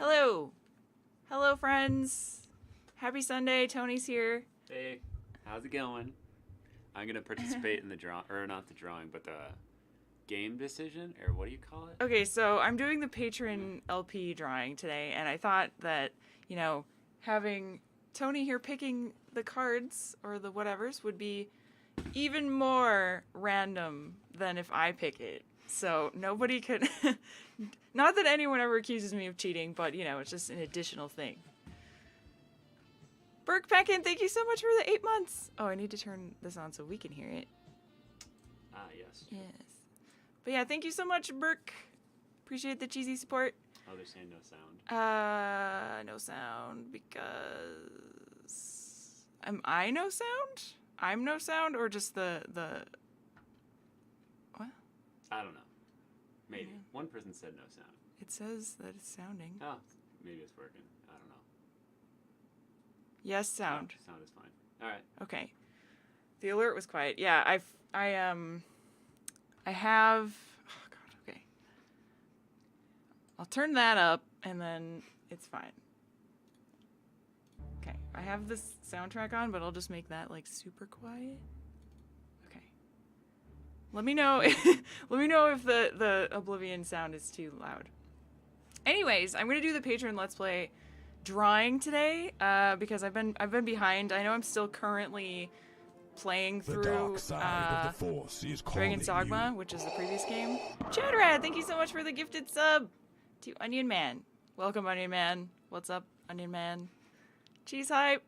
Hello. Hello, friends. Happy Sunday. Tony's here. Hey, how's it going? I'm going to participate in the not the drawing, but the game decision, or what do you call it? Okay, so I'm doing the Patron LP drawing today, and I thought that, having Tony here picking the cards or the whatevers would be even more random than if I pick it. So nobody could, not that anyone ever accuses me of cheating, but, it's just an additional thing. Burke Peckin, thank you so much for the 8 months. Oh, I need to turn this on so we can hear it. Ah, yes. Yes. But yeah, thank you so much, Burke. Appreciate the cheesy support. Oh, they're saying no sound. No sound because... Am I no sound? I'm no sound, or just the... What? I don't know. Maybe. Yeah. One person said no sound. It says that it's sounding. Oh, maybe it's working. I don't know. Yes, sound. Oh, sound is fine. All right. Okay. The alert was quiet. Yeah, I have... Oh, God, okay. I'll turn that up, and then it's fine. Okay, I have this soundtrack on, but I'll just make that, super quiet. Okay. Let me know let me know if the Oblivion sound is too loud. Anyways, I'm going to do the Patron Let's Play drawing today, because I've been behind. I know I'm still currently playing through Dragon's Dogma, which is the previous game. Chadrad, thank you so much for the gifted sub to Onion Man. Welcome, Onion Man. What's up, Onion Man? Cheese Hype.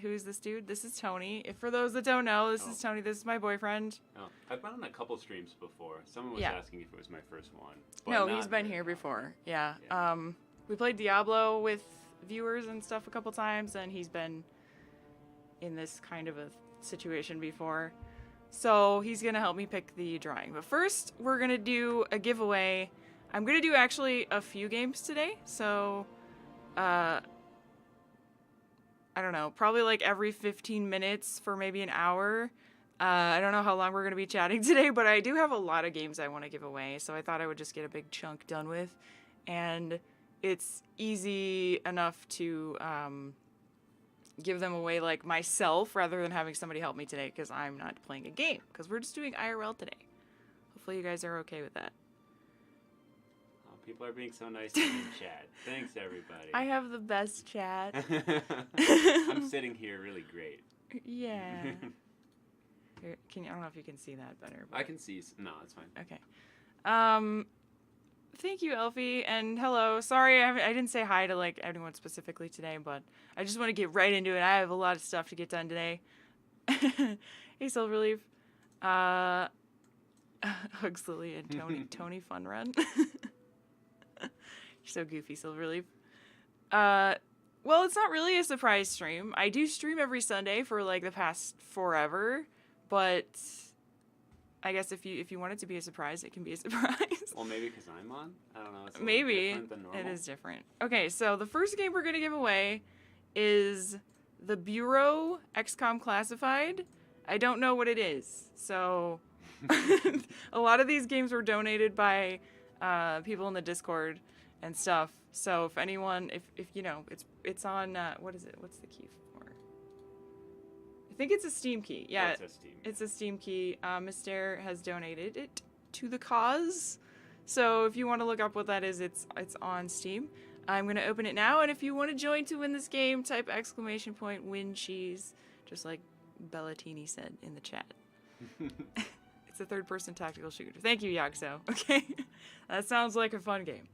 Who's this dude? This is Tony. If for those that don't know, this is Tony. This is my boyfriend. Oh, I've been on a couple streams before. Someone was asking if it was my first one. No, he's been here before. Yeah. We played Diablo with viewers and stuff a couple times, and he's been in this kind of a situation before. So he's going to help me pick the drawing. But first, we're going to do a giveaway. I'm going to do actually a few games today. So, I don't know, probably every 15 minutes for maybe an hour. I don't know how long we're going to be chatting today, but I do have a lot of games I want to give away. So I thought I would just get a big chunk done with. And it's easy enough to give them away myself rather than having somebody help me today, because I'm not playing a game, because we're just doing IRL today. Hopefully you guys are okay with that. Oh, people are being so nice to me in chat. Thanks, everybody. I have the best chat. I'm sitting here really great. Yeah. Here, I don't know if you can see that better. But... I can see. No, it's fine. Okay. Thank you, Elfie, and hello. Sorry, I didn't say hi to anyone specifically today, but I just want to get right into it. I have a lot of stuff to get done today. Hey, Silverleaf. Hugs Lily and Tony Fun Run. You're so goofy, Silverleaf. Well, it's not really a surprise stream. I do stream every Sunday for the past forever, but I guess if you want it to be a surprise, it can be a surprise. Well, maybe because I'm on. I don't know. It's a little Maybe different than normal. it is different. Okay, so the first game we're gonna give away is the Bureau XCOM Classified. I don't know what it is, so a lot of these games were donated by people in the Discord and stuff. So if anyone, if you know, it's on what is it? What's the key for? I think it's a Steam key. Yeah, it's a Steam. It's a Steam key. Mister has donated it to the cause. So if you want to look up what that is, it's on Steam. I'm going to open it now, and if you want to join to win this game, type !win cheese, just like Bellatini said in the chat. It's a third-person tactical shooter. Thank you, Yagso. Okay, that sounds like a fun game.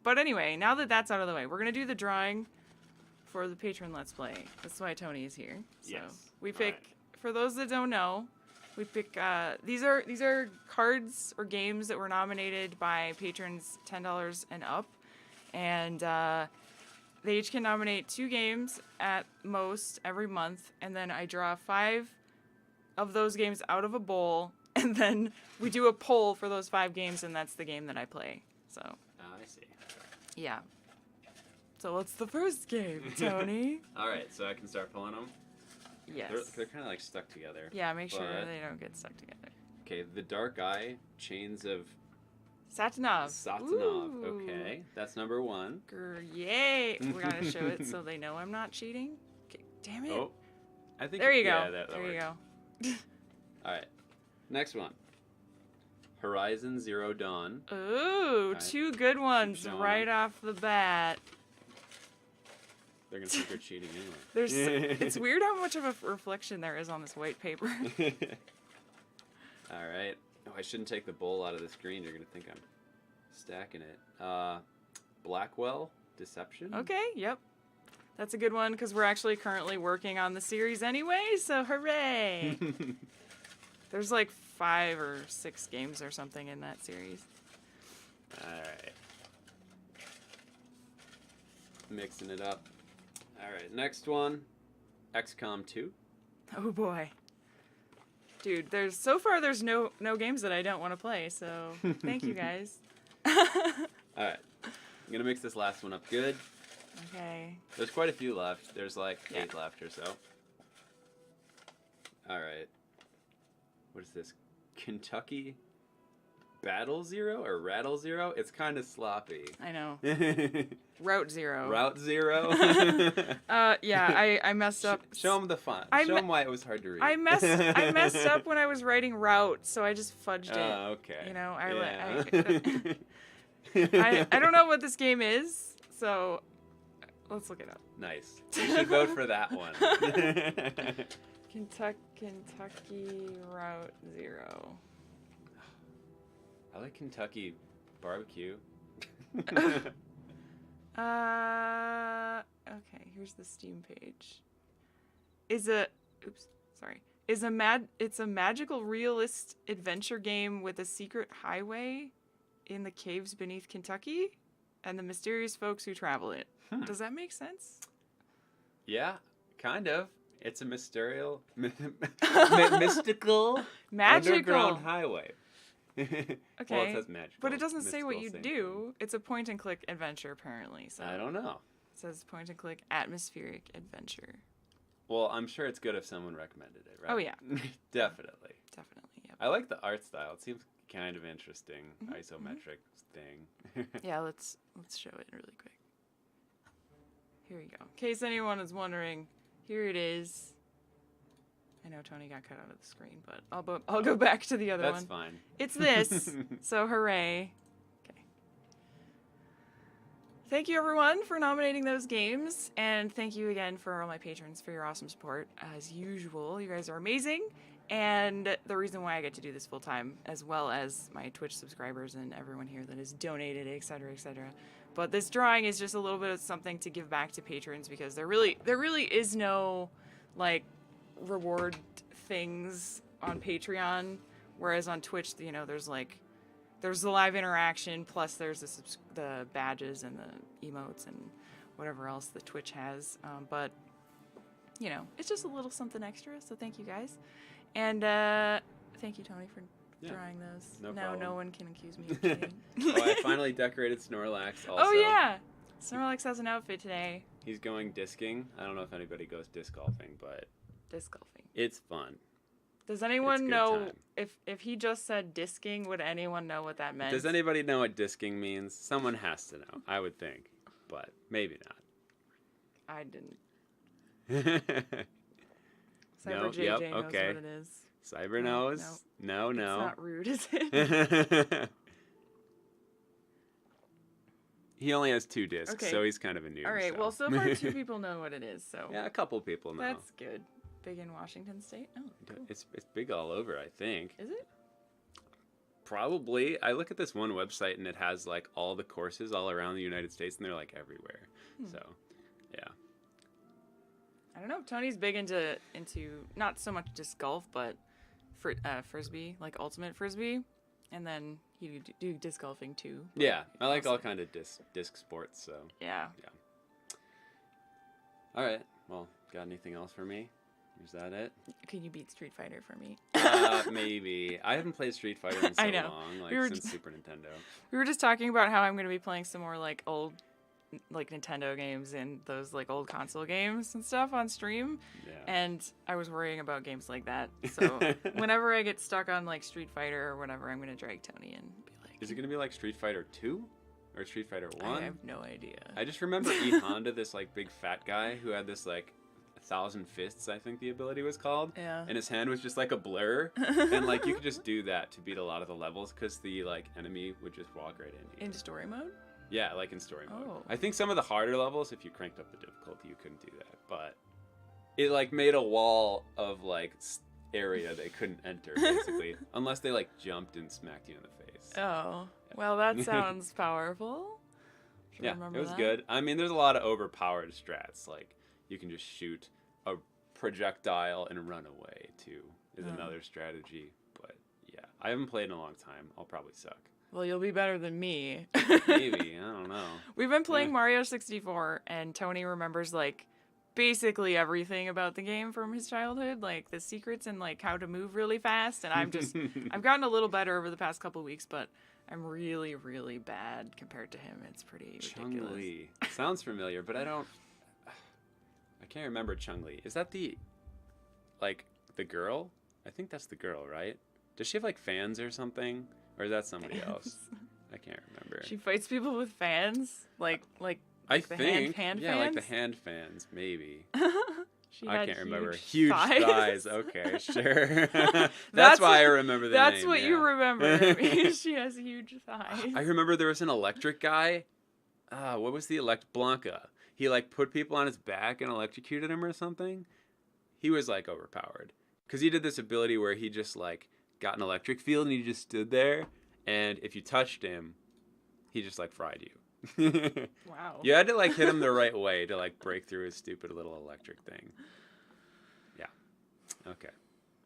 But anyway, now that that's out of the way, we're going to do the drawing for the Patron Let's Play. That's why Tony is here. So Yes. we pick, for those that don't know, we pick, these are cards or games that were nominated by patrons $10 and up. And they each can nominate 2 games at most every month. And then I draw 5 of those games out of a bowl. And then we do a poll for those 5 games, and that's the game that I play. So. I see. Yeah. So what's the first game, Tony? All right, so I can start pulling them. Yes. They're kind of like stuck together. Yeah, make sure but- they don't get stuck together. Okay, the Dark Eye, Chains of Satanov. Satanov. Ooh. Okay, that's number 1. Yay! We're gonna show it so they know I'm not cheating. Okay, damn it. Oh, I think. There you go. Yeah, that there you works. go. All right, next one. Horizon Zero Dawn. Ooh, Right. 2 good ones showing right them. off the bat. They're gonna think you're cheating anyway. There's it's weird how much of a reflection there is on this white paper. All right. Oh, I shouldn't take the bowl out of the screen. You're gonna think I'm stacking it. Blackwell Deception. Okay, yep. That's a good one because we're actually currently working on the series anyway, so hooray! There's like 5 or 6 games or something in that series. All right. Mixing it up. All right, next one. XCOM 2. Oh boy. Dude, there's no games that I don't want to play, so thank you guys. All right. I'm gonna mix this last one up good. Okay. There's quite a few left. There's like Yeah. 8 left or so. All right. What is this? Kentucky Battle Zero or Rattle Zero? It's kind of sloppy. I know. Route Zero. Route Zero. Yeah, I messed up. Show them the font. I Show me- them why it was hard to read. I messed up when I was writing route, so I just fudged it. Oh, okay. You know, Yeah. I don't know what this game is, so let's look it up. Nice. You should vote for that one. Kentucky Route Zero. I like Kentucky barbecue. Okay, here's the Steam page. It's a magical realist adventure game with a secret highway in the caves beneath Kentucky and the mysterious folks who travel it. Does that make sense? Yeah, kind of. It's a mystical Magical. underground highway. Okay. Well, it says magical. But it doesn't say what you mystical, same do. thing. It's a point and click adventure apparently. So I don't know. It says point and click atmospheric adventure. Well, I'm sure it's good if someone recommended it, right? Oh, yeah. Definitely. Definitely. Yep. I like the art style. It seems kind of interesting. Mhm, Isometric thing. Yeah, let's show it really quick. Here we go. In case anyone is wondering, here it is. I know Tony got cut out of the screen, but I'll go back to the other That's one. fine. It's this. So hooray. Okay. Thank you everyone for nominating those games, and thank you again for all my patrons for your awesome support. As usual, you guys are amazing, and the reason why I get to do this full time, as well as my Twitch subscribers and everyone here that has donated, etc., etc. But this drawing is just a little bit of something to give back to patrons because there really is no like reward things on Patreon, whereas on Twitch, you know, there's the live interaction, plus there's the badges and the emotes and whatever else the Twitch has. But you know, it's just a little something extra. So thank you guys, and Thank you, Tony, for drawing those. No now problem. no one can accuse me of cheating. Oh, I finally decorated Snorlax also. Oh, yeah. Snorlax has an outfit today. He's going discing. I don't know if anybody goes disc golfing, but Disc golfing. it's fun. Does anyone know time. if he just said disking, would anyone know what that meant? Does anybody know what disking means? Someone has to know, I would think, but maybe I didn't. not. Cyber No, JJ yep, knows okay. what it is. Cyber knows. No. It's not rude, is it? He only has 2 discs, Okay. so he's kind of a noob. All right. Well, so far 2 people know what it is. So Yeah, a couple people know. that's good. Big in Washington State. Oh, cool. It's big all over, I think. Is it? Probably. I look at this one website and it has like all the courses all around the United States, and they're like everywhere. So, yeah. I don't know. Tony's big into not so much disc golf, but frisbee, like ultimate frisbee, and then he do disc golfing too. Yeah, I like all kind of disc sports. So. Yeah. All right. Well, got anything else for me? Is that it? Can you beat Street Fighter for me? Maybe. I haven't played Street Fighter in so I know. long, like We were since just- Super Nintendo. We were just talking about how I'm going to be playing some more like old like Nintendo games and those like old console games and stuff on stream. Yeah. And I was worrying about games like that. So whenever I get stuck on like Street Fighter or whatever, I'm going to drag Tony and be like, Is it gonna be like Street Fighter 2 or Street Fighter 1? I have no idea. I just remember E Honda, this like big fat guy who had this like 1,000 fists, I think the ability was called. Yeah. And his hand was just like a blur, and like you could just do that to beat a lot of the levels because the like enemy would just walk right in. In story mode? Yeah, like in story mode. Oh. I think some of the harder levels, if you cranked up the difficulty, you couldn't do that. But it like made a wall of like area they couldn't enter basically, unless they like jumped and smacked you in the face. Oh. Well, that sounds powerful. Should Yeah, remember it was that. good. I mean, there's a lot of overpowered strats. Like you can just shoot a projectile and run away too. Is another strategy. But yeah, I haven't played in a long time. I'll probably suck. Well, you'll be better than me. Maybe, I don't know. We've been playing Mario 64, and Tony remembers, like, basically everything about the game from his childhood, like the secrets and, like, how to move really fast. And I've gotten a little better over the past couple weeks, but I'm really, really bad compared to him. It's pretty ridiculous. Chung-Li. Sounds familiar, but I can't remember Chung-Li. Is that the girl? I think that's the girl, right? Does she have, like, fans or something? Or is that somebody else? I can't remember. She fights people with fans, like I the think, hand yeah, fans? like the hand fans, maybe. She I had can't remember. huge thighs. Okay, sure. that's why I remember the name. That's what you remember. She has huge thighs. I remember there was an electric guy. What was the Blanca? He like put people on his back and electrocuted him or something. He was like overpowered because he did this ability where he just like got an electric field and he just stood there, and if you touched him, he just like fried you. Wow. You had to like hit him the right way to like break through his stupid little electric thing. Yeah. Okay.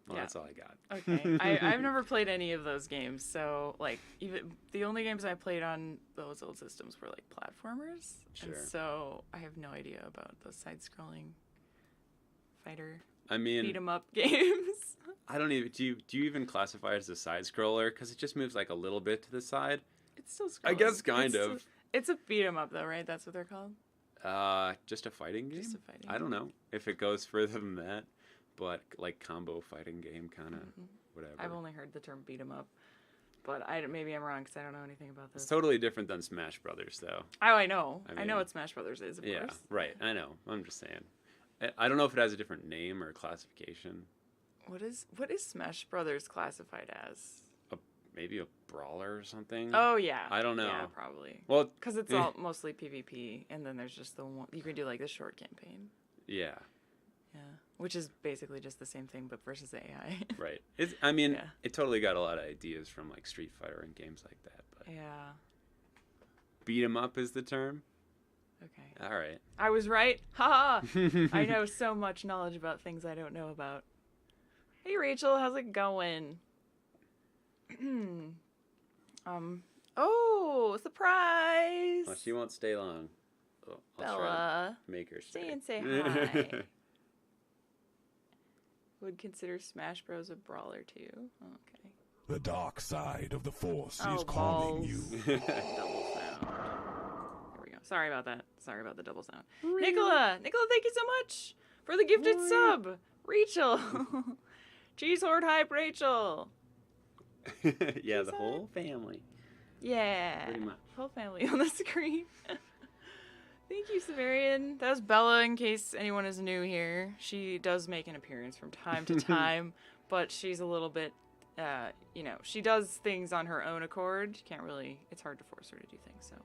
Well, that's all I got. Okay. I've never played any of those games, so like even the only games I played on those old systems were like platformers. Sure. And so I have no idea about those side-scrolling fighter I mean, beat 'em up games. I don't even. Do you even classify it as a side scroller? Because it just moves like a little bit to the side. It's still scrolling. I guess kind of. It's a beat 'em up though, right? That's what they're called. Just a fighting game. Just a fighting I don't know if it goes further than that, but like combo fighting game kind of whatever. I've only heard the term beat 'em up, but maybe I'm wrong because I don't know anything about this. It's totally different than Smash Brothers, though. Oh, I know. I know mean, what Smash Brothers is, of Yeah, course. right. I know. I'm just saying. I don't know if it has a different name or classification. What is Smash Brothers classified as? Maybe a brawler or something. Oh yeah. I don't know. Yeah, probably. Well, Because it's all mostly PvP, and then there's just the one you can do like the short campaign. Yeah. Yeah, which is basically just the same thing, but versus AI. Right. It totally got a lot of ideas from like Street Fighter and games like that. But Yeah. beat 'em up is the term. Okay. All right. I was right. Ha! I know so much knowledge about things I don't know about. Hey Rachel, how's it going? Oh, surprise! Well, she won't stay long. Oh, I'll try Bella, to make her stay. stay and say hi. would consider Smash Bros. A brawler too. Okay. The dark side of the Force Oh, is calling balls. you. Double sound. There we go. Sorry about that. Sorry about the double sound. Nicola! Nicola, thank you so much for the gifted sub! Rachel! Cheese Horde Hype Rachel! Yeah, the whole family. Yeah. Pretty much. Whole family on the screen. Thank you, Severian. That was Bella, in case anyone is new here. She does make an appearance from time to time, but she's a little bit, you know, she does things on her own accord. You can't really, it's hard to force her to do things, so.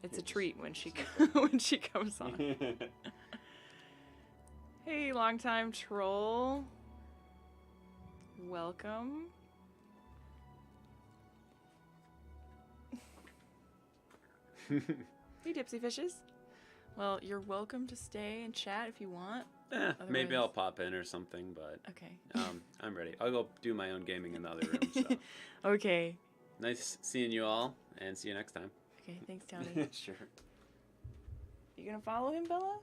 It's a treat when she when she comes on. Hey, longtime troll. Welcome. Hey, Dipsy Fishes. Well, you're welcome to stay and chat if you want. Maybe I'll pop in or something, but Okay. I'm ready. I'll go do my own gaming in the other room. So. Okay. Nice seeing you all, and see you next time. Okay, thanks, Tony. Sure. You gonna follow him, Bella?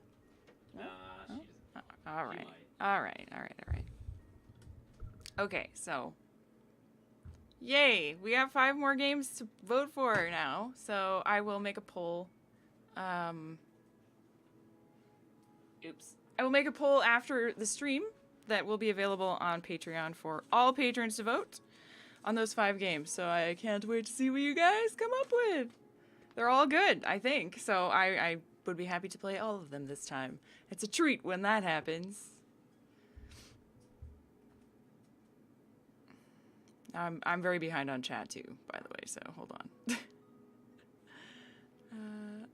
No? She's, All right. might. All right. All right. All right. Okay, so. Yay! We have 5 more games to vote for now, so I will make a poll. Oops. I will make a poll after the stream that will be available on Patreon for all patrons to vote on those 5 games. So I can't wait to see what you guys come up with. They're all good, I think. So I would be happy to play all of them this time. It's a treat when that happens. I'm very behind on chat too, by the way, so hold on.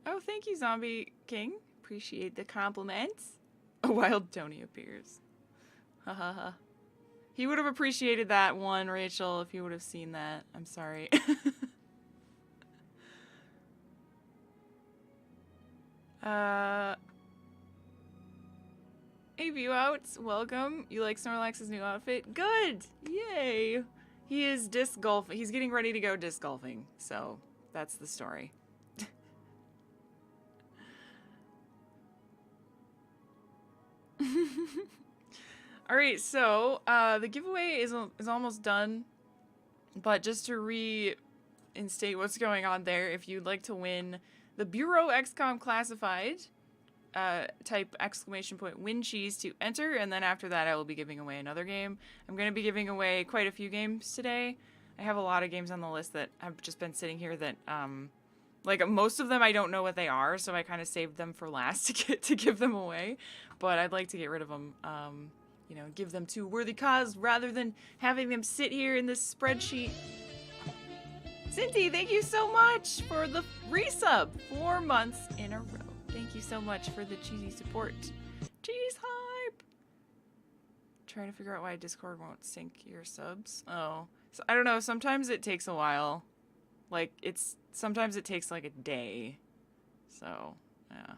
Oh, thank you, Zombie King. Appreciate the compliments. A wild Tony appears. Ha ha ha. He would have appreciated that one, Rachel, if you would have seen that. I'm sorry. Hey, view outs, welcome. You like Snorlax's new outfit? Good! Yay! He is disc golf. He's getting ready to go disc golfing, so that's the story. All right, so the giveaway is almost done, but just to reinstate what's going on there, if you'd like to win the Bureau XCOM Classified, type !win cheese to enter, and then after that I will be giving away another game. I'm going to be giving away quite a few games today. I have a lot of games on the list that have just been sitting here that, like most of them I don't know what they are, so I kind of saved them for last to give them away, but I'd like to get rid of them, you know, give them to a worthy cause rather than having them sit here in this spreadsheet. Cindy, thank you so much for the resub 4 months in a row. Thank you so much for the cheesy support. Cheese hype! Trying to figure out why Discord won't sync your subs. Oh, so I don't know. Sometimes it takes a while. Like sometimes it takes like a day. So yeah.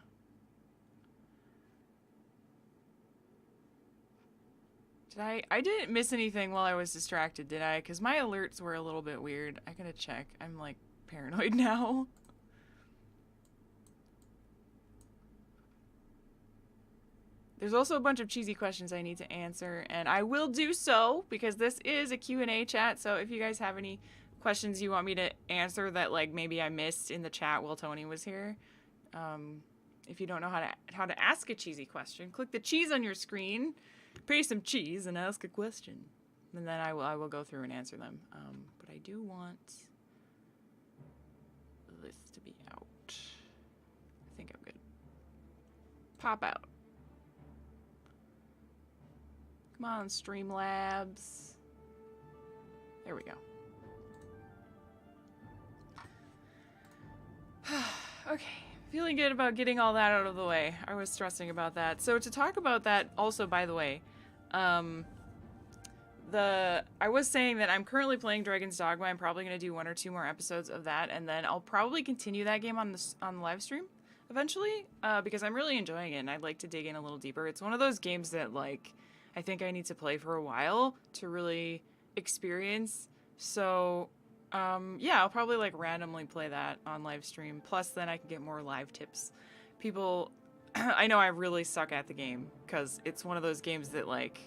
I didn't miss anything while I was distracted, did I? Because my alerts were a little bit weird. I gotta check. I'm like paranoid now. There's also a bunch of cheesy questions I need to answer, and I will do so because this is a Q&A chat, so if you guys have any questions you want me to answer that like maybe I missed in the chat while Tony was here, if you don't know how to ask a cheesy question, click the cheese on your screen, pay some cheese, and ask a question. And then I will go through and answer them. But I do want this to be out. I think I'm good. Pop out. Come on, Streamlabs. There we go. Okay, feeling good about getting all that out of the way. I was stressing about that. So to talk about that, also, by the way, I was saying that I'm currently playing Dragon's Dogma. I'm probably going to do 1 or 2 more episodes of that, and then I'll probably continue that game on the live stream eventually, because I'm really enjoying it, and I'd like to dig in a little deeper. It's one of those games that, like, I think I need to play for a while to really experience. So, yeah, I'll probably like randomly play that on live stream. Plus, then I can get more live tips. People, I know I really suck at the game because it's one of those games that like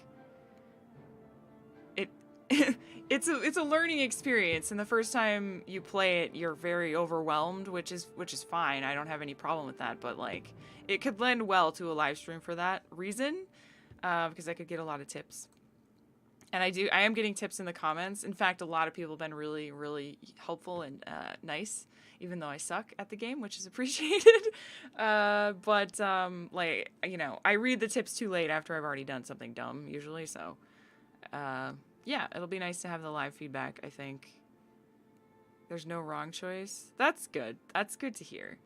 it's a learning experience, and the first time you play it, you're very overwhelmed, which is fine. I don't have any problem with that, but like it could lend well to a live stream for that reason, because I could get a lot of tips. And I am getting tips in the comments. In fact, a lot of people have been really, really helpful and nice, even though I suck at the game, which is appreciated. But like, you know, I read the tips too late after I've already done something dumb, usually. So, yeah, it'll be nice to have the live feedback, I think. There's no wrong choice. That's good. That's good to hear.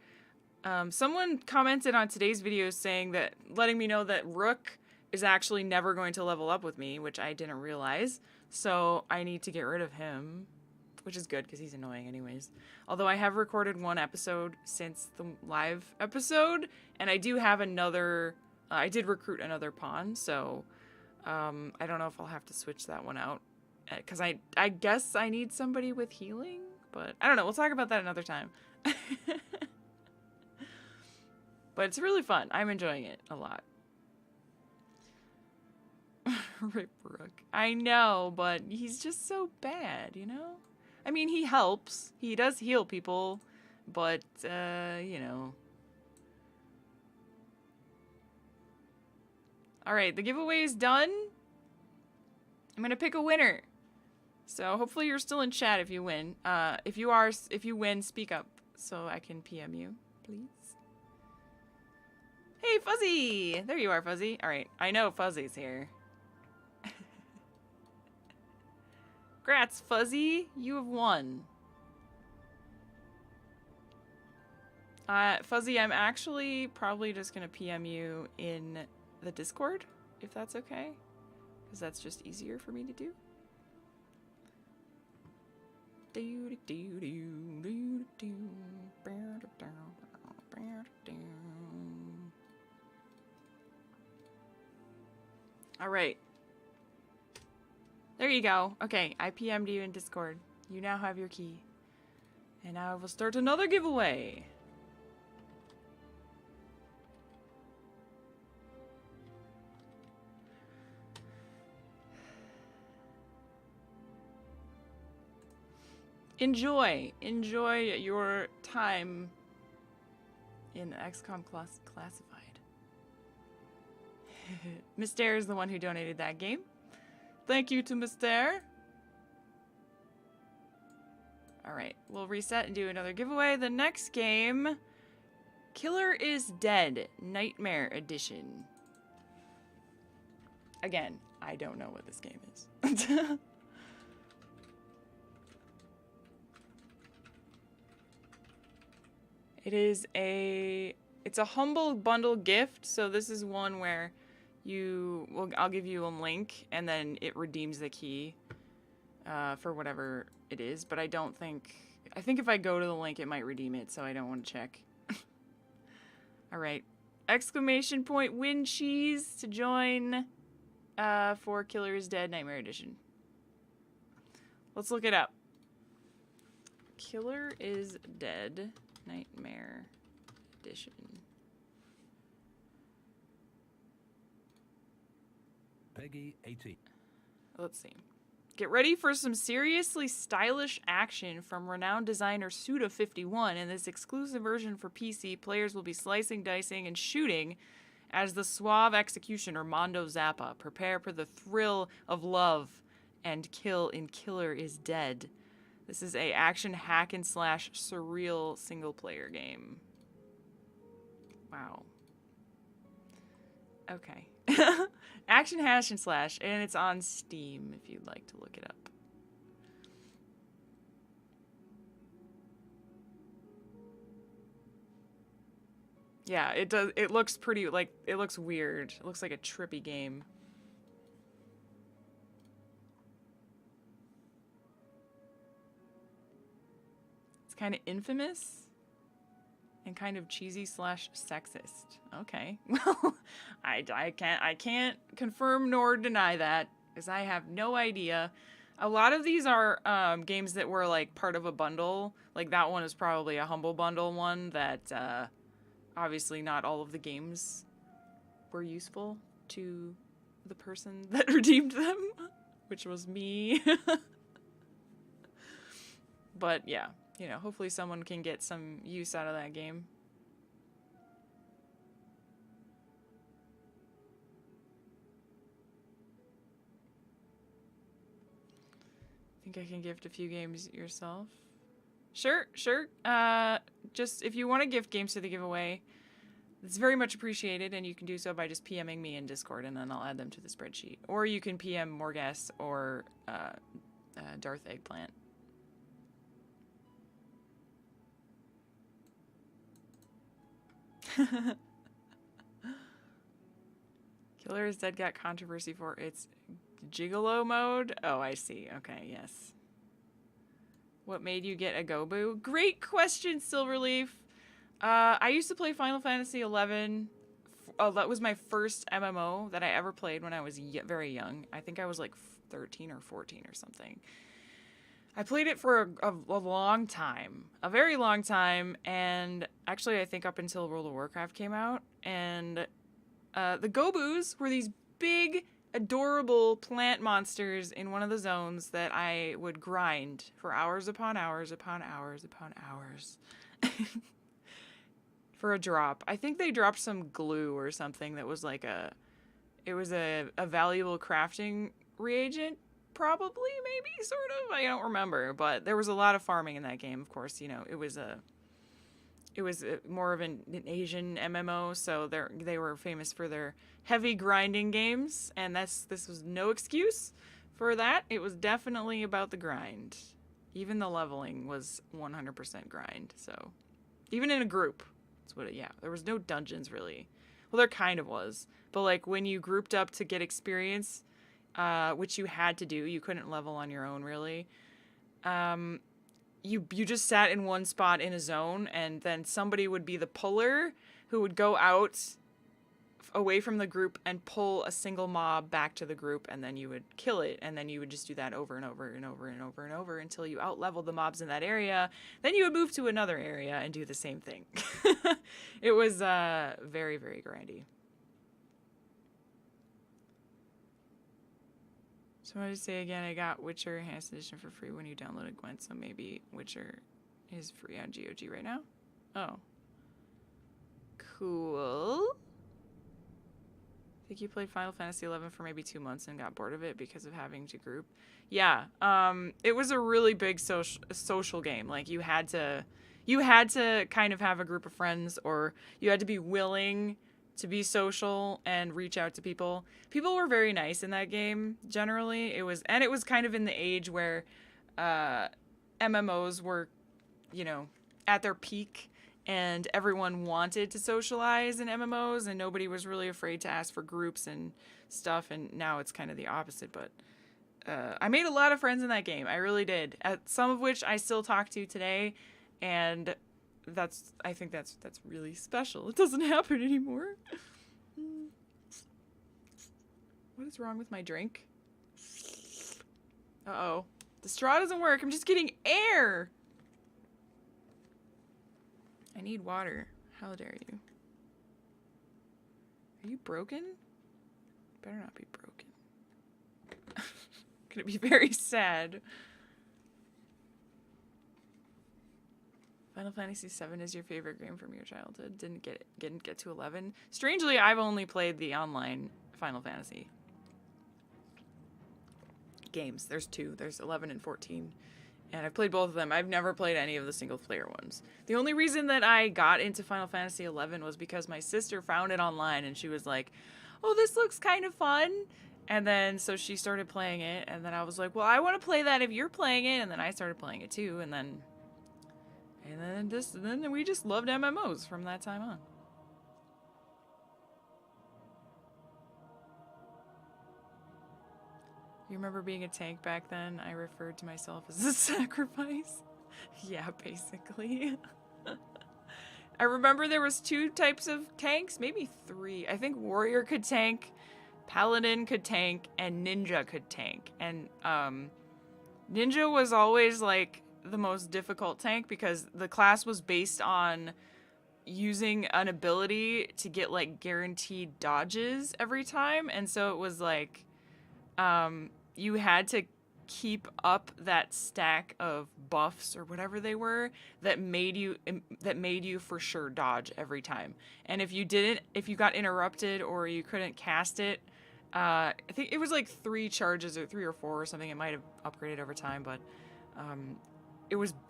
Someone commented on today's video saying that, letting me know that Rook is actually never going to level up with me, which I didn't realize. So I need to get rid of him, which is good because he's annoying anyways. Although I have recorded one episode since the live episode, and I do have another, I did recruit another pawn, so I don't know if I'll have to switch that one out. Because I guess I need somebody with healing, but I don't know. We'll talk about that another time. But it's really fun. I'm enjoying it a lot. Rip Rook. I know, but he's just so bad, you know? I mean, he helps. He does heal people, but, you know. Alright, the giveaway is done. I'm gonna pick a winner. So hopefully you're still in chat if you win. If you win, speak up so I can PM you, please. Hey, Fuzzy! There you are, Fuzzy. Alright, I know Fuzzy's here. Congrats, Fuzzy. You have won. Fuzzy, I'm actually probably just going to PM you in the Discord, if that's okay. Because that's just easier for me to do. All right. There you go. Okay, I PM'd you in Discord. You now have your key. And now I will start another giveaway. Enjoy your time in XCOM Classified. Mister is the one who donated that game. Thank you to Mister. Alright, we'll reset and do another giveaway. The next game, Killer is Dead, Nightmare Edition. Again, I don't know what this game is. It's a humble bundle gift, so this is one where I'll give you a link and then it redeems the key for whatever it is, but I think if I go to the link it might redeem it, so I don't want to check. Alright, exclamation point win cheese to join for Killer is Dead Nightmare Edition. Let's look it up. Killer is Dead Nightmare Edition. Peggy 18. Let's see. Get ready for some seriously stylish action from renowned designer Suda51. In this exclusive version for PC, players will be slicing, dicing, and shooting as the suave executioner Mondo Zappa. Prepare for the thrill of love and kill in Killer is Dead. This is a action hack and slash surreal single player game. Wow. Okay. Action hash and slash, and it's on Steam if you'd like to look it up. Yeah, it does. It looks pretty, like, it looks weird. It looks like a trippy game. It's kind of infamous and kind of cheesy slash sexist. Okay, well, I can't confirm nor deny that because I have no idea. A lot of these are games that were like part of a bundle. Like that one is probably a humble bundle one that obviously not all of the games were useful to the person that redeemed them. which was me. But yeah, you know, hopefully someone can get some use out of that game. Think I can gift a few games yourself? Sure. Just if you want to gift games to the giveaway, it's very much appreciated, and you can do so by just PMing me in Discord, and then I'll add them to the spreadsheet. Or you can PM Morgas or Darth Eggplant. Killer is Dead got controversy for its gigolo mode? Oh, I see. Okay, yes. What made you get a Gobu? Great question, Silverleaf. I used to play Final Fantasy XI. Oh, that was my first MMO that I ever played when I was very young. I think I was like 13 or 14 or something. I played it for a long time, a very long time, and actually I think up until World of Warcraft came out. And the Gobus were these big, adorable plant monsters in one of the zones that I would grind for hours upon hours upon hours upon hours for a drop. I think they dropped some glue or something that was like a valuable crafting reagent, probably, maybe, sort of. I don't remember, but there was a lot of farming in that game. Of course, you know, it was more of an Asian MMO, so they were famous for their heavy grinding games, and this was no excuse for that. It was definitely about the grind. Even the leveling was 100% grind, so even in a group, that's what there was no dungeons really. Well, there kind of was, but like when you grouped up to get experience, which you had to do, you couldn't level on your own really. You just sat in one spot in a zone, and then somebody would be the puller who would go out away from the group and pull a single mob back to the group, and then you would kill it, and then you would just do that over and over and over and over and over until you out-leveled the mobs in that area. Then you would move to another area and do the same thing. It was very, very grindy. So I wanted to say again, I got Witcher Enhanced Edition for free when you downloaded Gwent, so maybe Witcher is free on GOG right now. Oh. Cool. I think you played Final Fantasy XI for maybe 2 months and got bored of it because of having to group. Yeah, it was a really big social game. Like you had to kind of have a group of friends, or you had to be willing to be social and reach out to people. People were very nice in that game, generally. It was kind of in the age where MMOs were, you know, at their peak, and everyone wanted to socialize in MMOs, and nobody was really afraid to ask for groups and stuff, and now it's kind of the opposite, but I made a lot of friends in that game. I really did. Some of which I still talk to today, and I think that's really special. It doesn't happen anymore. What is wrong with my drink? Uh-oh. The straw doesn't work. I'm just getting air. I need water. How dare you? Are you broken? Better not be broken. Gonna be very sad. Final Fantasy VII is your favorite game from your childhood. Didn't get to 11. Strangely, I've only played the online Final Fantasy games. There's 2. There's 11 and 14. And I've played both of them. I've never played any of the single player ones. The only reason that I got into Final Fantasy XI was because my sister found it online and she was like, "Oh, this looks kind of fun." And then so she started playing it, and then I was like, "Well, I want to play that if you're playing it." And then I started playing it too, and then we just loved MMOs from that time on. You remember being a tank back then? I referred to myself as a sacrifice. Yeah, basically. I remember there was 2 types of tanks, maybe 3. I think warrior could tank, paladin could tank, and ninja could tank. And ninja was always like the most difficult tank because the class was based on using an ability to get like guaranteed dodges every time, and so it was like you had to keep up that stack of buffs or whatever they were that made you for sure dodge every time. And if you got interrupted or you couldn't cast it, I think it was like 3 charges or 3 or 4 or something. It might have upgraded over time, but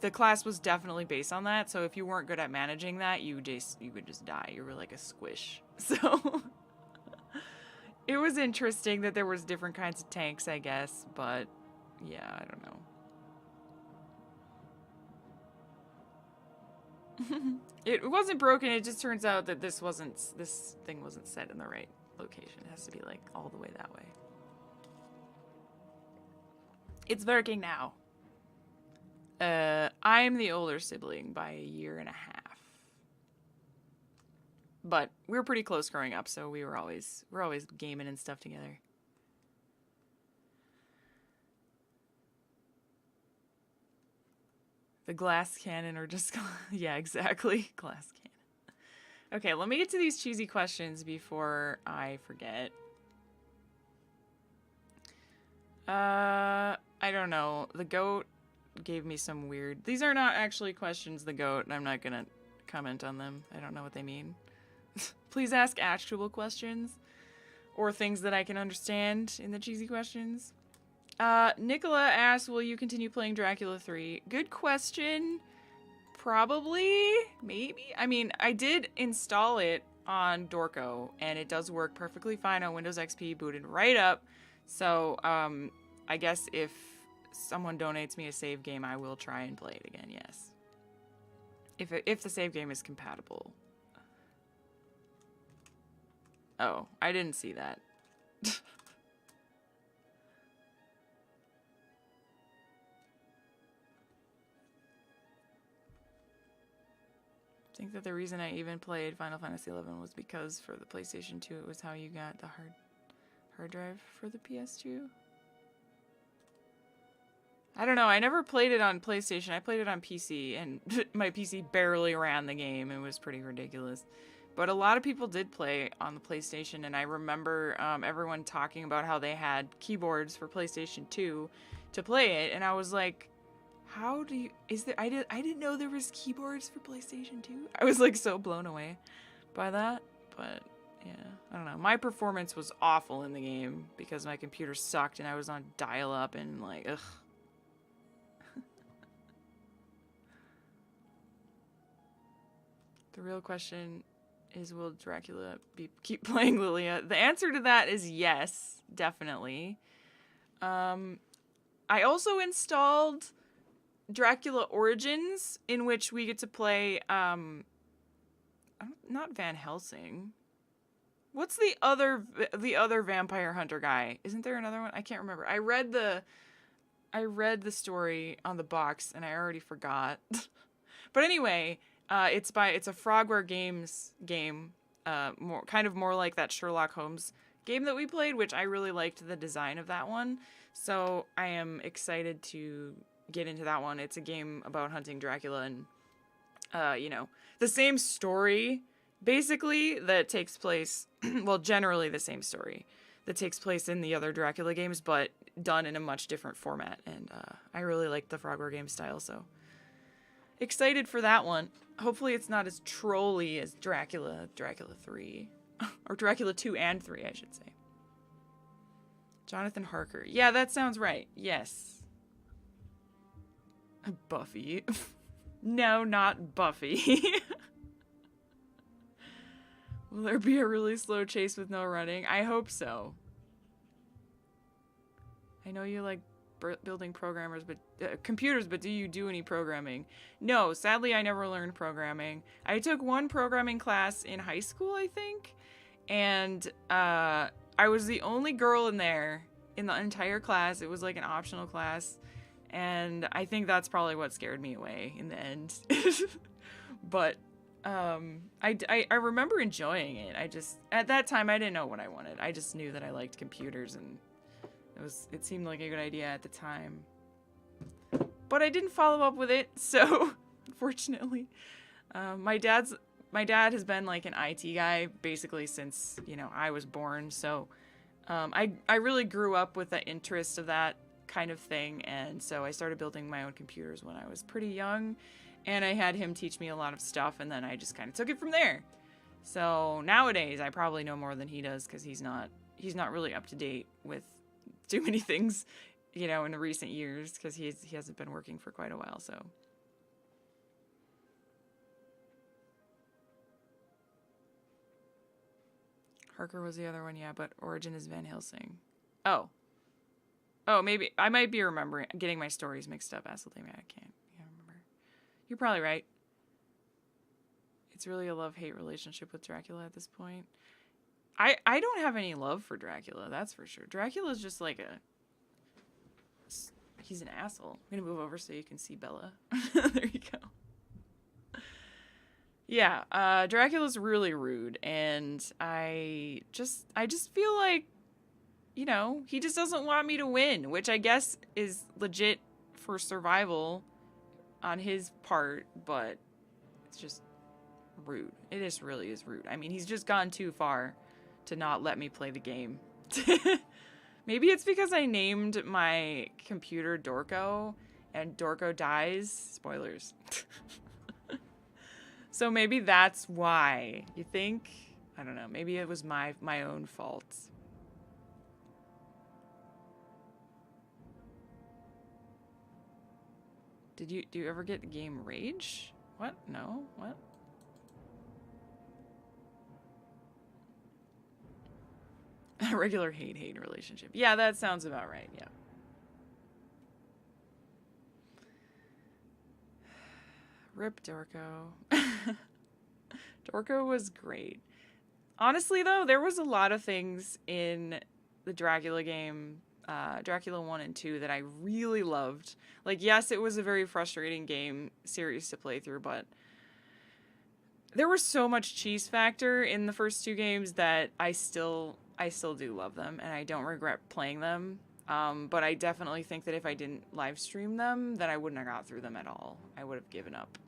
the class was definitely based on that. So if you weren't good at managing that, you would just die. You were like a squish. So it was interesting that there was different kinds of tanks, I guess, but yeah, I don't know. It wasn't broken. It just turns out that this thing wasn't set in the right location. It has to be like all the way that way. It's working now. I'm the older sibling by 1.5 years. But we were pretty close growing up, so we're always gaming and stuff together. The glass cannon or just yeah, exactly. Glass cannon. Okay, let me get to these cheesy questions before I forget. I don't know. The goat gave me some weird... These are not actually questions, the goat, and I'm not gonna comment on them. I don't know what they mean. Please ask actual questions or things that I can understand in the cheesy questions. Nicola asks, will you continue playing Dracula 3? Good question. Probably. Maybe. I mean, I did install it on Dorco, and it does work perfectly fine on Windows XP, booted right up. So, I guess if someone donates me a save game, I will try and play it again, yes. If the save game is compatible. Oh, I didn't see that. I think that the reason I even played Final Fantasy XI was because for the PlayStation 2, it was how you got the hard drive for the PS2. I don't know, I never played it on PlayStation. I played it on PC, and my PC barely ran the game. It was pretty ridiculous. But a lot of people did play on the PlayStation, and I remember everyone talking about how they had keyboards for PlayStation 2 to play it, and I was like, how do you... I didn't know there was keyboards for PlayStation 2. I was like so blown away by that, but yeah, I don't know. My performance was awful in the game because my computer sucked and I was on dial-up and like, ugh. The real question is, will Dracula keep playing Lilia? The answer to that is yes, definitely. I also installed Dracula Origins, in which we get to play, not Van Helsing. What's the other vampire hunter guy? Isn't there another one? I can't remember. I read the story on the box and I already forgot. But anyway, it's a Frogware Games game, more like that Sherlock Holmes game that we played, which I really liked the design of that one. So I am excited to get into that one. It's a game about hunting Dracula and, the same story, basically, that takes place, well, generally the same story that takes place in the other Dracula games, but done in a much different format. And I really like the Frogware game style, so excited for that one. Hopefully it's not as trolly as Dracula 3. Or Dracula 2 and 3, I should say. Jonathan Harker. Yeah, that sounds right. Yes. Buffy. No, not Buffy. Will there be a really slow chase with no running? I hope so. I know you like building computers, but do you do any programming? No, sadly I never learned programming. I took one programming class in high school, I think, and I was the only girl in there in the entire class. It was like an optional class. And I think that's probably what scared me away in the end. But I remember enjoying it. At that time, I didn't know what I wanted. I just knew that I liked computers, and it seemed like a good idea at the time. But I didn't follow up with it, so unfortunately. My dad has been like an IT guy basically since, I was born, so I really grew up with the interest of that kind of thing, and so I started building my own computers when I was pretty young, and I had him teach me a lot of stuff, and then I just kind of took it from there. So nowadays I probably know more than he does, because he's not really up to date with too many things, you know, in the recent years, because he hasn't been working for quite a while. So Harker was the other one, yeah, but Origin is Van Helsing. Oh, maybe I might be getting my stories mixed up. Absolutely, I can't remember. You're probably right. It's really a love-hate relationship with Dracula at this point. I don't have any love for Dracula, that's for sure. Dracula's just like he's an asshole. I'm gonna move over so you can see Bella. There you go. Yeah, Dracula's really rude, and I just feel like, you know, he just doesn't want me to win, which I guess is legit for survival on his part, but it's just rude. It just really is rude. I mean, he's just gone too far to not let me play the game. Maybe it's because I named my computer Dorco, and Dorco dies. Spoilers. So maybe that's why. You think? I don't know. Maybe it was my own fault. Do you ever get game rage? What? No? What? A regular hate relationship. Yeah, that sounds about right. Yeah. Rip Dorco. Dorco was great. Honestly, though, there was a lot of things in the Dracula game, Dracula 1 and 2, that I really loved. Like, yes, it was a very frustrating game series to play through, but there was so much cheese factor in the first two games that I still do love them, and I don't regret playing them. But I definitely think that if I didn't live stream them, then I wouldn't have got through them at all. I would have given up.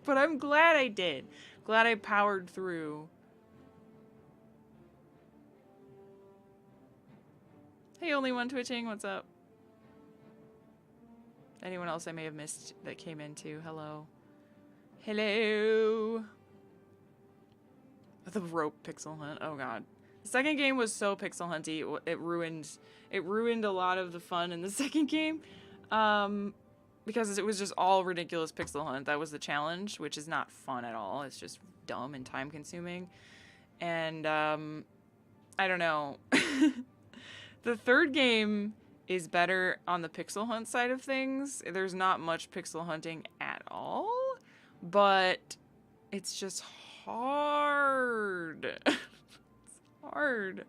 But I'm glad I did. Glad I powered through. Hey, only one twitching, what's up? Anyone else I may have missed that came in too? Hello. Hello. The rope pixel hunt. Oh god. The second game was so pixel hunty. It ruined a lot of the fun in the second game. Because it was just all ridiculous pixel hunt. That was the challenge, which is not fun at all. It's just dumb and time consuming. And I don't know. The third game is better on the pixel hunt side of things. There's not much pixel hunting at all, but it's just hard. It's hard.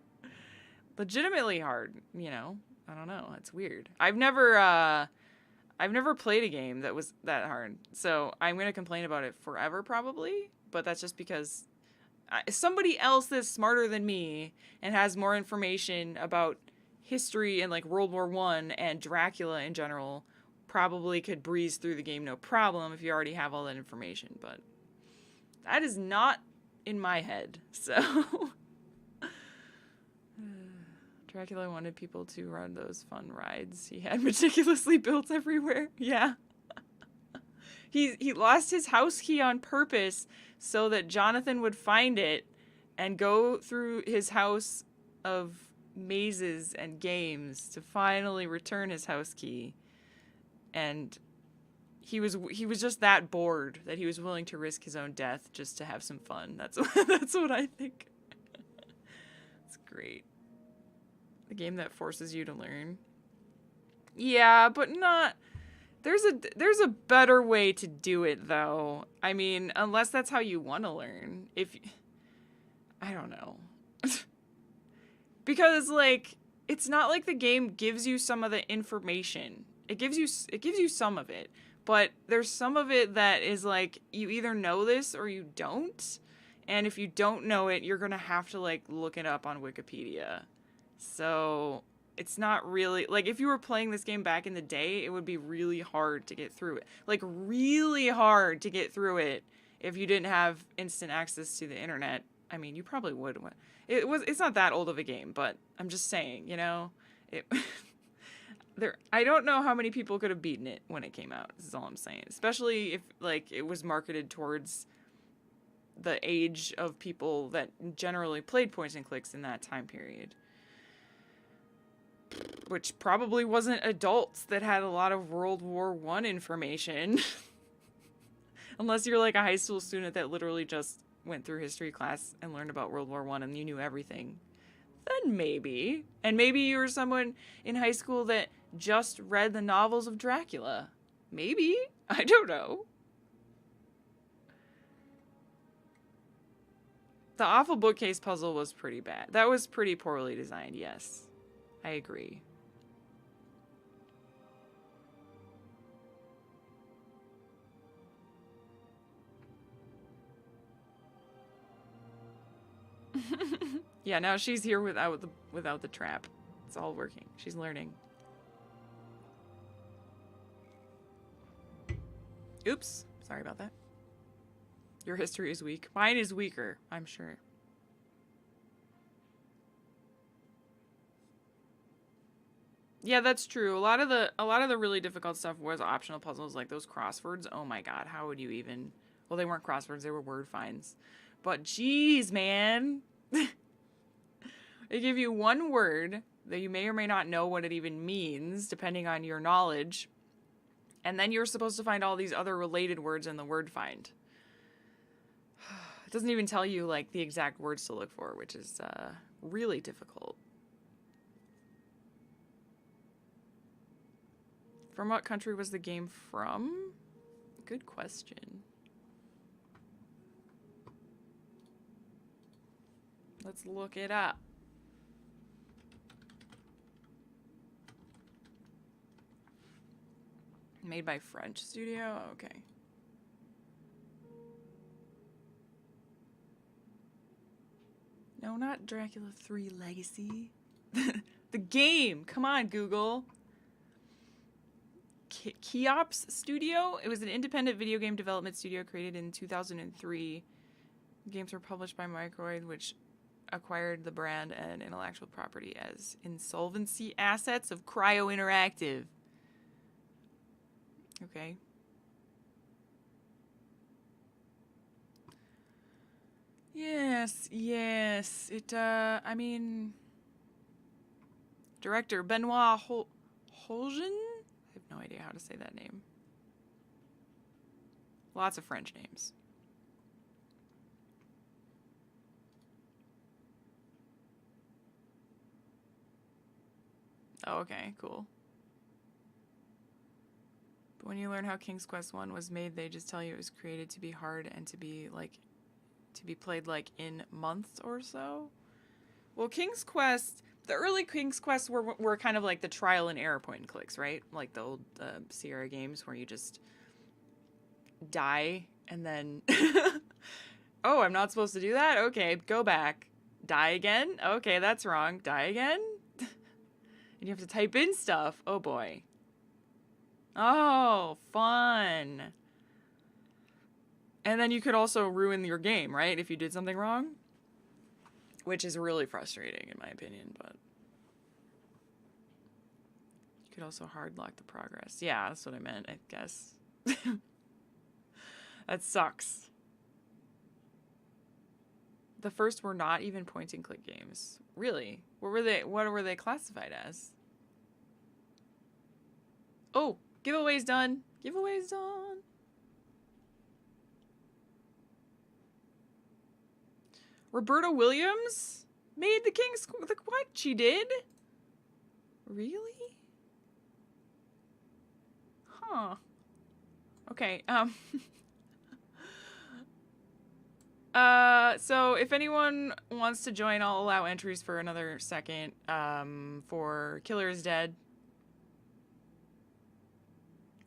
Legitimately hard, you know? I don't know. It's weird. I've never played a game that was that hard, so I'm going to complain about it forever probably, but that's just because somebody else that's smarter than me and has more information about history and like World War I and Dracula in general probably could breeze through the game no problem if you already have all that information, but that is not in my head, so... Dracula wanted people to run those fun rides he had meticulously built everywhere. Yeah. He lost his house key on purpose so that Jonathan would find it and go through his house of mazes and games to finally return his house key. And he was just that bored that he was willing to risk his own death just to have some fun. That's what I think. It's great. The game that forces you to learn. Yeah, but not... There's a better way to do it, though. I mean, unless that's how you want to learn. I don't know. Because, like, it's not like the game gives you some of the information. It gives you some of it. But there's some of it that is, like, you either know this or you don't. And if you don't know it, you're going to have to, like, look it up on Wikipedia. So it's not really, like, if you were playing this game back in the day, it would be really hard to get through it. Like, really hard to get through it if you didn't have instant access to the internet I mean, you probably would. It's not that old of a game, but I'm just saying, you know, it. I don't know how many people could have beaten it when it came out. This is all I'm saying. Especially if like it was marketed towards the age of people that generally played point and clicks in that time period. Which probably wasn't adults that had a lot of World War I information. Unless you're like a high school student that literally just went through history class and learned about World War I and you knew everything. Then maybe. And maybe you were someone in high school that just read the novels of Dracula. Maybe. I don't know. The awful bookcase puzzle was pretty bad. That was pretty poorly designed, yes. I agree. Yeah, now she's here without the trap. It's all working. She's learning. Oops. Sorry about that. Your history is weak. Mine is weaker, I'm sure. Yeah, that's true. A lot of the really difficult stuff was optional puzzles, like those crosswords. Oh my god, how would you even? Well, they weren't crosswords; they were word finds. But geez, man, they give you one word that you may or may not know what it even means, depending on your knowledge, and then you're supposed to find all these other related words in the word find. It doesn't even tell you like the exact words to look for, which is really difficult. From what country was the game from? Good question. Let's look it up. Made by French studio? Okay. No, not Dracula 3 Legacy. The game! Come on, Google. Keops Studio. It was an independent video game development studio created in 2003. Games were published by Microid, which acquired the brand and intellectual property as insolvency assets of Cryo Interactive. Okay. Yes. It, I mean... Director Benoit Holgen? I have no idea how to say that name. Lots of French names. Oh, okay, cool. But when you learn how King's Quest 1 was made, they just tell you it was created to be hard and to be played like in months or so. Well, King's Quest, the early King's Quests were kind of like the trial and error point and clicks, right? Like the old Sierra games where you just die and then, oh, I'm not supposed to do that? Okay, go back. Die again? Okay, that's wrong. Die again? And you have to type in stuff. Oh boy. Oh, fun. And then you could also ruin your game, right? If you did something wrong. Which is really frustrating in my opinion, but you could also hard lock the progress. Yeah, that's what I meant, I guess. That sucks. The first were not even point and click games. Really? What were they classified as? Oh, giveaway's done. Giveaway's done. Roberta Williams made the King's... What? She did? Really? Huh. Okay, so if anyone wants to join, I'll allow entries for another second, for Killer is Dead.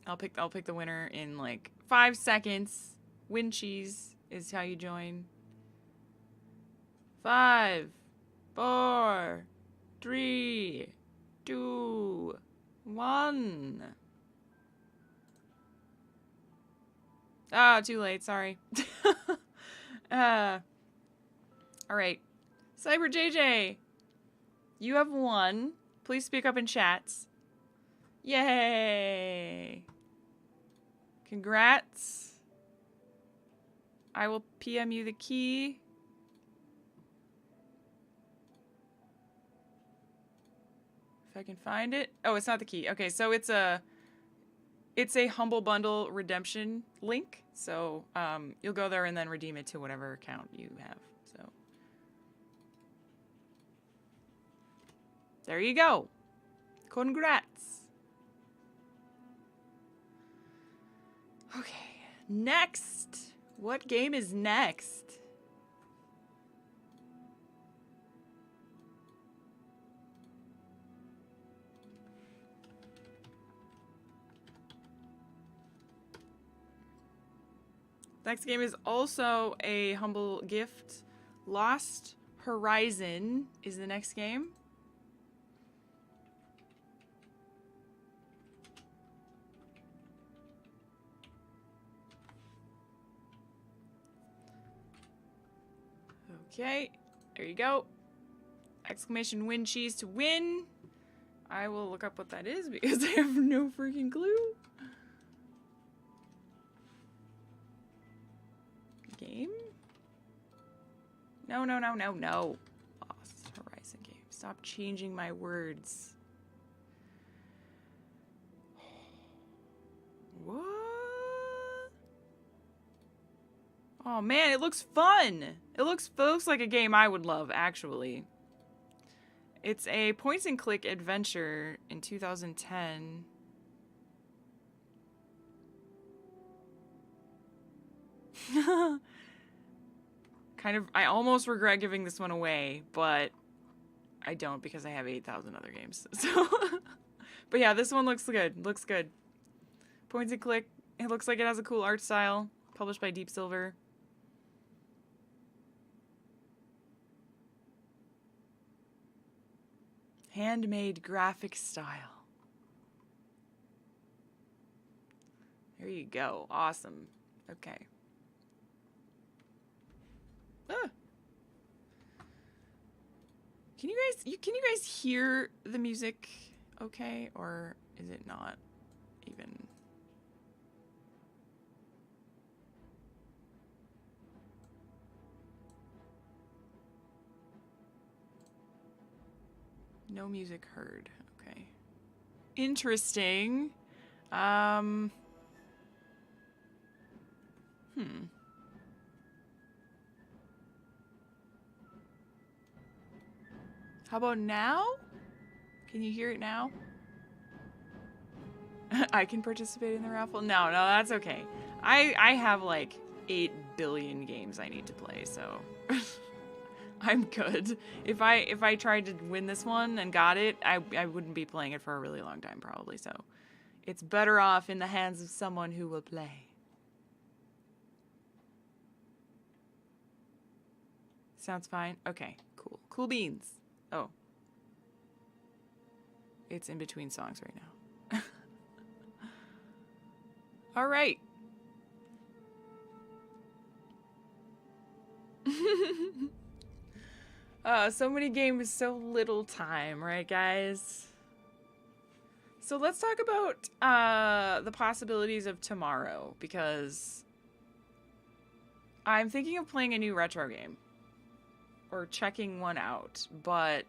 I'll pick the winner in like 5 seconds. Win cheese is how you join. 5, 4, 3, 2, 1. Ah, too late, sorry. All right. Cyber JJ, you have won. Please speak up in chats. Yay! Congrats. I will PM you the key. If I can find it. Oh, it's not the key. Okay, so it's a Humble Bundle redemption link. So you'll go there and then redeem it to whatever account you have. So there you go. Congrats. Okay, next. What game is next? Next game is also a humble gift. Lost Horizon is the next game. Okay, there you go. Exclamation win cheese to win. I will look up what that is because I have no freaking clue. Game? No. Lost Horizon game. Stop changing my words. What? Oh man, it looks fun. It looks like a game I would love, actually. It's a point and click adventure in 2010. I almost regret giving this one away, but I don't because I have 8,000 other games. So, but yeah, this one looks good. Looks good. Point and click. It looks like it has a cool art style. Published by Deep Silver. Handmade graphic style. There you go. Awesome. Okay. Ah. Can you guys hear the music okay, or is it not even? No music heard. Okay. Interesting. How about now? Can you hear it now? I can participate in the raffle? No, that's okay. I have like 8 billion games I need to play, so I'm good. If I tried to win this one and got it, I wouldn't be playing it for a really long time probably, so it's better off in the hands of someone who will play. Sounds fine? Okay, cool. Cool beans. Oh. It's in between songs right now. All right. So many games, so little time, right, guys? So let's talk about the possibilities of tomorrow, because I'm thinking of playing a new retro game. Or checking one out, but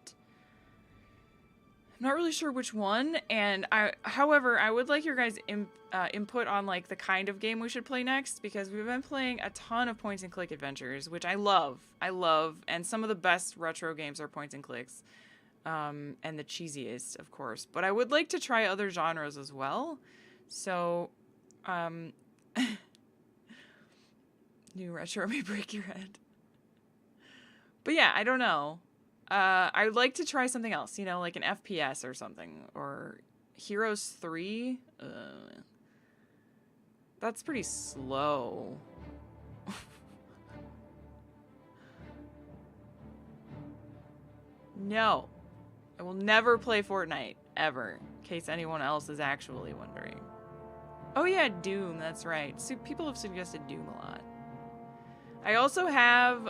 I'm not really sure which one. And however, I would like your guys' input on like the kind of game we should play next, because we've been playing a ton of point and click adventures, which I love, and some of the best retro games are point and clicks, and the cheesiest, of course. But I would like to try other genres as well. So, new retro may break your head. But yeah, I don't know. I would like to try something else, you know, like an FPS or something. Or Heroes 3. That's pretty slow. No. I will never play Fortnite, ever. In case anyone else is actually wondering. Oh yeah, Doom, that's right. So people have suggested Doom a lot. I also have,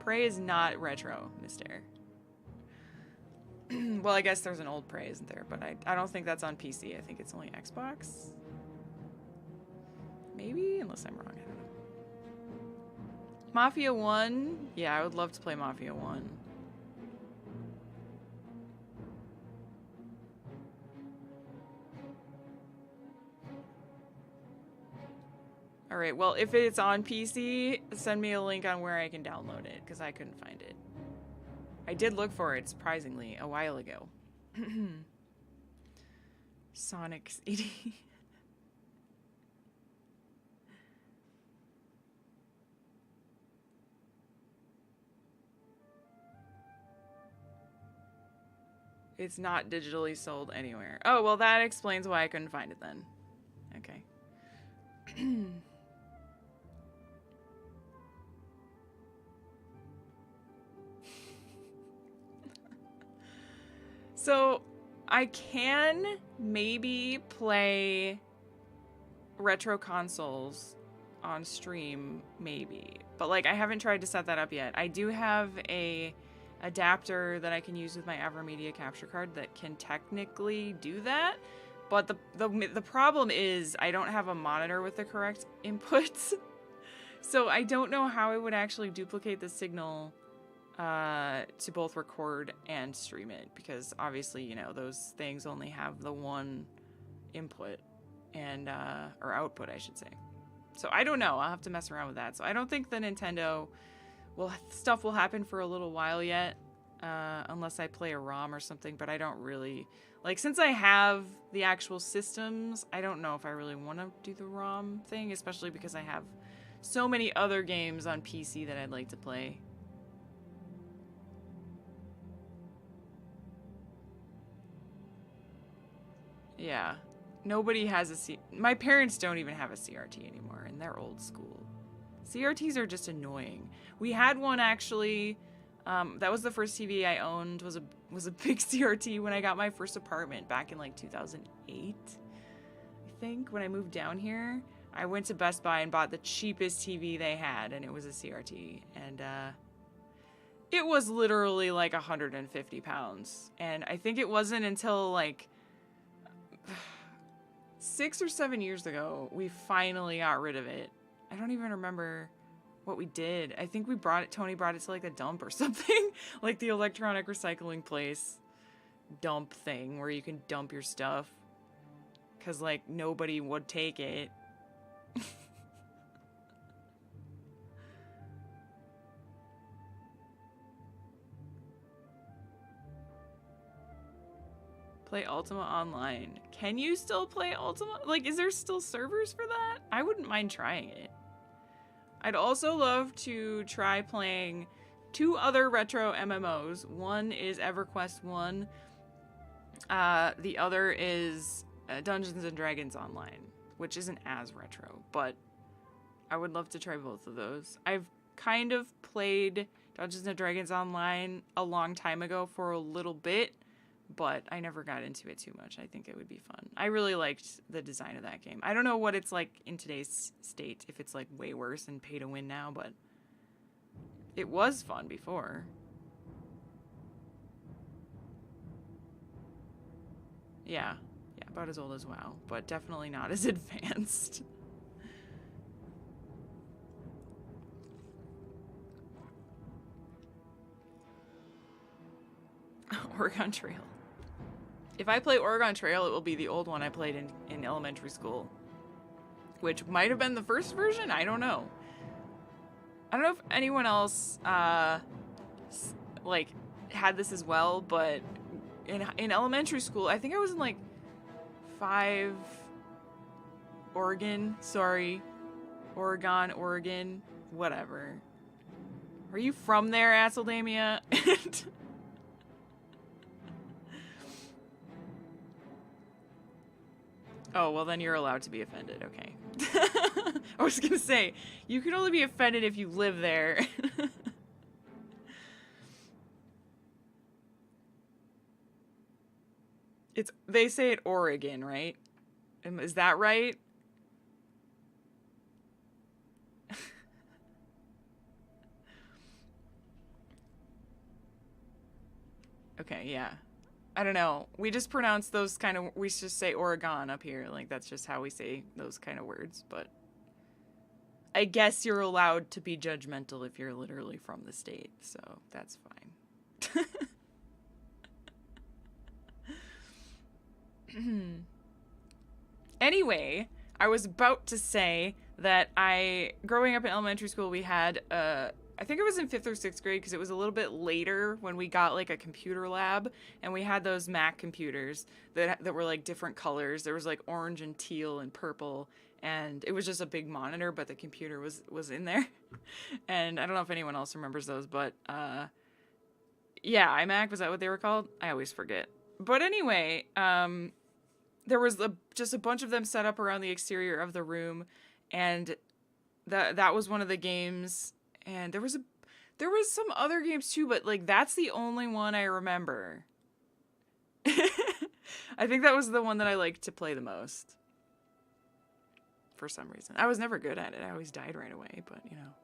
Prey is not retro, mister. Well, I guess there's an old Prey, isn't there? But I don't think that's on PC. I think it's only Xbox. Maybe? Unless I'm wrong. I don't know. Mafia 1? Yeah, I would love to play Mafia 1. Alright, well, if it's on PC, send me a link on where I can download it, because I couldn't find it. I did look for it, surprisingly, a while ago. Sonic CD. It's not digitally sold anywhere. Oh, well, that explains why I couldn't find it then. Okay. So, I can maybe play retro consoles on stream, maybe. But, like, I haven't tried to set that up yet. I do have a adapter that I can use with my AverMedia capture card that can technically do that. But the problem is I don't have a monitor with the correct inputs. So I don't know how I would actually duplicate the signal to both record and stream it, because obviously, you know, those things only have the one input and or output, I should say. So I don't know. I'll have to mess around with that. So I don't think the Nintendo stuff will happen for a little while yet, unless I play a ROM or something. But I don't really like, since I have the actual systems, I don't know if I really want to do the ROM thing, especially because I have so many other games on PC that I'd like to play. Yeah, nobody has my parents don't even have a CRT anymore, and they're old school. CRTs are just annoying. We had one actually. That was the first TV I owned. Was a big CRT when I got my first apartment back in like 2008. I think when I moved down here, I went to Best Buy and bought the cheapest TV they had, and it was a CRT. And it was literally like 150 pounds. And I think it wasn't until like 6 or 7 years ago we finally got rid of it. I don't even remember what we did. I think Tony brought it to like a dump or something. Like the electronic recycling place dump thing where you can dump your stuff. Cause like nobody would take it. Play Ultima Online. Can you still play Ultima? Like, is there still servers for that? I wouldn't mind trying it. I'd also love to try playing 2 other retro MMOs. One is EverQuest 1. The other is Dungeons & Dragons Online, which isn't as retro, but I would love to try both of those. I've kind of played Dungeons & Dragons Online a long time ago for a little bit, but I never got into it too much. I think it would be fun. I really liked the design of that game. I don't know what it's like in today's state, if it's like way worse and pay to win now, but it was fun before. Yeah, about as old as WoW, but definitely not as advanced. Oregon Trail. If I play Oregon Trail, it will be the old one I played in elementary school. Which might have been the first version? I don't know. I don't know if anyone else, like, had this as well, but in elementary school, I think I was in, like, 5... Oregon, whatever. Are you from there, Asseldamia? Oh, well then you're allowed to be offended, okay. I was gonna say, you can only be offended if you live there. They say it Oregon, right? Is that right? okay, yeah. I don't know. We just pronounce those kind of, we just say Oregon up here. Like, that's just how we say those kind of words. But I guess you're allowed to be judgmental if you're literally from the state. So that's fine. Anyway, I was about to say that growing up in elementary school, we had, I think it was in 5th or 6th grade because it was a little bit later when we got like a computer lab, and we had those Mac computers that were like different colors. There was like orange and teal and purple, and it was just a big monitor, but the computer was in there. And I don't know if anyone else remembers those, but yeah, iMac, was that what they were called? I always forget. But anyway, there was just a bunch of them set up around the exterior of the room, and that was one of the games. And there was some other games too, but like that's the only one I remember. I think that was the one that I liked to play the most. For some reason. I was never good at it. I always died right away, but you know.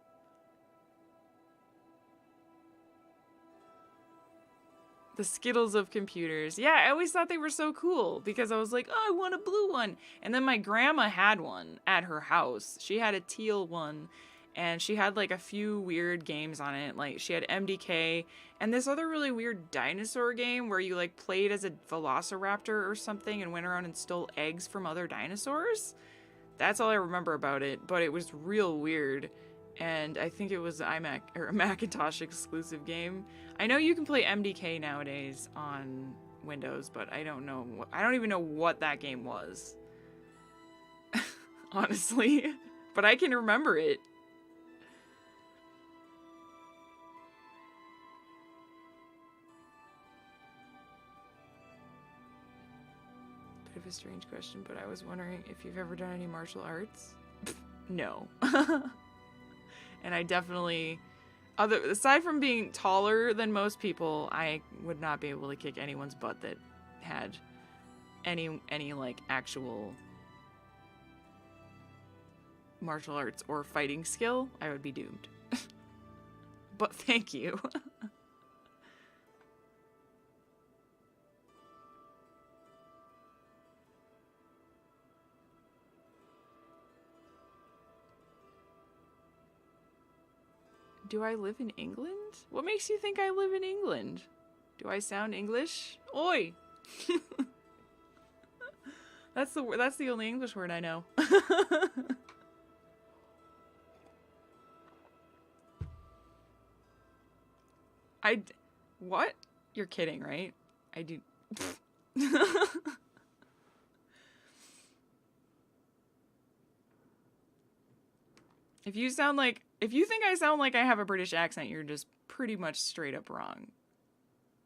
The Skittles of computers. Yeah, I always thought they were so cool because I was like, oh, I want a blue one. And then my grandma had one at her house. She had a teal one, and she had like a few weird games on it. Like she had MDK and this other really weird dinosaur game where you like played as a velociraptor or something and went around and stole eggs from other dinosaurs. That's all I remember about it, but it was real weird. And I think it was iMac or a Macintosh exclusive game. I know you can play MDK nowadays on Windows, but I don't know. I don't even know what that game was. Honestly. But I can remember it. Bit of a strange question, but I was wondering if you've ever done any martial arts? No. And I definitely, aside from being taller than most people, I would not be able to kick anyone's butt that had any like actual martial arts or fighting skill. I would be doomed. But thank you. Do I live in England? What makes you think I live in England? Do I sound English? Oi! That's the only English word I know. What? You're kidding, right? I do. If you think I sound like I have a British accent, you're just pretty much straight up wrong.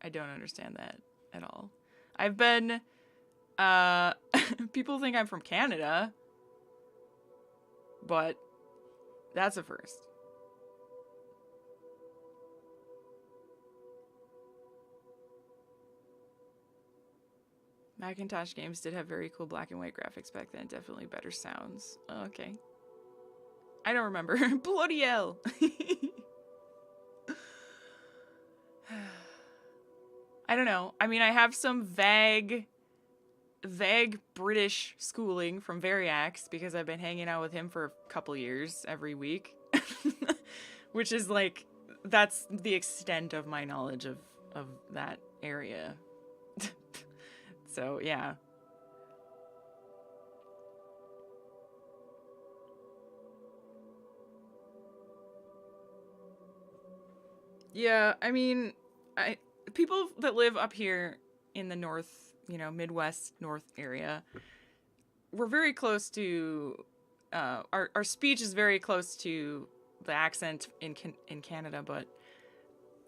I don't understand that at all. I've been, people think I'm from Canada, but that's a first. Macintosh games did have very cool black and white graphics back then. Definitely better sounds. Oh, okay. I don't remember. Bloody hell. I don't know. I mean, I have some vague British schooling from Variax because I've been hanging out with him for a couple years every week. Which is like, that's the extent of my knowledge of that area. So, yeah. Yeah, I mean, people that live up here in the north, Midwest north area, we're very close to, our speech is very close to the accent in Canada, but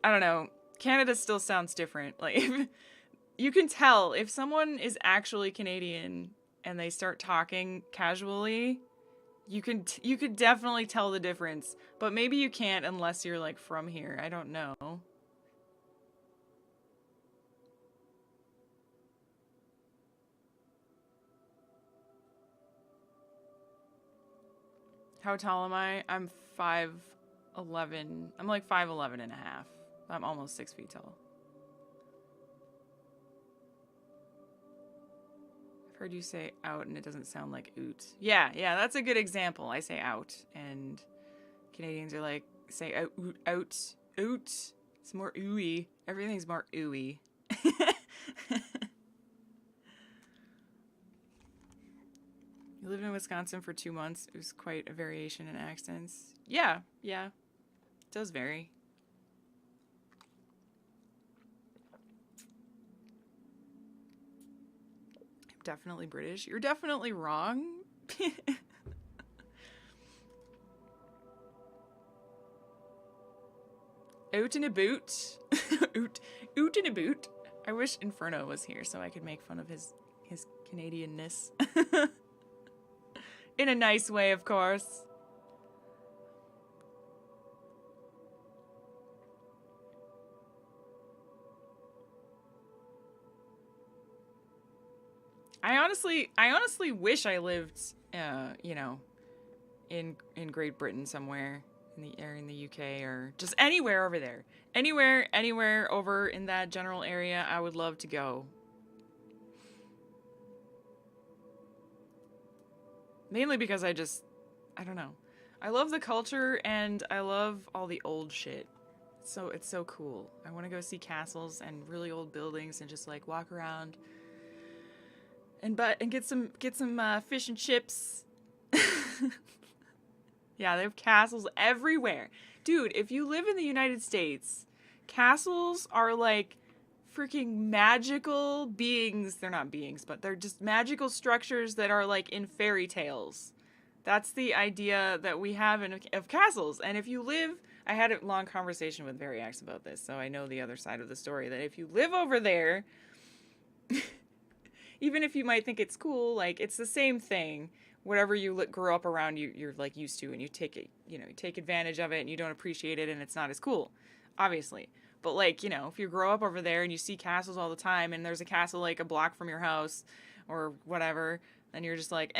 I don't know, Canada still sounds different. Like, you can tell if someone is actually Canadian and they start talking casually, you could definitely tell the difference, but maybe you can't unless you're like from here. I don't know. How tall am I? I'm 5'11". I'm like 5'11 and a half. I'm almost 6 feet tall. Heard you say out and it doesn't sound like oot. Yeah, that's a good example. I say out and Canadians are like, say out, oot, out, oot. It's more ooey. Everything's more ooey. You lived in Wisconsin for 2 months. It was quite a variation in accents. Yeah. It does vary. I'm definitely British. You're definitely wrong. Out in a boot. Oot in a boot. I wish Inferno was here so I could make fun of his Canadianness. In a nice way, of course. I honestly wish I lived, you know, in Great Britain somewhere, in the UK, or just anywhere over there. Anywhere over in that general area, I would love to go. Mainly because I don't know. I love the culture and I love all the old shit. So it's so cool. I want to go see castles and really old buildings and just like walk around and get some fish and chips. Yeah, they have castles everywhere. Dude, if you live in the United States, castles are like freaking magical beings. They're not beings, but they're just magical structures that are like in fairy tales. That's the idea that we have of castles. And if you live, I had a long conversation with Variax about this, so I know the other side of the story, that if you live over there, even if you might think it's cool, like it's the same thing. Whatever you grew up around, you're like used to, and you take it, you take advantage of it, and you don't appreciate it, and it's not as cool, obviously. But like, if you grow up over there and you see castles all the time, and there's a castle like a block from your house or whatever, then you're just like,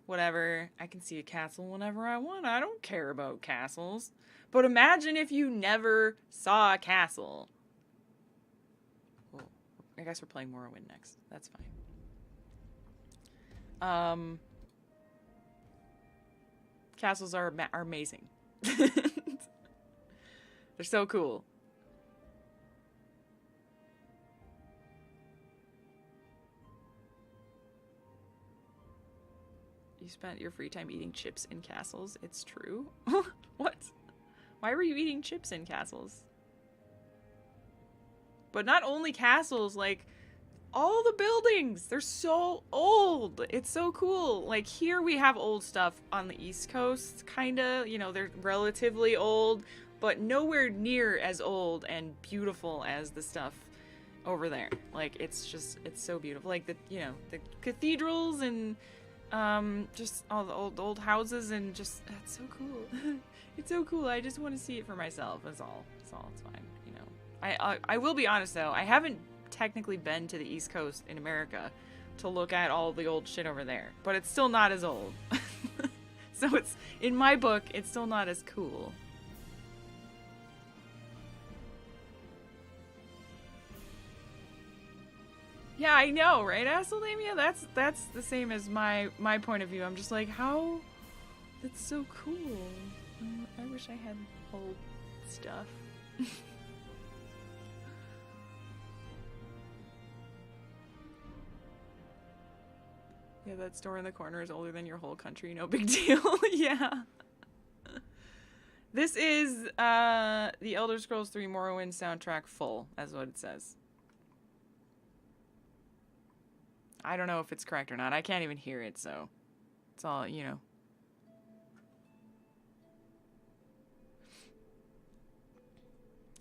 whatever. I can see a castle whenever I want. I don't care about castles. But imagine if you never saw a castle. Well, I guess we're playing Morrowind next. That's fine. Castles are amazing. They're so cool. You spent your free time eating chips in castles. It's true. What? Why were you eating chips in castles? But not only castles, like all the buildings. They're so old. It's so cool. Like here we have old stuff on the East Coast, kinda. They're relatively old, but nowhere near as old and beautiful as the stuff over there. Like it's so beautiful. Like the cathedrals and just all the old houses, and just that's so cool. It's so cool. I just want to see it for myself. That's all. It's fine. I will be honest though. I haven't technically been to the East Coast in America to look at all the old shit over there, but it's still not as old. So it's, in my book, it's still not as cool. Yeah, I know, right, Assalamia? That's the same as my point of view. I'm just like, how? That's so cool. I wish I had old stuff. Yeah, that store in the corner is older than your whole country. No big deal. Yeah. This is the Elder Scrolls 3 Morrowind soundtrack full, as what it says. I don't know if it's correct or not. I can't even hear it, so it's all,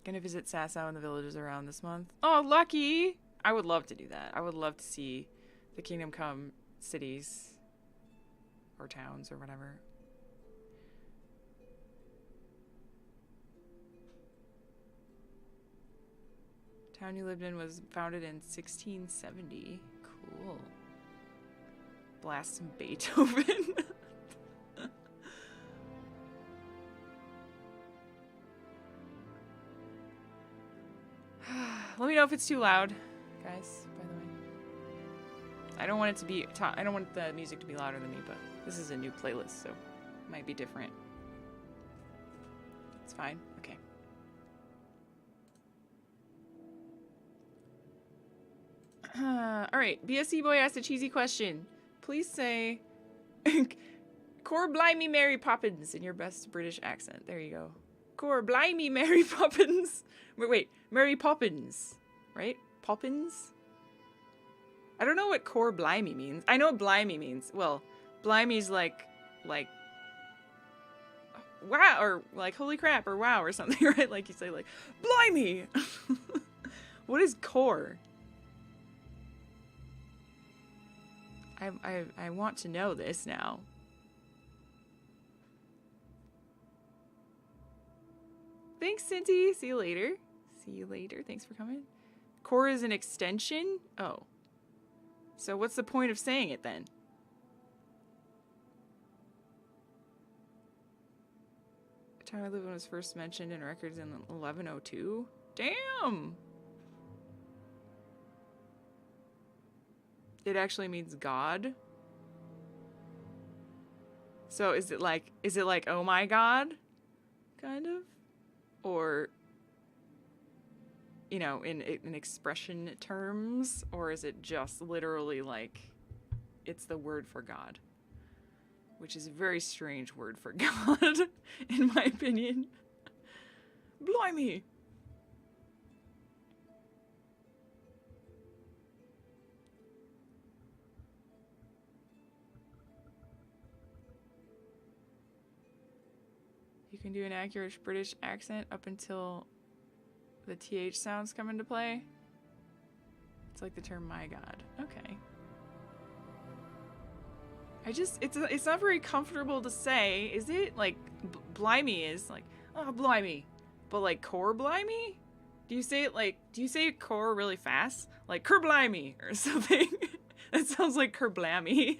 Gonna visit Sasau and the villages around this month. Oh, lucky! I would love to do that. I would love to see the Kingdom Come cities or towns or whatever. Town you lived in was founded in 1670. Cool. Blast some Beethoven. Let me know if it's too loud, guys, by the way. I don't want it to be. I don't want the music to be louder than me, but this is a new playlist, so it might be different. It's fine. Okay. All right. BSC boy asked a cheesy question. Please say, "Cor blimey Mary Poppins" in your best British accent. There you go. Cor blimey Mary Poppins. Wait, Mary Poppins, right? Poppins. I don't know what cor blimey means. I know what blimey means. Well, blimey's like, wow, or like holy crap, or wow, or something, right? Like you say, like, blimey. What is cor? I want to know this now. Thanks, Cinti. See you later. See you later. Thanks for coming. Core is an extension? Oh. So what's the point of saying it then? The time I live when was first mentioned in records in 1102? Damn! It actually means God. So is it like oh my God? Kind of? Or, you know, in expression terms, or is it just literally like it's the word for God, which is a very strange word for God, in my opinion. Blimey. You can do an accurate British accent up until the TH sounds come into play. It's like the term "my God." Okay. It's not very comfortable to say, is it? Like, blimey is like, oh, blimey. But like, core blimey? Do you say core really fast? Like, kerblimey or something. That sounds like kerblammy.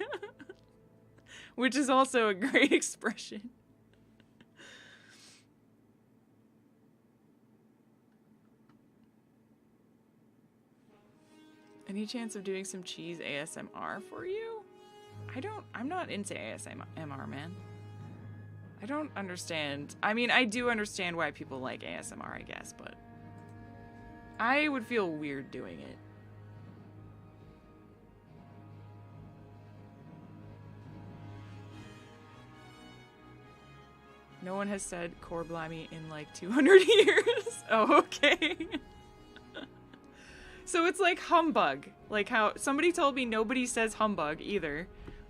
Which is also a great expression. Any chance of doing some cheese ASMR for you? I'm not into ASMR, man. I don't understand. I mean, I do understand why people like ASMR, I guess, but I would feel weird doing it. No one has said core blimey in like 200 years. Oh, okay. So it's like humbug. Like how somebody told me nobody says humbug either.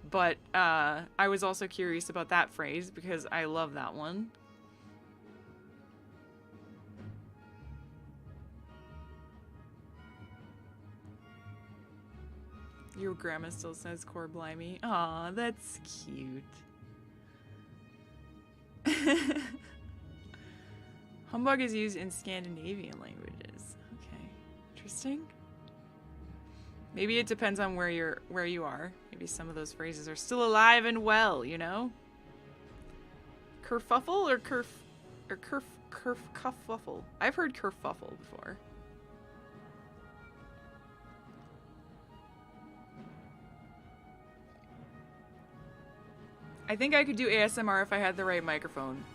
But I was also curious about that phrase because I love that one. Your grandma still says core blimey. Aw, that's cute. Humbug is used in Scandinavian languages. Okay, interesting. Maybe it depends on where you are. Maybe some of those phrases are still alive and well, you know? Kerfuffle or kerfuffle? I've heard kerfuffle before. I think I could do ASMR if I had the right microphone.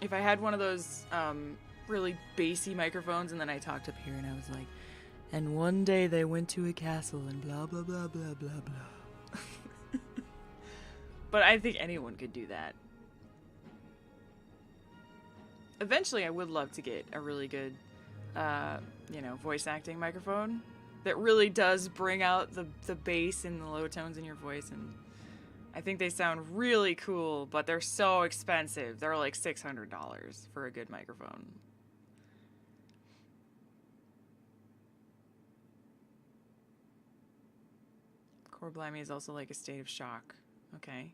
If I had one of those really bassy microphones and then I talked up here and I was like, and one day they went to a castle and blah, blah, blah, blah, blah, blah. But I think anyone could do that. Eventually, I would love to get a really good, voice acting microphone that really does bring out the bass and the low tones in your voice. And I think they sound really cool, but they're so expensive. They're like $600 for a good microphone. Core blimey is also like a state of shock. Okay.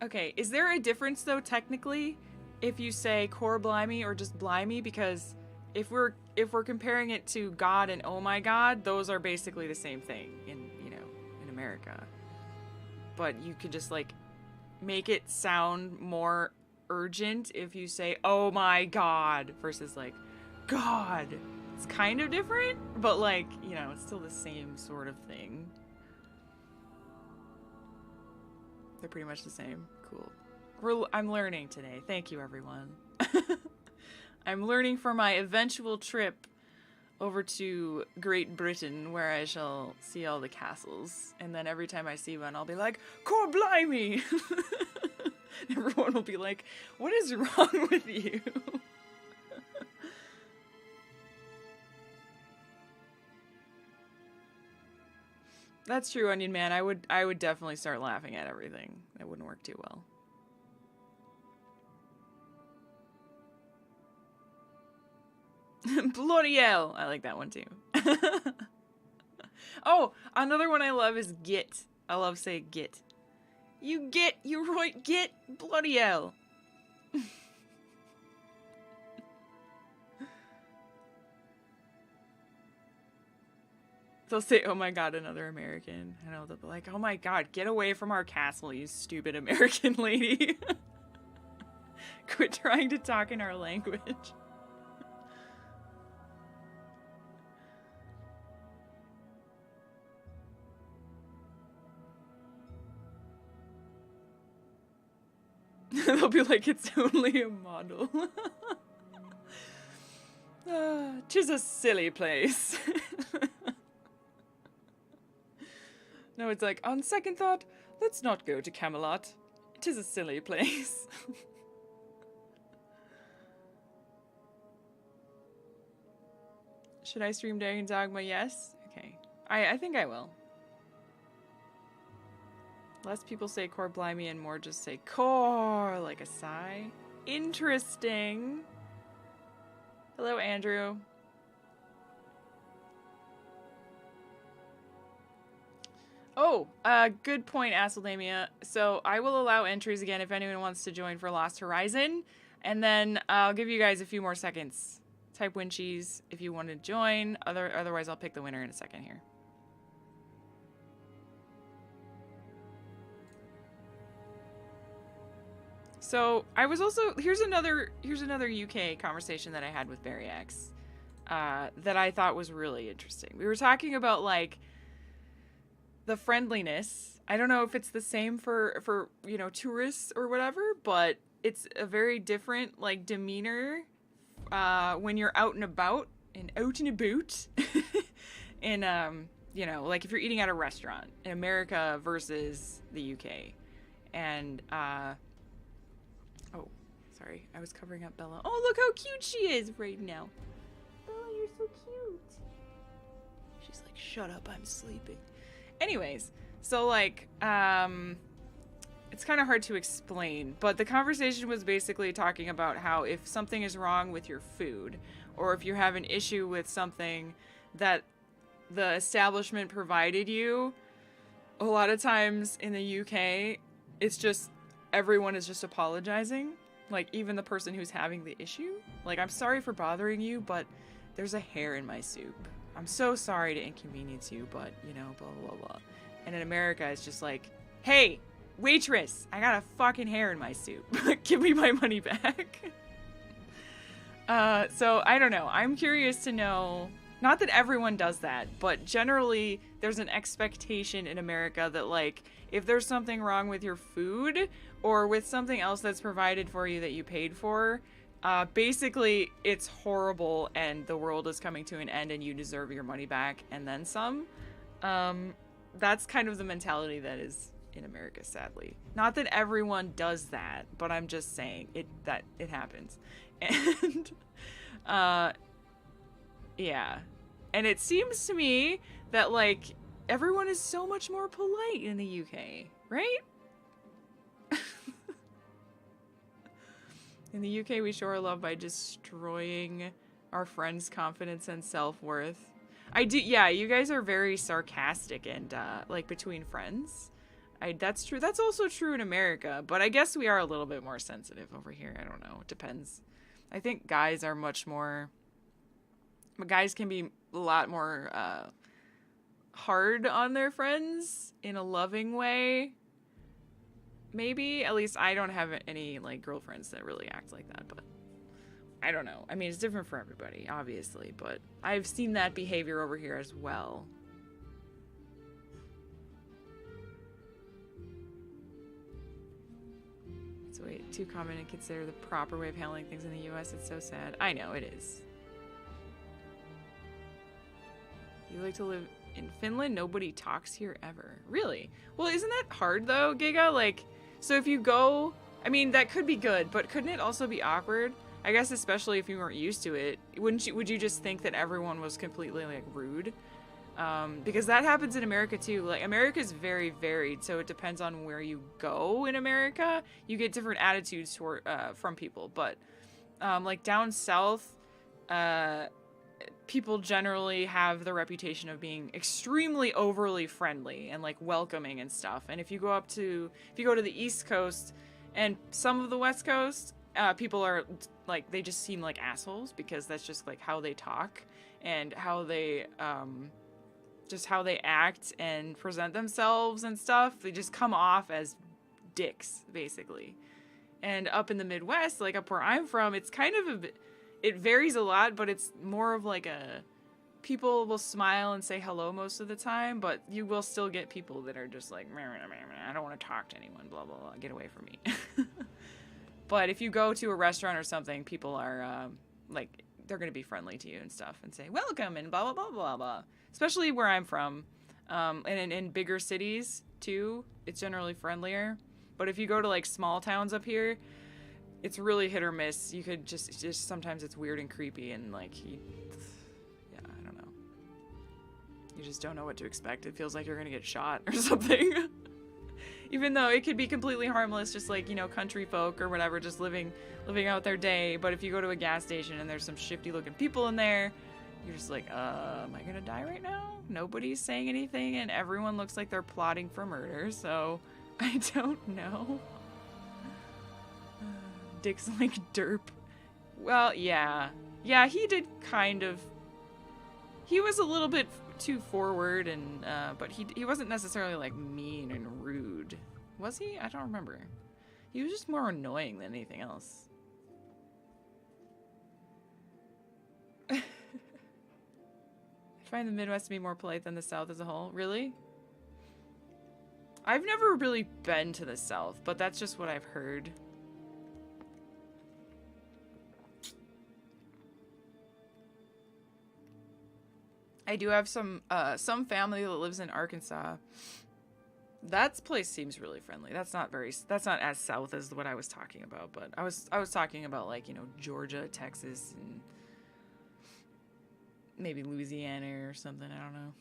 Okay, is there a difference though technically if you say core blimey or just blimey? Because if we're comparing it to God and oh my God, those are basically the same thing in America. But you could just like make it sound more urgent if you say oh my God versus like God. It's kind of different, but like, you know, it's still the same sort of thing. They're pretty much the same. Cool. I'm learning today. Thank you, everyone. I'm learning for my eventual trip over to Great Britain, where I shall see all the castles. And then every time I see one, I'll be like, "Cor blimey!" Everyone will be like, "What is wrong with you?" That's true, Onion Man. I would definitely start laughing at everything. That wouldn't work too well. Bloody hell! I like that one too. Oh, another one I love is git. I love saying git. You right, git, bloody hell. They'll say, "Oh my god, another American." I know, they'll be like, "Oh my god, get away from our castle, you stupid American lady." Quit trying to talk in our language. They'll be like, "It's only a model." 'Tis a silly place. No, it's like, "On second thought, let's not go to Camelot. 'Tis a silly place." Should I stream Daring Dogma? Yes? Okay. I think I will. Less people say "core blimey" and more just say "core" like a sigh. Interesting. Hello, Andrew. Oh, good point, Asseldamia. So I will allow entries again if anyone wants to join for Lost Horizon, and then I'll give you guys a few more seconds. Type win cheese if you want to join. Otherwise, I'll pick the winner in a second here. So I was also here's another UK conversation that I had with Barry X that I thought was really interesting. We were talking about like the friendliness. I don't know if it's the same for you know, tourists or whatever, but it's a very different like demeanor when you're out and about and in you know, like if you're eating at a restaurant in America versus the UK. And oh, sorry, I was covering up Bella. Oh, look how cute she is right now. Bella, you're so cute. She's like, "Shut up, I'm sleeping." Anyways, so like, it's kind of hard to explain, but the conversation was basically talking about how if something is wrong with your food, or if you have an issue with something that the establishment provided you, a lot of times in the UK, it's just, everyone is just apologizing. Like, even the person who's having the issue. Like, "I'm sorry for bothering you, but there's a hair in my soup. I'm so sorry to inconvenience you, but, you know, blah, blah, blah." And in America, it's just like, "Hey, waitress, I got a fucking hair in my soup. Give me my money back." So, I don't know. I'm curious to know, not that everyone does that, but generally, there's an expectation in America that, like, if there's something wrong with your food or with something else that's provided for you that you paid for, basically it's horrible and the world is coming to an end and you deserve your money back and then some. That's kind of the mentality that is in America, sadly. Not that everyone does that, but I'm just saying that it happens. And yeah. And it seems to me that, like, everyone is so much more polite in the UK, right? In the UK, we show our love by destroying our friends' confidence and self-worth. Yeah, you guys are very sarcastic and, like, between friends. That's true. That's also true in America, but I guess we are a little bit more sensitive over here. I don't know. It depends. I think guys are much more... Guys can be a lot more, hard on their friends in a loving way. Maybe. At least I don't have any, like, girlfriends that really act like that, but I don't know. I mean, it's different for everybody, obviously, but I've seen that behavior over here as well. It's way too common to consider the proper way of handling things in the US. It's so sad. I know, it is. You like to live in Finland? Nobody talks here ever. Really? Well, isn't that hard though, Giga? Like, so if you go, I mean, that could be good, but couldn't it also be awkward? I guess especially if you weren't used to it. Would you just think that everyone was completely like rude? Because that happens in America too. Like, America's very varied, so it depends on where you go in America. You get different attitudes toward, from people, but like down south, people generally have the reputation of being extremely overly friendly and like welcoming and stuff. And if you go to the East Coast and some of the West Coast, people are like, they just seem like assholes because that's just like how they talk and how they just how they act and present themselves and stuff. They just come off as dicks, basically. And up in the Midwest, like up where I'm from, it's kind of it varies a lot, but it's more of like people will smile and say hello most of the time, but you will still get people that are just like, meh, meh, meh, meh, I don't want to talk to anyone, blah, blah, blah, get away from me. But if you go to a restaurant or something, people are like, they're going to be friendly to you and stuff and say, welcome and blah, blah, blah, blah, blah. Especially where I'm from. And in bigger cities too, it's generally friendlier. But if you go to like small towns up here, it's really hit or miss. You could just sometimes it's weird and creepy and like, yeah, I don't know. You just don't know what to expect. It feels like you're going to get shot or something. Even though it could be completely harmless, just like, you know, country folk or whatever, just living out their day. But if you go to a gas station and there's some shifty looking people in there, you're just like, am I gonna die right now? Nobody's saying anything and everyone looks like they're plotting for murder, so I don't know. Dick's like derp. Well, yeah. Yeah, he did kind of, he was a little bit too forward and but he wasn't necessarily like mean and rude, was he? I don't remember. He was just more annoying than anything else. I find the Midwest to be more polite than the South as a whole. Really? I've never really been to the South, but that's just what I've heard. I do have some family that lives in Arkansas. That place seems really friendly. That's not as south as what I was talking about, but I was talking about like, you know, Georgia, Texas, and maybe Louisiana or something, I don't know.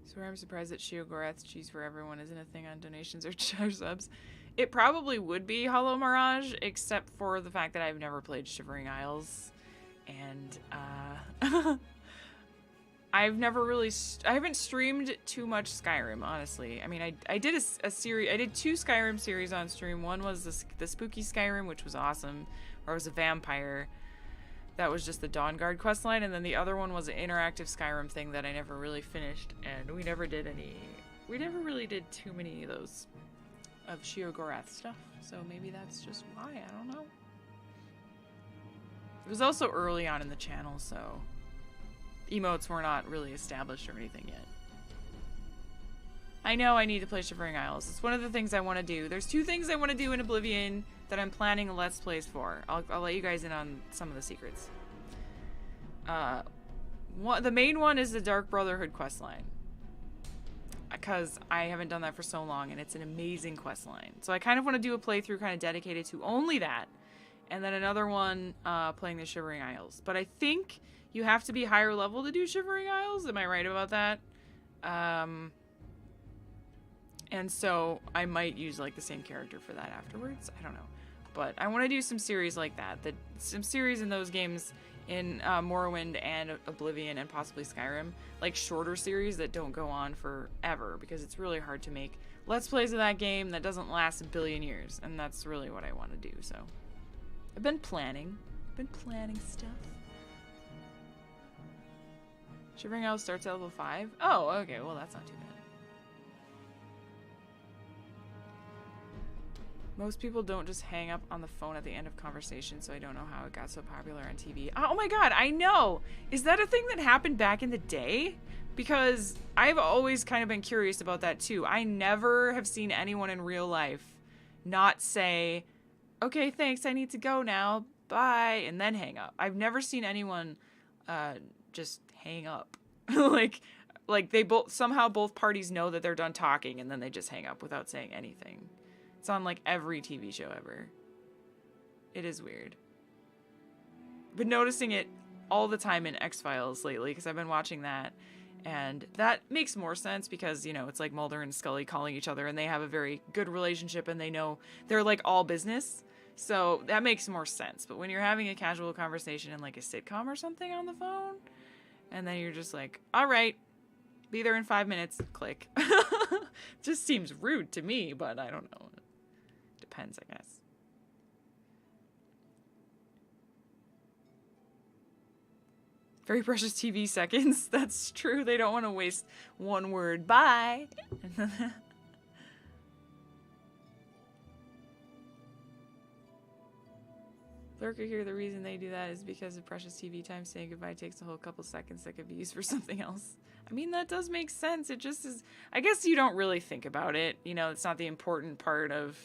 So I'm surprised that Shiogorath's cheese for everyone isn't a thing on donations or subs. It probably would be Hollow Mirage, except for the fact that I've never played Shivering Isles, and I haven't streamed too much Skyrim, honestly. I mean, I did a series, I did 2 Skyrim series on stream. One was the spooky Skyrim, which was awesome, where I was a vampire. That was just the Dawnguard questline, and then the other one was an interactive Skyrim thing that I never really finished, and we never really did too many of those of Shiogorath stuff, so maybe that's just why, I don't know. It was also early on in the channel, so emotes were not really established or anything yet. I know I need to play Shivering Isles. It's one of the things I want to do. There's 2 things I want to do in Oblivion that I'm planning a Let's Plays for. I'll let you guys in on some of the secrets. The main one is the Dark Brotherhood questline, because I haven't done that for so long, and it's an amazing questline. So I kind of want to do a playthrough kind of dedicated to only that, and then another one playing the Shivering Isles. But I think you have to be higher level to do Shivering Isles. Am I right about that? And so I might use like the same character for that afterwards. I don't know. But I want to do some series like that. Some series in those games in Morrowind and Oblivion and possibly Skyrim. Like shorter series that don't go on forever, because it's really hard to make Let's Plays of that game that doesn't last a billion years. And that's really what I want to do, so. I've been planning stuff. Shivering Isles starts at level 5? Oh, okay, well that's not too bad. Most people don't just hang up on the phone at the end of conversation, so I don't know how it got so popular on TV. Oh my god, I know! Is that a thing that happened back in the day? Because I've always kind of been curious about that too. I never have seen anyone in real life not say, okay, thanks, I need to go now, bye, and then hang up. I've never seen anyone just hang up. like they both, somehow both parties know that they're done talking and then they just hang up without saying anything. It's on like every TV show ever. It is weird. Been noticing it all the time in X-Files lately because I've been watching that. And that makes more sense because, you know, it's like Mulder and Scully calling each other and they have a very good relationship and they know they're like all business. So that makes more sense. But when you're having a casual conversation in like a sitcom or something on the phone, and then you're just like, all right, be there in 5 minutes, click. Just seems rude to me, but I don't know. Depends, I guess. Very precious TV seconds. That's true. They don't want to waste one word. Bye. Lurker here, the reason they do that is because of precious TV time. Saying goodbye takes a whole couple seconds that could be used for something else. I mean, that does make sense. It just is... I guess you don't really think about it. You know, it's not the important part of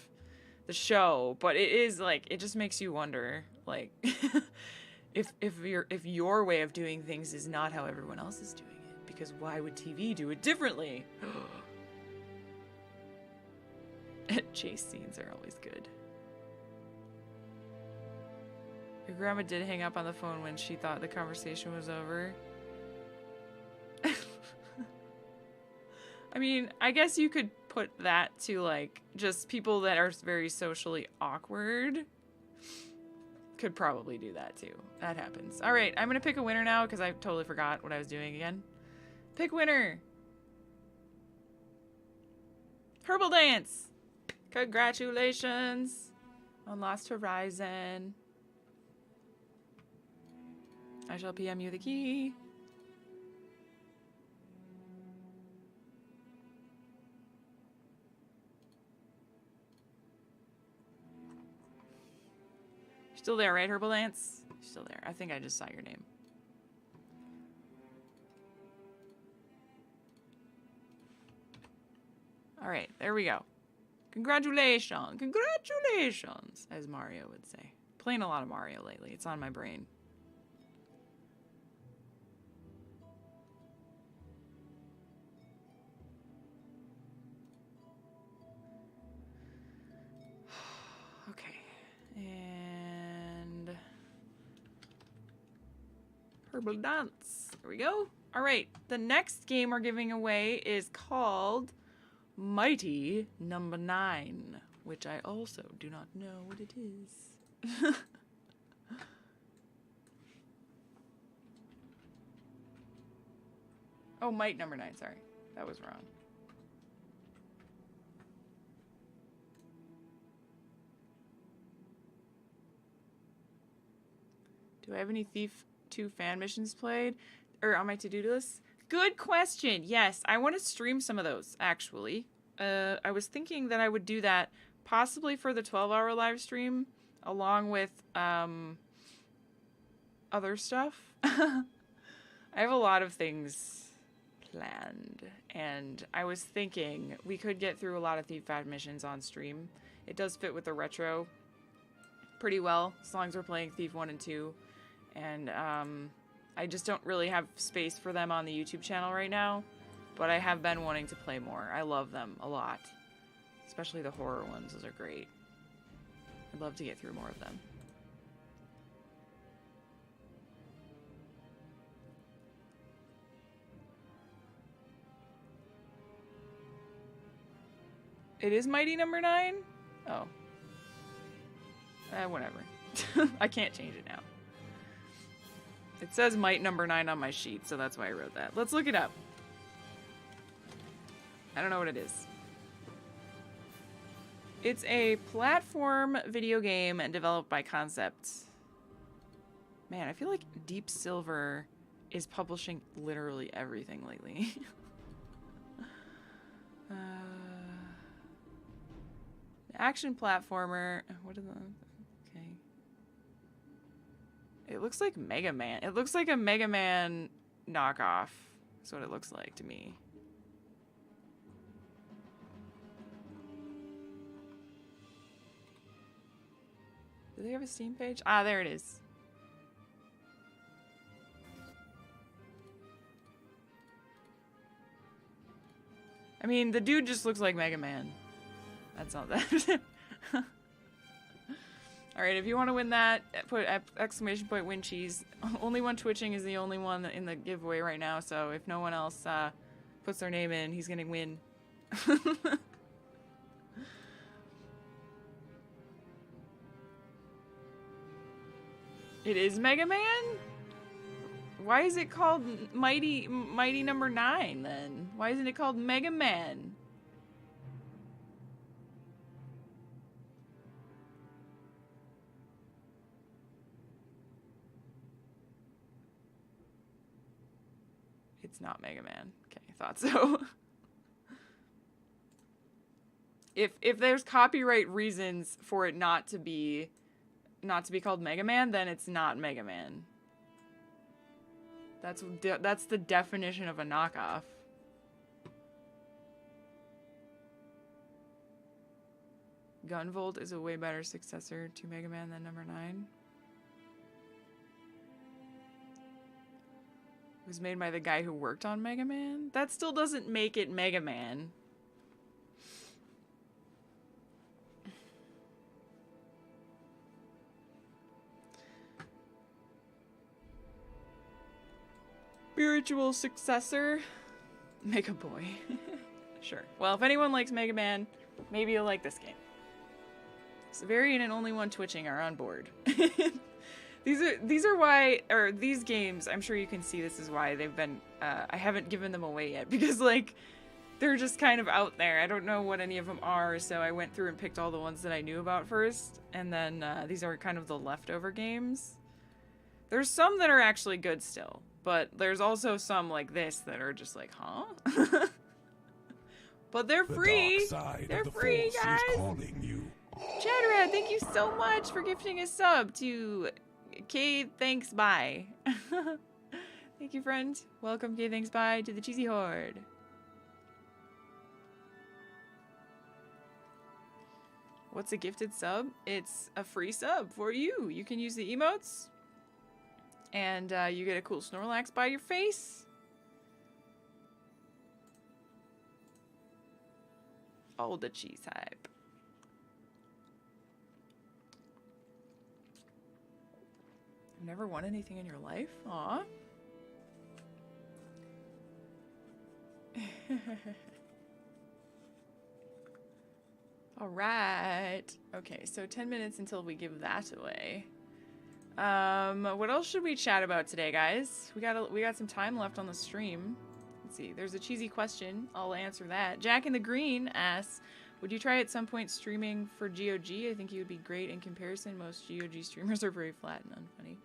the show, but it is, like, it just makes you wonder, like, if your way of doing things is not how everyone else is doing it, because why would TV do it differently? Chase scenes are always good. Your grandma did hang up on the phone when she thought the conversation was over. I mean, I guess you could put that to, like, just people that are very socially awkward. Could probably do that, too. That happens. All right, I'm going to pick a winner now because I totally forgot what I was doing again. Pick winner. Herbal Dance. Congratulations on Lost Horizon. I shall PM you the key. Still there, right, Herbal Dance? Still there. I think I just saw your name. All right, there we go. Congratulations. Congratulations, as Mario would say. Playing a lot of Mario lately. It's on my brain. Okay. And Herbal Dance. There we go. All right. The next game we're giving away is called Mighty Number 9, which I also do not know what it is. Oh, Might Number 9. Sorry. That was wrong. Do I have any Thief 2 fan missions played? Or on my to-do list? Good question. Yes, I want to stream some of those, actually. I was thinking that I would do that possibly for the 12-hour live stream, along with other stuff. I have a lot of things planned, and I was thinking we could get through a lot of Thief fan missions on stream. It does fit with the retro pretty well, as long as we're playing Thief 1 and 2. And I just don't really have space for them on the YouTube channel right now, but I have been wanting to play more. I love them a lot, especially the horror ones. Those are great. I'd love to get through more of them. It is Mighty Number 9? Oh. Whatever. I can't change it now. It says Might Number 9 on my sheet, so that's why I wrote that. Let's look it up. I don't know what it is. It's a platform video game developed by Concept. Man, I feel like Deep Silver is publishing literally everything lately. Action platformer. What are the... Okay. It looks like Mega Man. It looks like a Mega Man knockoff. That's what it looks like to me. Do they have a Steam page? Ah, there it is. I mean, the dude just looks like Mega Man. That's not that. Alright, if you want to win that, put exclamation point win cheese. Only one twitching is the only one in the giveaway right now, so if no one else puts their name in, he's gonna win. It is Mega Man? Why is it called Mighty Number 9 then? Why isn't it called Mega Man? It's not Mega Man. Okay, I thought so. If there's copyright reasons for it not to be called Mega Man, then it's not Mega Man. That's the definition of a knockoff. Gunvolt is a way better successor to Mega Man than number 9. It was made by the guy who worked on Mega Man? That still doesn't make it Mega Man. Spiritual successor, Mega Boy. Sure. Well, if anyone likes Mega Man, maybe you'll like this game. Severian and only one twitching are on board. These are why, or these games, I'm sure you can see this is why they've been, I haven't given them away yet, because like, they're just kind of out there. I don't know what any of them are, so I went through and picked all the ones that I knew about first, and then these are kind of the leftover games. There's some that are actually good still. But there's also some like this that are just like, huh? But they're free. They're free, guys. Chatterat, thank you so much for gifting a sub to K. Thanks Bye. Thank you, friend. Welcome, K. Thanks Bye, to the Cheesy Horde. What's a gifted sub? It's a free sub for you. You can use the emotes. And you get a cool Snorlax by your face. Oh, the cheese hype. You've never won anything in your life? Aw. All right. Okay, so 10 minutes until we give that away. What else should we chat about today, guys? We got some time left on the stream. Let's see. There's a cheesy question. I'll answer that. Jack in the Green asks, would you try at some point streaming for GOG? I think you would be great in comparison. Most GOG streamers are very flat and unfunny.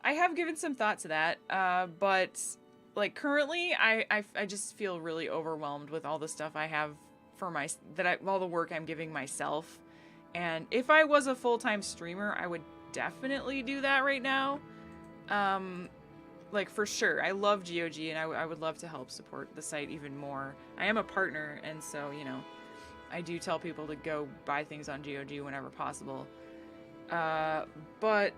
I have given some thought to that, but like currently I just feel really overwhelmed with all the stuff I have for all the work I'm giving myself. And if I was a full-time streamer, I would definitely do that right now. Like for sure. I love GOG and I would love to help support the site even more. I am a partner, and so, you know, I do tell people to go buy things on GOG whenever possible. But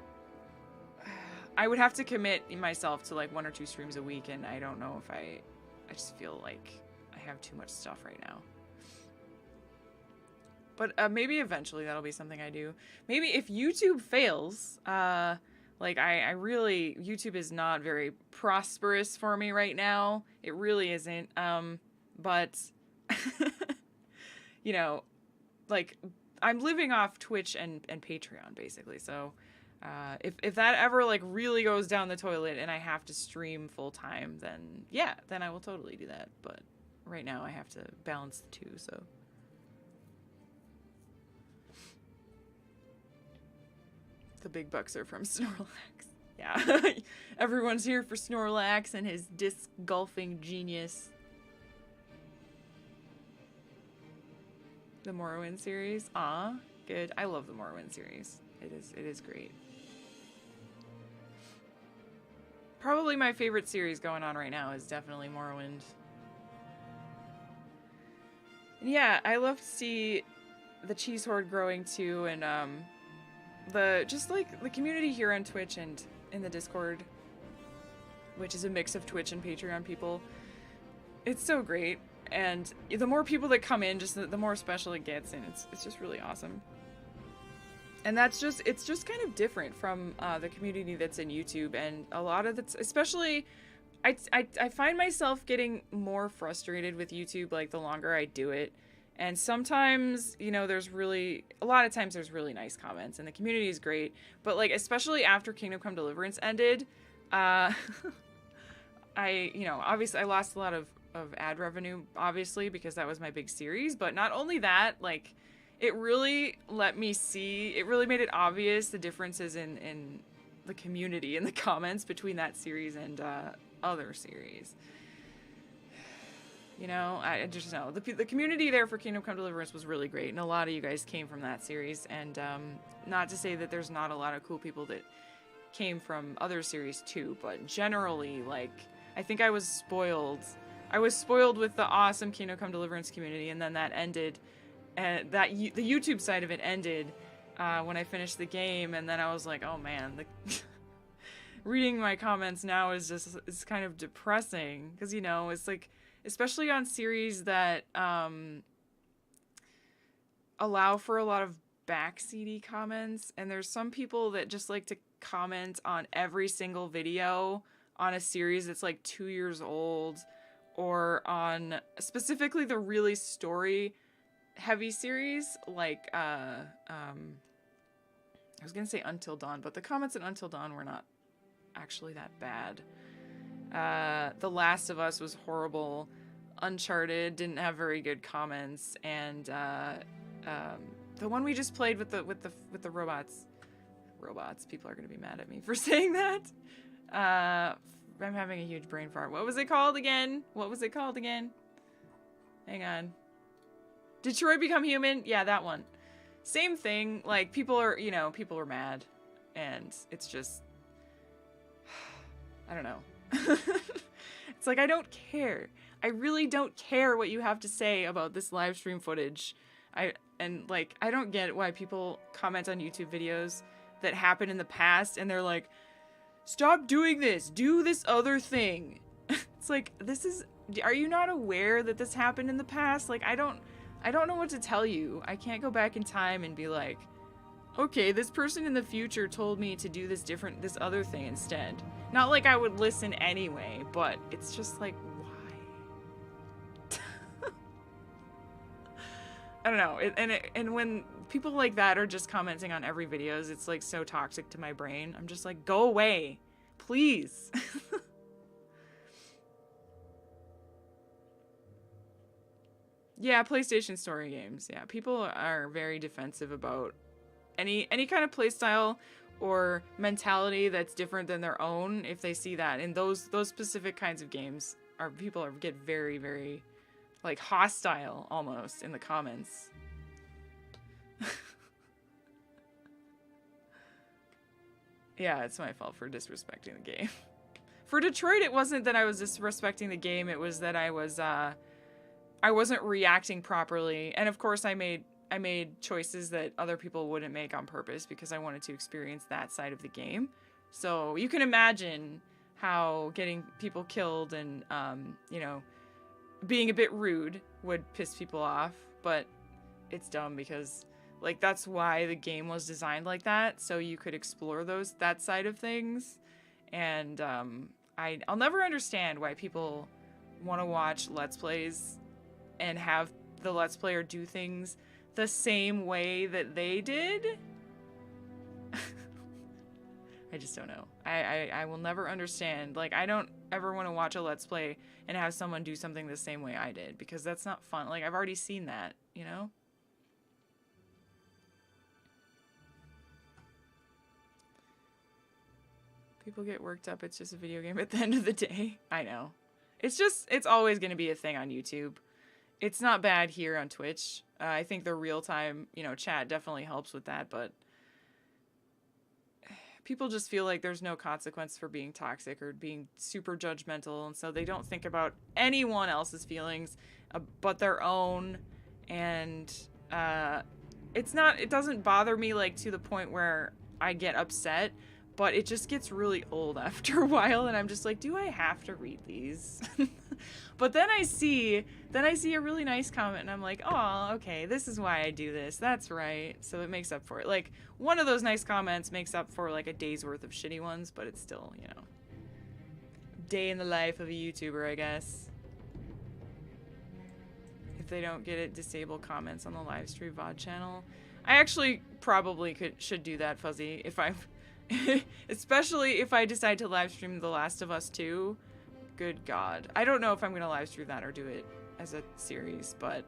I would have to commit myself to like 1 or 2 streams a week, and I don't know if I just feel like I have too much stuff right now. But maybe eventually that'll be something I do. Maybe if YouTube fails, like I really, YouTube is not very prosperous for me right now. It really isn't. But, you know, like I'm living off Twitch and Patreon basically. So if that ever like really goes down the toilet and I have to stream full time, then yeah, then I will totally do that. But right now I have to balance the two, so. The big bucks are from Snorlax. Yeah. Everyone's here for Snorlax and his disc golfing genius. The Morrowind series. Aw, good. I love the Morrowind series. It is great. Probably my favorite series going on right now is definitely Morrowind. And yeah, I love to see the Cheese Horde growing too, and the just like the community here on Twitch and in the Discord, which is a mix of Twitch and Patreon people. It's so great, and the more people that come in, just the more special it gets, and it's just really awesome. And it's just kind of different from the community that's in YouTube, and a lot of that's, especially, I find myself getting more frustrated with YouTube, like, the longer I do it. And sometimes, you know, a lot of times there's really nice comments, and the community is great, but, like, especially after Kingdom Come Deliverance ended, obviously I lost a lot of ad revenue, obviously, because that was my big series, but not only that, like, it really made it obvious the differences in the community and the comments between that series and other series. You know, I just know the community there for Kingdom Come Deliverance was really great, and a lot of you guys came from that series, and not to say that there's not a lot of cool people that came from other series too, but generally, like, I think I was spoiled. I was spoiled with the awesome Kingdom Come Deliverance community, and then that ended. And the YouTube side of it ended when I finished the game, and then I was like, oh man, reading my comments now is kind of depressing, because, you know, it's like, especially on series that allow for a lot of backseaty comments, and there's some people that just like to comment on every single video on a series that's like 2 years old, or on specifically the really story heavy series, like I was gonna say Until Dawn, but the comments in Until Dawn were not actually that bad. The Last of Us was horrible. Uncharted didn't have very good comments, and the one we just played with the robots, people are gonna be mad at me for saying that. I'm having a huge brain fart. What was it called again? Hang on. Detroit Become Human? Yeah, that one. Same thing. Like, people were mad. And it's just, I don't know. It's like, I don't care. I really don't care what you have to say about this live stream footage. I don't get why people comment on YouTube videos that happened in the past, and they're like, stop doing this. Do this other thing. It's like, are you not aware that this happened in the past? Like, I don't know what to tell you. I can't go back in time and be like, okay, this person in the future told me to do this other thing instead. Not like I would listen anyway, but it's just like, why? I don't know. And when people like that are just commenting on every videos, it's like so toxic to my brain. I'm just like, go away, please. Yeah, PlayStation story games. Yeah, people are very defensive about any kind of playstyle or mentality that's different than their own. If they see that in those specific kinds of games, people get very, very, like, hostile almost in the comments. Yeah, it's my fault for disrespecting the game. For Detroit, it wasn't that I was disrespecting the game. It was that I wasn't reacting properly, and of course I made choices that other people wouldn't make on purpose because I wanted to experience that side of the game. So you can imagine how getting people killed and being a bit rude would piss people off, but it's dumb because, like, that's why the game was designed like that, so you could explore that side of things. And I'll never understand why people want to watch Let's Plays and have the Let's Player do things the same way that they did. I just don't know. I will never understand. Like, I don't ever want to watch a Let's Play and have someone do something the same way I did, because that's not fun. Like, I've already seen that, you know? People get worked up. It's just a video game at the end of the day. I know. It's always going to be a thing on YouTube. It's not bad here on Twitch. I think the real-time, chat definitely helps with that, but people just feel like there's no consequence for being toxic or being super judgmental, and so they don't think about anyone else's feelings but their own. And it doesn't bother me like to the point where I get upset, but it just gets really old after a while, and I'm just like, do I have to read these? But then I see a really nice comment, and I'm like, oh, okay, this is why I do this. That's right. So it makes up for it. Like, one of those nice comments makes up for like a day's worth of shitty ones, but it's still, day in the life of a YouTuber, I guess. If they don't get it, disable comments on the live stream VOD channel. I actually probably should do that, Fuzzy, if I'm especially if I decide to live stream The Last of Us 2. Good God. I don't know if I'm going to live stream that or do it as a series, but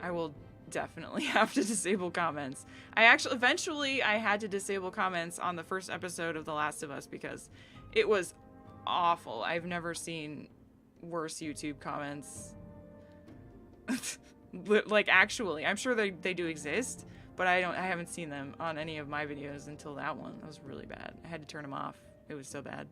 I will definitely have to disable comments. Eventually I had to disable comments on the first episode of The Last of Us because it was awful. I've never seen worse YouTube comments. Like, actually, I'm sure they do exist, but I haven't seen them on any of my videos until that one. That was really bad. I had to turn them off. It was so bad.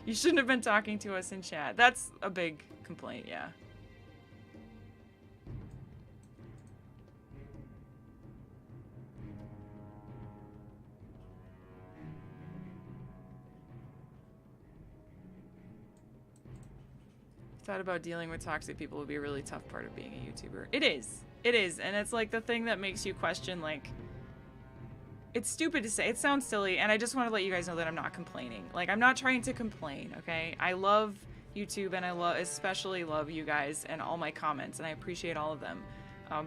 You shouldn't have been talking to us in chat. That's a big complaint, yeah. Thought about dealing with toxic people would be a really tough part of being a YouTuber. It is, and it's like the thing that makes you question, like, it's stupid to say, it sounds silly, and I just want to let you guys know that I'm not complaining. Like, I'm not trying to complain, okay? I love YouTube, and I especially love you guys and all my comments, and I appreciate all of them.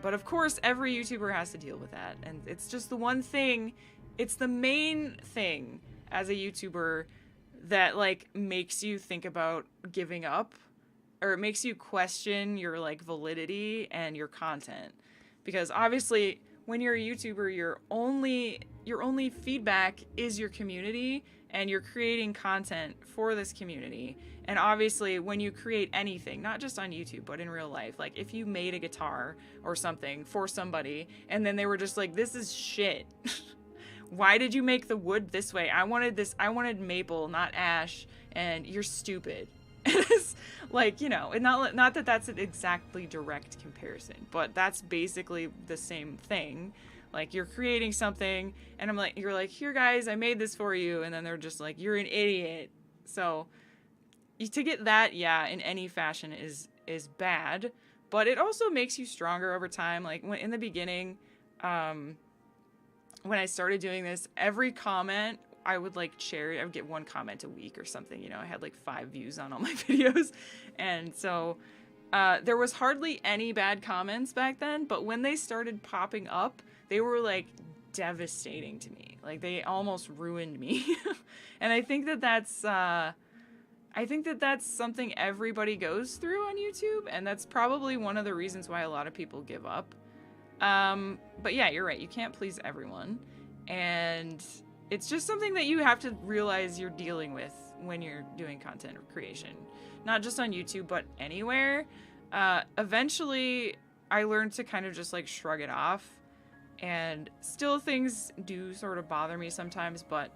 But of course, every YouTuber has to deal with that, and it's just the one thing, it's the main thing as a YouTuber that, like, makes you think about giving up, or it makes you question your, like, validity and your content. Because obviously, when you're a YouTuber, your only feedback is your community, and you're creating content for this community. And obviously, when you create anything, not just on YouTube, but in real life, like if you made a guitar or something for somebody, and then they were just like, this is shit. Why did you make the wood this way? I wanted maple, not ash, and you're stupid. It's like, and not that that's an exactly direct comparison, but that's basically the same thing. Like, you're creating something, and you're like, here guys, I made this for you, and then they're just like, you're an idiot. So to get that, yeah, in any fashion is bad, but it also makes you stronger over time. Like, in the beginning, when I started doing this, every comment I would like share. I would get one comment a week or something. I had like 5 views on all my videos, and so there was hardly any bad comments back then. But when they started popping up, they were like devastating to me. Like, they almost ruined me. And I think that that's something everybody goes through on YouTube, and that's probably one of the reasons why a lot of people give up. But yeah, you're right. You can't please everyone, and it's just something that you have to realize you're dealing with when you're doing content creation, not just on YouTube, but anywhere. Eventually, I learned to kind of just like shrug it off, and still things do sort of bother me sometimes, but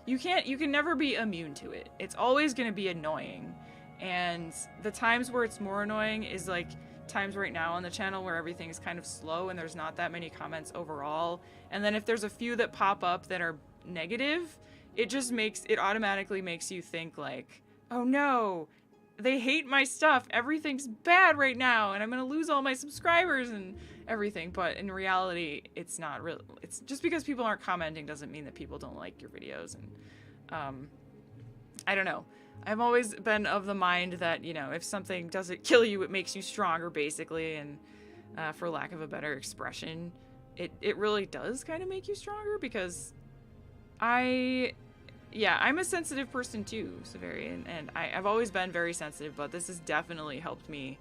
you can never be immune to it. It's always going to be annoying, and the times where it's more annoying is like times right now on the channel where everything is kind of slow and there's not that many comments overall. And then if there's a few that pop up that are negative, it automatically makes you think like, oh no, they hate my stuff, everything's bad right now, and I'm gonna lose all my subscribers and everything. But in reality, it's not real. It's just because people aren't commenting doesn't mean that people don't like your videos. And I don't know, I've always been of the mind that, if something doesn't kill you, it makes you stronger, basically. And for lack of a better expression, it really does kind of make you stronger, because I'm a sensitive person too, Severian, and I've always been very sensitive, but this has definitely helped me.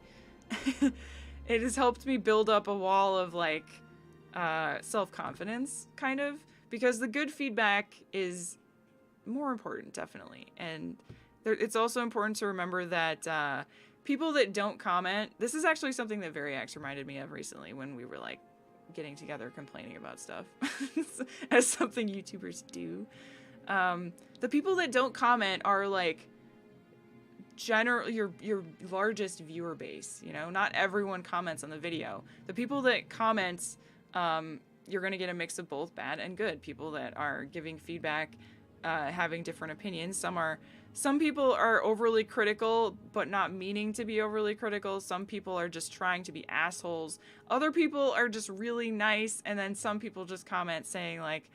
It has helped me build up a wall of like self-confidence, kind of, because the good feedback is more important, definitely. And it's also important to remember that people that don't comment, this is actually something that VariX reminded me of recently when we were like getting together complaining about stuff as something YouTubers do. The people that don't comment are like generally your largest viewer base. You know, not everyone comments on the video. The people that comment, you're going to get a mix of both bad and good. People that are giving feedback, having different opinions. Some people are overly critical, but not meaning to be overly critical. Some people are just trying to be assholes. Other people are just really nice. And then some people just comment saying like,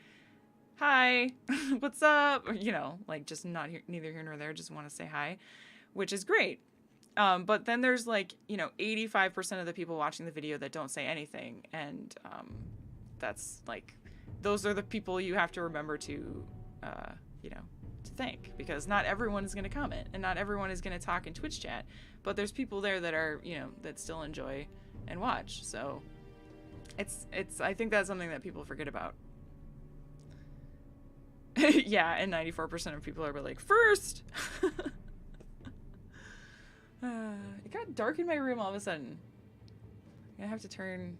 hi, what's up? Or, you know, like just neither here nor there, just want to say hi, which is great. But then there's like, you know, 85% of the people watching the video that don't say anything. And that's like, those are the people you have to remember to, you know, to thank, because not everyone is going to comment and not everyone is going to talk in Twitch chat, but there's people there that are, you know, that still enjoy and watch. So I think that's something that people forget about. Yeah, and 94% of people are like, first! It got dark in my room all of a sudden. I'm gonna have to turn...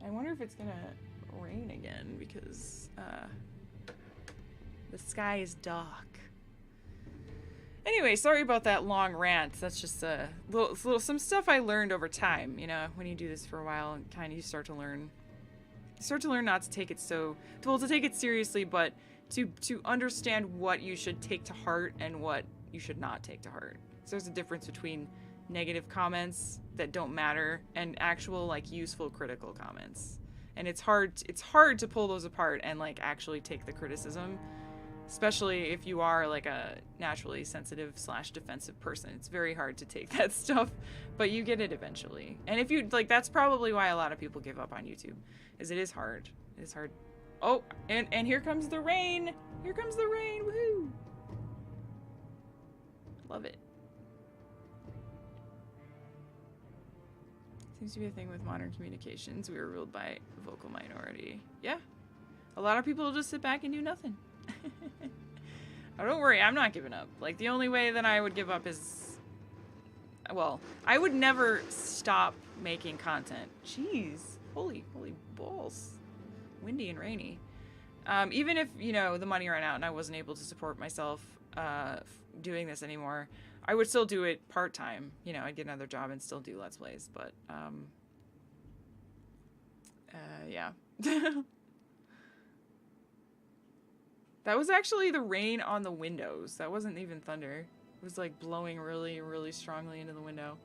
I wonder if it's gonna rain again, because the sky is dark. Anyway, sorry about that long rant. That's just some stuff I learned over time. You know, when you do this for a while, and kind of you start to learn not to take it to take it seriously, but to understand what you should take to heart and what you should not take to heart. So there's a difference between negative comments that don't matter and actual like useful critical comments. And it's hard to pull those apart and like actually take the criticism, especially if you are like a naturally sensitive / defensive person. It's very hard to take that stuff, but you get it eventually. And if you like, that's probably why a lot of people give up on YouTube, is it is hard. It is hard. Oh, and here comes the rain. Here comes the rain. Woohoo! Love it. Seems to be a thing with modern communications. We are ruled by a vocal minority. Yeah. A lot of people will just sit back and do nothing. Oh, don't worry, I'm not giving up. Like, the only way that I would give up is... Well, I would never stop making content. Jeez. Holy balls. Windy and rainy. Even if, you know, the money ran out and I wasn't able to support myself doing this anymore, I would still do it part-time. You know, I'd get another job and still do Let's Plays, but, yeah. That was actually the rain on the windows. That wasn't even thunder. It was, like, blowing really, really strongly into the window.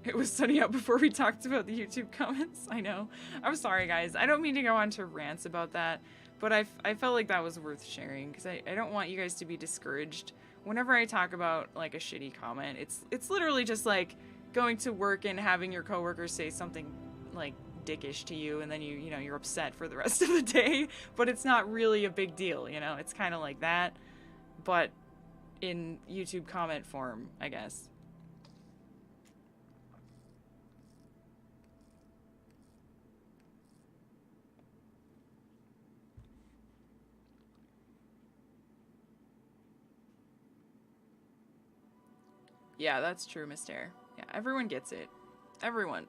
It was sunny out before we talked about the YouTube comments. I know. I'm sorry, guys. I don't mean to go on to rants about that, but I felt like that was worth sharing, because I don't want you guys to be discouraged. Whenever I talk about, like, a shitty comment, it's literally just, like, going to work and having your coworkers say something, like, dickish to you, and then you know, you're upset for the rest of the day, but it's not really a big deal, you know? It's kind of like that, but in YouTube comment form, I guess. Yeah, that's true, Mr. Yeah, everyone gets it. Everyone.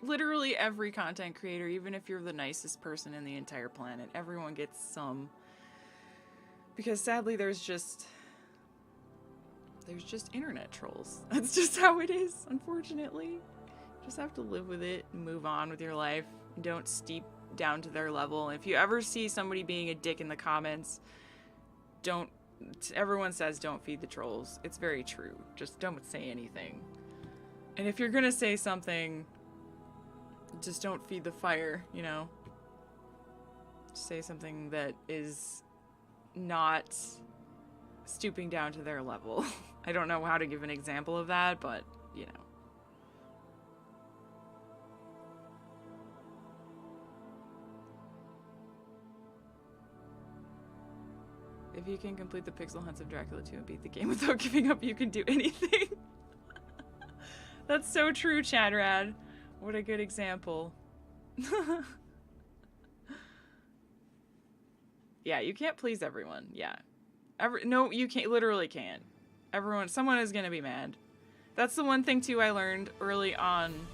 Literally every content creator, even if you're the nicest person in the entire planet, everyone gets some. Because sadly, there's just internet trolls. That's just how it is, unfortunately. You just have to live with it and move on with your life. Don't steep down to their level. If you ever see somebody being a dick in the comments, don't... Everyone says don't feed the trolls. It's very true. Just don't say anything. And if you're gonna say something, just don't feed the fire, you know? Say something that is not stooping down to their level. I don't know how to give an example of that, but, you know. If you can complete the pixel hunts of Dracula 2 and beat the game without giving up, you can do anything. That's so true, Chadrad. What a good example. Yeah, you can't please everyone. Yeah. No, you can't. Literally can't. Someone is gonna be mad. That's the one thing too I learned early on.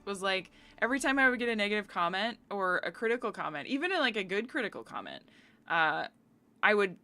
Was like every time I would get a negative comment or a critical comment, even like a good critical comment, I would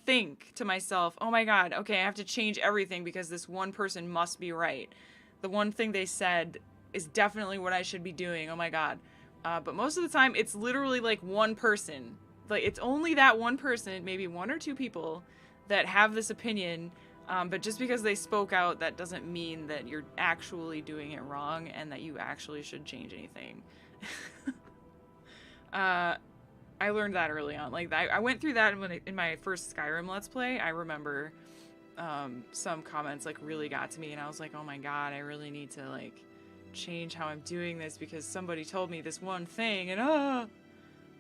think to myself, oh my god, okay, I have to change everything because this one person must be right. The one thing they said is definitely what I should be doing. Oh my god. But most of the time, it's literally like one person. Like, it's only that one person, maybe one or two people, that have this opinion. But just because they spoke out, that doesn't mean that you're actually doing it wrong and that you actually should change anything. I learned that early on. Like, I went through that in my first Skyrim Let's Play. I remember some comments, like, really got to me, and I was like, oh my god, I really need to, like, change how I'm doing this because somebody told me this one thing, and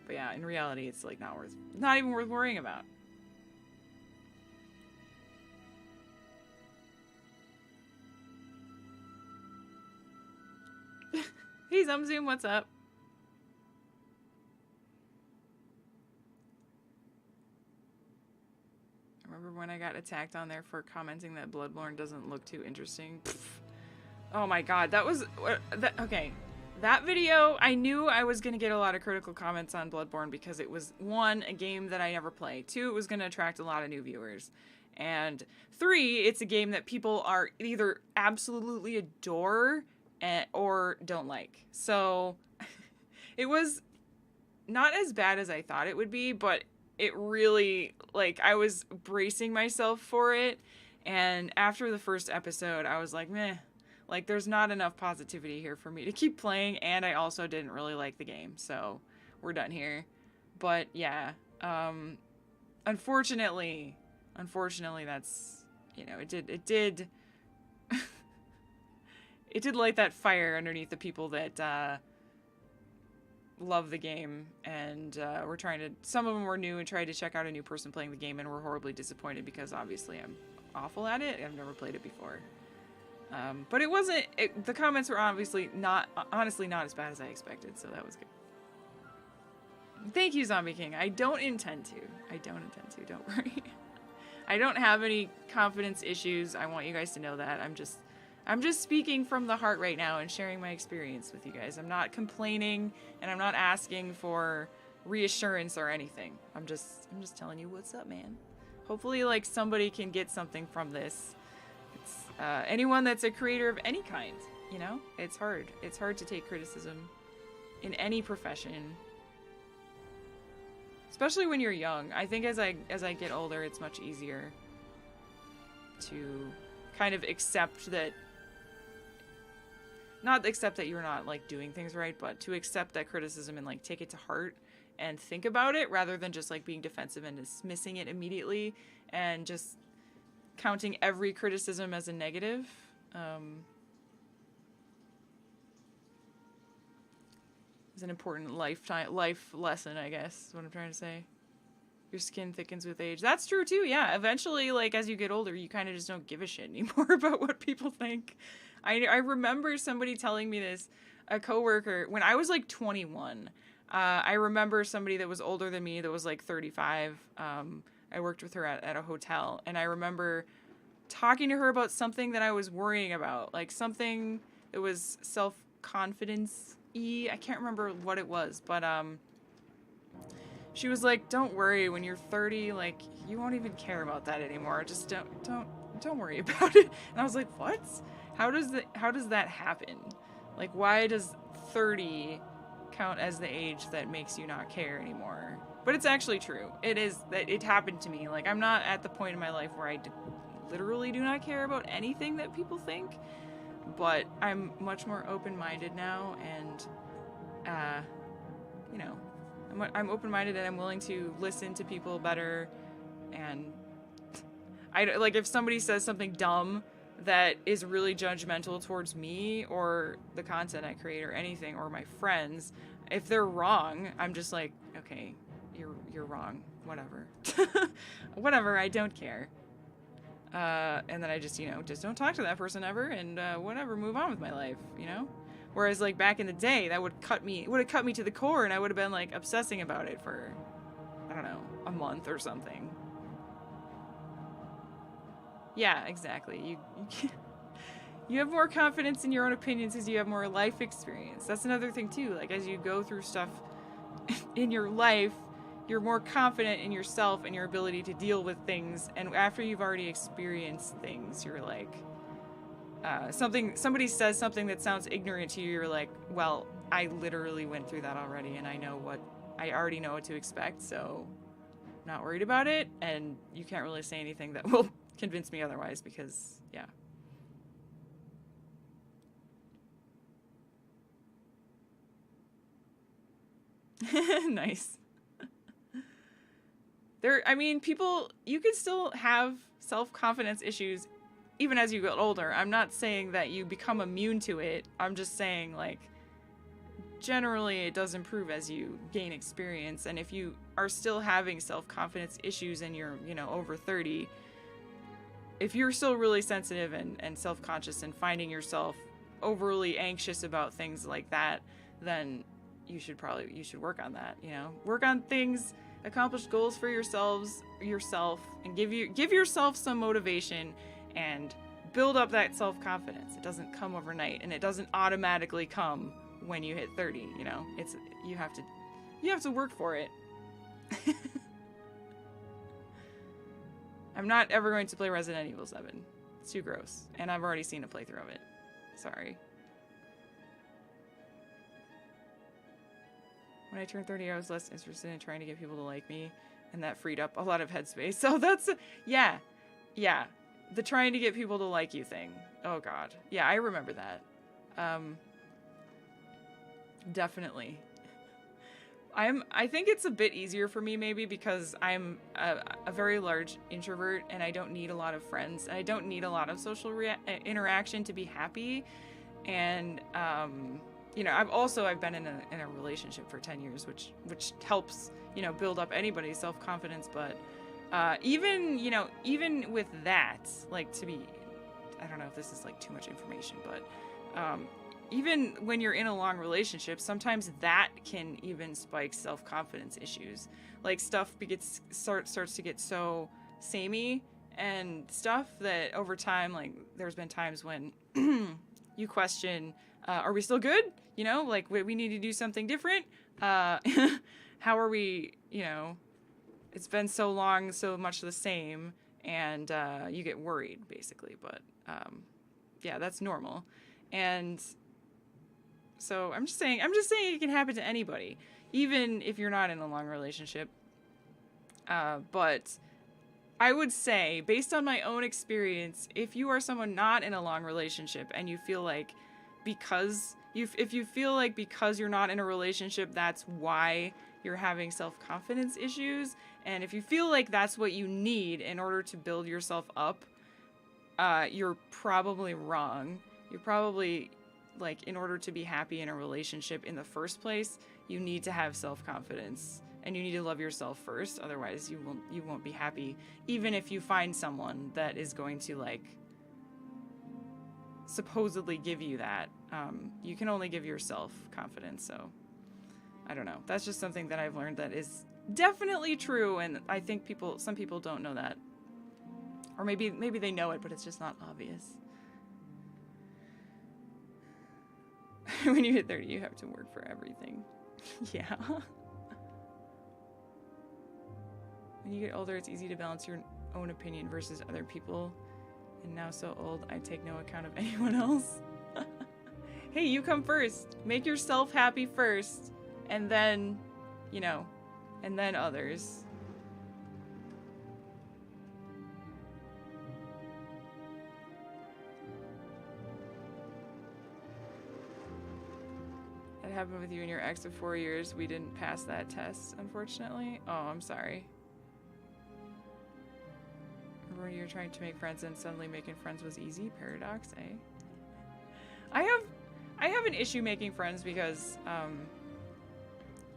But yeah, in reality, it's, like, not even worth worrying about. Hey, Zumzoom, what's up? I remember when I got attacked on there for commenting that Bloodborne doesn't look too interesting. Pfft. Oh my god, that was... okay. That video, I knew I was going to get a lot of critical comments on Bloodborne because it was, 1, a game that I never play. 2, it was going to attract a lot of new viewers. And 3, it's a game that people are either absolutely adore or don't like. So it was not as bad as I thought it would be, but it really, like, I was bracing myself for it. And after the first episode, I was like, meh. Like, there's not enough positivity here for me to keep playing, and I also didn't really like the game, so we're done here. But, yeah, unfortunately, that's, you know, it did it did light that fire underneath the people that, love the game, and, some of them were new and tried to check out a new person playing the game and were horribly disappointed because, obviously, I'm awful at it. I've never played it before. But it wasn't, the comments were honestly not as bad as I expected, so that was good. Thank you, Zombie King. I don't intend to, don't worry. I don't have any confidence issues. I want you guys to know that. I'm just speaking from the heart right now and sharing my experience with you guys. I'm not complaining, and I'm not asking for reassurance or anything. I'm just telling you what's up, man. Hopefully, like, somebody can get something from this. Anyone that's a creator of any kind, you know, it's hard to take criticism in any profession, especially when you're young. I think as I get older, it's much easier to kind of not accept that you're not, like, doing things right, but to accept that criticism and, like, take it to heart and think about it rather than just, like, being defensive and dismissing it immediately and just counting every criticism as a negative. Is an important life lesson, I guess, is what I'm trying to say. Your skin thickens with age. That's true too, yeah. Eventually, like, as you get older, you kind of just don't give a shit anymore about what people think. I remember somebody telling me this, a coworker, when I was, like, 21. I remember somebody that was older than me that was, like, 35. I worked with her at a hotel, and I remember talking to her about something that I was worrying about, like something that was self-confidence-y. I can't remember what it was, but she was like, "Don't worry, when you're 30, like, you won't even care about that anymore. Just don't worry about it." And I was like, "What? How does that happen? Like, why does 30 count as the age that makes you not care anymore?" But it's actually true. It happened to me. Like, I'm not at the point in my life where I literally do not care about anything that people think, but I'm much more open-minded now, and, you know, I'm open-minded and I'm willing to listen to people better, and like, if somebody says something dumb that is really judgmental towards me or the content I create or anything, or my friends, if they're wrong, I'm just like, okay, you're wrong, whatever. Whatever, I don't care. And then I just, you know, just don't talk to that person ever, and whatever, move on with my life, you know? Whereas like back in the day, that would have cut me to the core, and I would have been like obsessing about it for, I don't know, a month or something. Yeah, exactly. You have more confidence in your own opinions as you have more life experience. That's another thing too. Like as you go through stuff in your life, you're more confident in yourself and your ability to deal with things. And after you've already experienced things, you're like, somebody says something that sounds ignorant to you, you're like, well, I literally went through that already, and I already know what to expect, so I'm not worried about it. And you can't really say anything that will convince me otherwise, because yeah. Nice. People, you can still have self-confidence issues even as you get older. I'm not saying that you become immune to it. I'm just saying, like, generally it does improve as you gain experience. And if you are still having self-confidence issues and you're, over 30, if you're still really sensitive and self-conscious and finding yourself overly anxious about things like that, then you should work on that, work on things, accomplish goals for yourself, and give yourself some motivation and build up that self-confidence. It doesn't come overnight, and it doesn't automatically come when you hit 30, you have to work for it. I'm not ever going to play Resident Evil 7. It's too gross, and I've already seen a playthrough of it. Sorry. When I turned 30, I was less interested in trying to get people to like me, and that freed up a lot of headspace. So that's, yeah. The trying to get people to like you thing. Oh God. Yeah, I remember that. Definitely. I think it's a bit easier for me maybe because I'm a very large introvert, and I don't need a lot of friends. I don't need a lot of social interaction to be happy. And, I've been in a relationship for 10 years, which helps, build up anybody's self-confidence. But even with that, like, I don't know if this is like too much information, but even when you're in a long relationship, sometimes that can even spike self-confidence issues. Like stuff starts to get so samey and stuff that over time, like there's been times when you question, are we still good? Like we need to do something different. How are we, it's been so long, so much the same, and you get worried basically. But yeah, that's normal. And so I'm just saying it can happen to anybody, even if you're not in a long relationship. But I would say, based on my own experience, if you are someone not in a long relationship and you feel like if you feel like because you're not in a relationship, that's why you're having self-confidence issues, and if you feel like that's what you need in order to build yourself up, you're probably wrong. You're probably, like, in order to be happy in a relationship in the first place, you need to have self-confidence, and you need to love yourself first. Otherwise, you won't be happy, even if you find someone that is going to, like, supposedly give you that. You can only give yourself confidence. So I don't know. That's just something that I've learned that is definitely true, and I think some people don't know that, or maybe they know it, but it's just not obvious. When you hit 30, you have to work for everything. Yeah. When you get older, it's easy to balance your own opinion versus other people. And now so old, I take no account of anyone else. Hey, you come first. Make yourself happy first. And then, and then others. That happened with you and your ex of 4 years. We didn't pass that test, unfortunately. Oh, I'm sorry. Remember when you were trying to make friends and suddenly making friends was easy? Paradox, eh? I have an issue making friends because,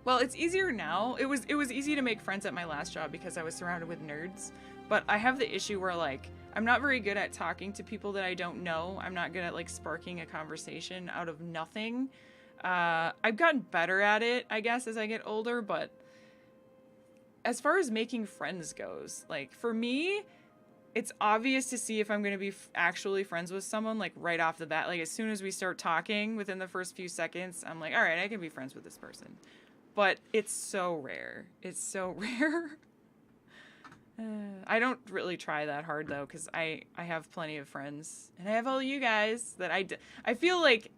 well, it's easier now. It was easy to make friends at my last job because I was surrounded with nerds. But I have the issue where, like, I'm not very good at talking to people that I don't know. I'm not good at like sparking a conversation out of nothing. I've gotten better at it, I guess, as I get older, but as far as making friends goes, like for me, it's obvious to see if I'm going to be actually friends with someone like right off the bat. Like as soon as we start talking, within the first few seconds, I'm like, all right, I can be friends with this person. But it's so rare. It's so rare. I don't really try that hard though, because I have plenty of friends, and I have all you guys that I feel like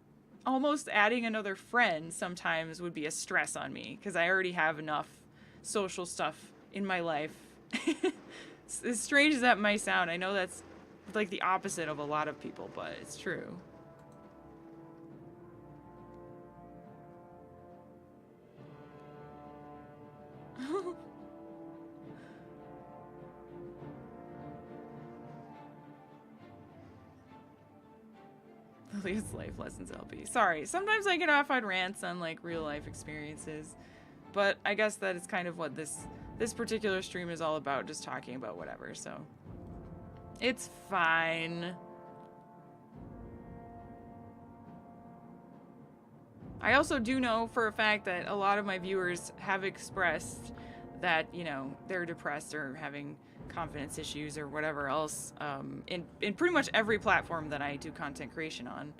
almost adding another friend sometimes would be a stress on me, because I already have enough social stuff in my life. As strange as that might sound, I know that's like the opposite of a lot of people, but it's true. Lilia's life lessons LP. Sorry, sometimes I get off on rants on like real life experiences, but I guess that is kind of what this particular stream is all about, just talking about whatever, so it's fine. I also do know for a fact that a lot of my viewers have expressed that, you know, they're depressed or having confidence issues or whatever else in pretty much every platform that I do content creation on.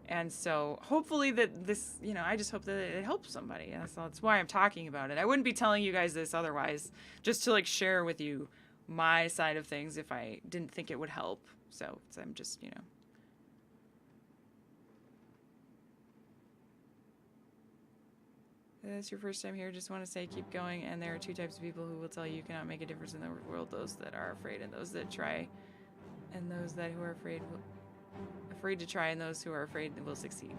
And so hopefully that this, you know, I just hope that it helps somebody. That's why I'm talking about it. I wouldn't be telling you guys this otherwise, just to like share with you my side of things if I didn't think it would help. So I'm just, you know. If it's your first time here, just want to say keep going, and there are two types of people who will tell you cannot make a difference in the world: those that are afraid and those that try, and those that who are afraid to try, and those who are afraid will succeed.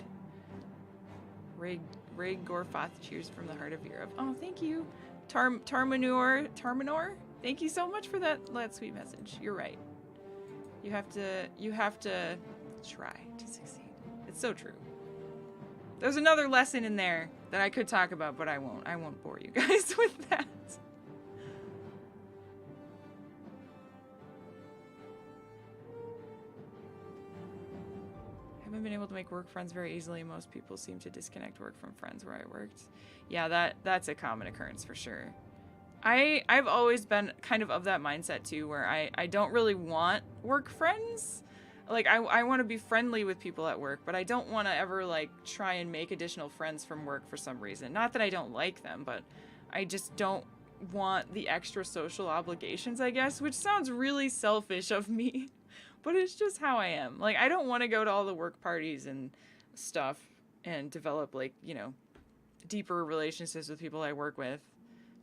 Ray Gorfoth, cheers from the heart of Europe. Oh, thank you. Tarmanor, thank you so much for that sweet message. You're right. You have to try to succeed. It's so true. There's another lesson in there that I could talk about, but I won't. I won't bore you guys with that. Haven't been able to make work friends very easily. Most people seem to disconnect work from friends where I worked. Yeah, that's a common occurrence for sure. I've always been kind of that mindset too, where I don't really want work friends. Like, I want to be friendly with people at work, but I don't want to ever, like, try and make additional friends from work for some reason. Not that I don't like them, but I just don't want the extra social obligations, I guess, which sounds really selfish of me, but it's just how I am. Like, I don't want to go to all the work parties and stuff and develop, like, you know, deeper relationships with people I work with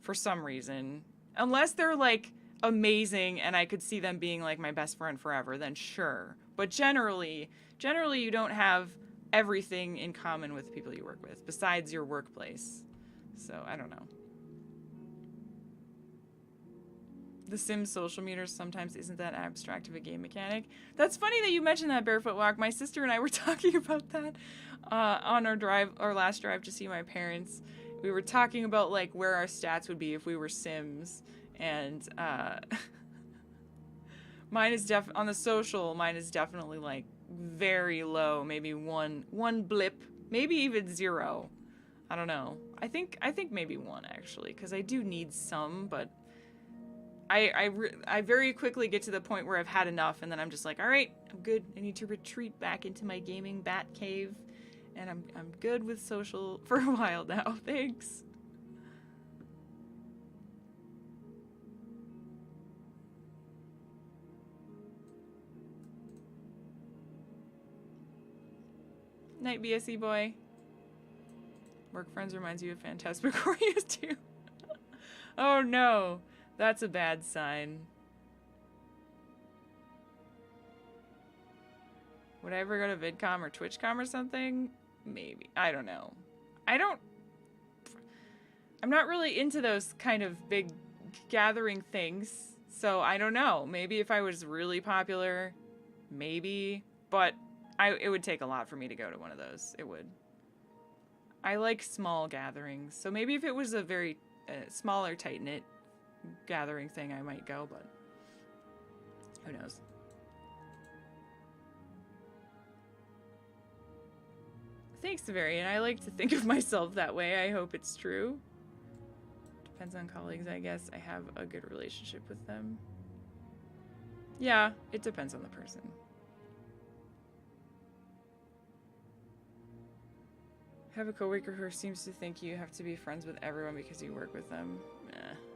for some reason. Unless they're, like, amazing and I could see them being like my best friend forever, then sure. But generally you don't have everything in common with people you work with besides your workplace. So I don't know. The Sims social meters sometimes isn't that abstract of a game mechanic. That's funny that you mentioned that, Barefoot Walk. My sister and I were talking about that on our last drive to see my parents. We were talking about like where our stats would be if we were Sims. And mine is on the social, mine is definitely like very low, maybe one blip, maybe even 0. I don't know. I think maybe 1 actually, because I do need some, but I very quickly get to the point where I've had enough, and then I'm just like, all right, I'm good. I need to retreat back into my gaming bat cave, and I'm good with social for a while now. Thanks. Night, BSE boy. Work friends reminds you of Phantasmagoria too. Oh no, that's a bad sign. Would I ever go to VidCon or TwitchCon or something? Maybe. I don't know. I'm not really into those kind of big gathering things, so I don't know. Maybe if I was really popular, maybe, but it would take a lot for me to go to one of those. It would. I like small gatherings, so maybe if it was a very smaller, tight-knit gathering thing, I might go, but who knows. Thanks, Varian. I like to think of myself that way. I hope it's true. Depends on colleagues, I guess. I have a good relationship with them. Yeah, it depends on the person. I have a coworker who seems to think you have to be friends with everyone because you work with them.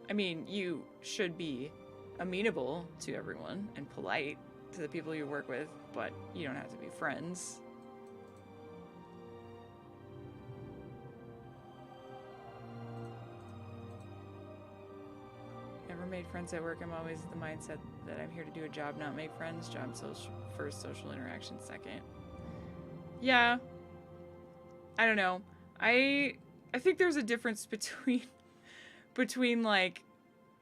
I mean, you should be amenable to everyone and polite to the people you work with, but you don't have to be friends. Never made friends at work. I'm always the mindset that I'm here to do a job, not make friends. Job first, social interaction second. Yeah. I don't know. I think there's a difference between like,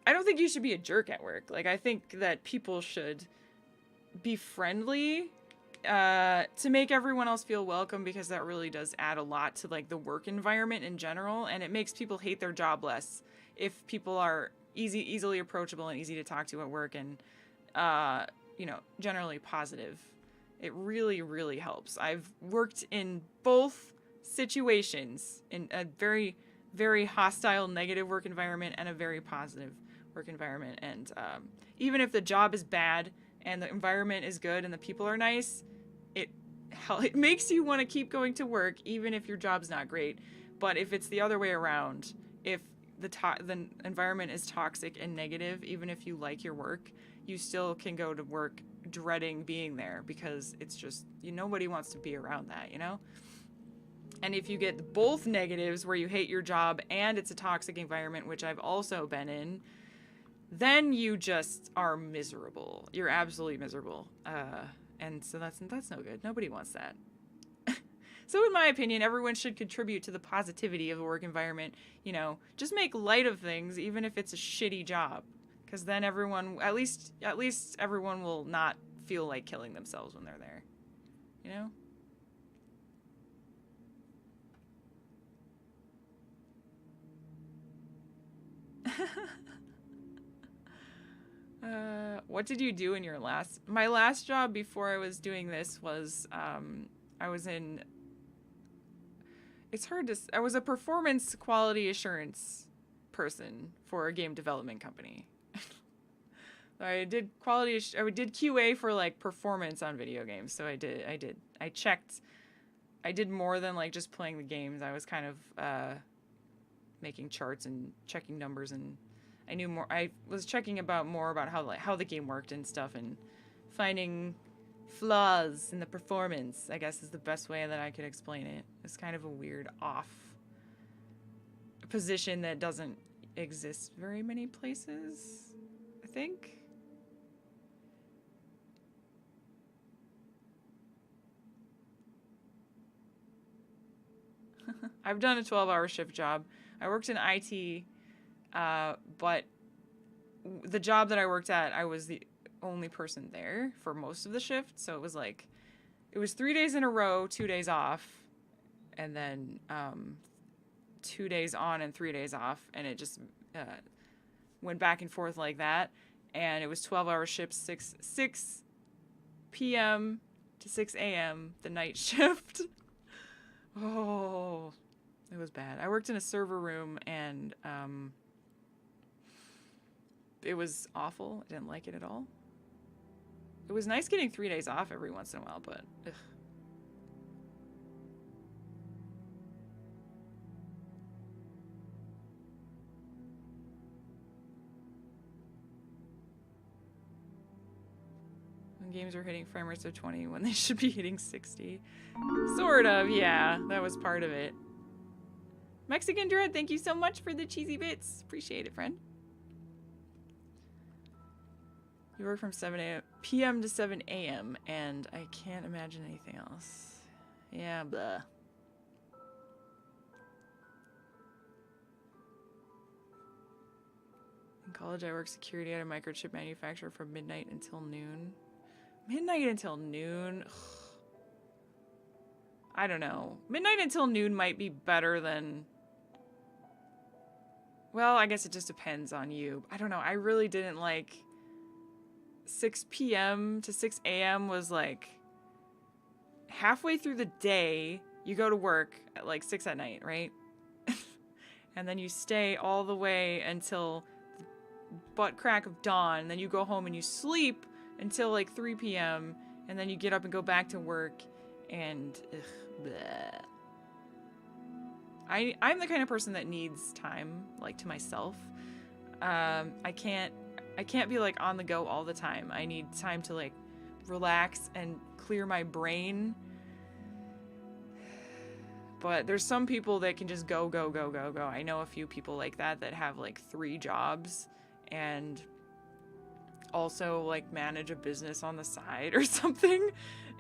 I don't think you should be a jerk at work. Like, I think that people should be friendly to make everyone else feel welcome, because that really does add a lot to like the work environment in general, and it makes people hate their job less if people are easily approachable and easy to talk to at work, and you know, generally positive. It really, really helps. I've worked in both situations, in a very, very hostile, negative work environment and a very positive work environment. And even if the job is bad and the environment is good and the people are nice, it makes you want to keep going to work even if your job's not great. But if it's the other way around, if the environment is toxic and negative, even if you like your work, you still can go to work dreading being there, because it's just, nobody wants to be around that, you know? And if you get both negatives, where you hate your job and it's a toxic environment, which I've also been in, then you just are miserable. You're absolutely miserable. And so that's no good. Nobody wants that. So in my opinion, everyone should contribute to the positivity of the work environment. You know, just make light of things, even if it's a shitty job. Because then everyone, at least everyone will not feel like killing themselves when they're there. You know? What did you do in your my last job before I was doing this was, I was a performance quality assurance person for a game development company. I did QA for like performance on video games. So I did more than like just playing the games. I was kind of, making charts and checking numbers, and I knew more. I was checking more about how the game worked and stuff, and finding flaws in the performance, I guess, is the best way that I could explain it. It's kind of a weird off position that doesn't exist very many places, I think. I've done a 12-hour shift job. I worked in IT, but the job that I worked at, I was the only person there for most of the shift. So it was like, it was 3 days in a row, 2 days off, and then 2 days on and 3 days off. And it just went back and forth like that. And it was 12-hour shifts, 6 p.m. to 6 a.m., the night shift. Oh, it was bad. I worked in a server room, and it was awful. I didn't like it at all. It was nice getting 3 days off every once in a while, but ugh. When games are hitting frame rates of 20 when they should be hitting 60. Sort of, yeah. That was part of it. Mexican Dread, thank you so much for the cheesy bits. Appreciate it, friend. You work from 7 p.m. to 7 a.m. and I can't imagine anything else. Yeah, blah. In college, I worked security at a microchip manufacturer from midnight until noon. Midnight until noon? Ugh. I don't know. Midnight until noon might be better than... Well, I guess it just depends on you. I don't know. I really didn't like... 6 p.m. to 6 a.m. was like halfway through the day, you go to work at like 6 at night, right? And then you stay all the way until the butt crack of dawn. And then you go home and you sleep until like 3 p.m. And then you get up and go back to work. And bleh. I'm the kind of person that needs time, like, to myself. I can't be like on the go all the time. I need time to like relax and clear my brain. But there's some people that can just go. I know a few people like that have like 3 jobs and also like manage a business on the side or something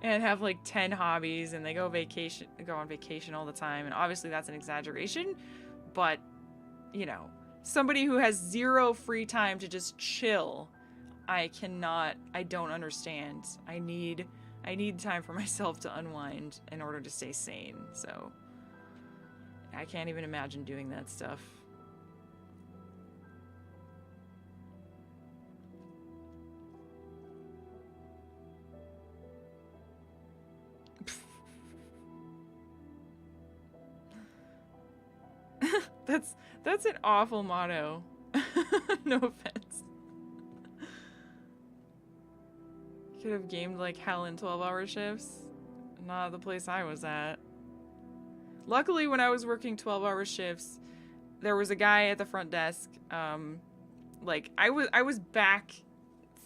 and have like 10 hobbies, and they go on vacation all the time. And obviously that's an exaggeration, but you know, somebody who has 0 free time to just chill, I don't understand. I need time for myself to unwind in order to stay sane. So I can't even imagine doing that stuff. That's an awful motto. No offense. Could have gamed like hell in 12-hour shifts. Not the place I was at. Luckily, when I was working 12-hour shifts, there was a guy at the front desk. Like I was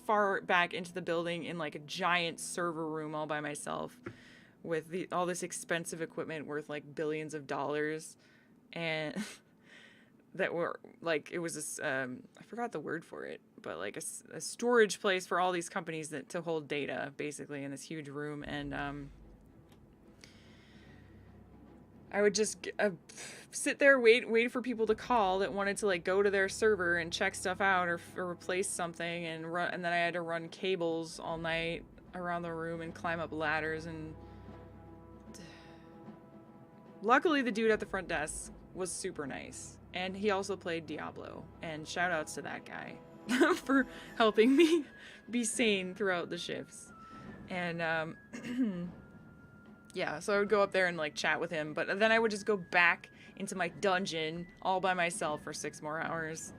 far back into the building in like a giant server room all by myself with all this expensive equipment worth like billions of dollars, and that were like, it was this I forgot the word for it, but like a storage place for all these companies to hold data basically in this huge room. And I would just sit there, wait for people to call that wanted to like go to their server and check stuff out or replace something, and then I had to run cables all night around the room and climb up ladders. And luckily the dude at the front desk was super nice, and he also played Diablo, and shout outs to that guy for helping me be sane throughout the shifts. And yeah, so I would go up there and like chat with him, but then I would just go back into my dungeon all by myself for 6 more hours.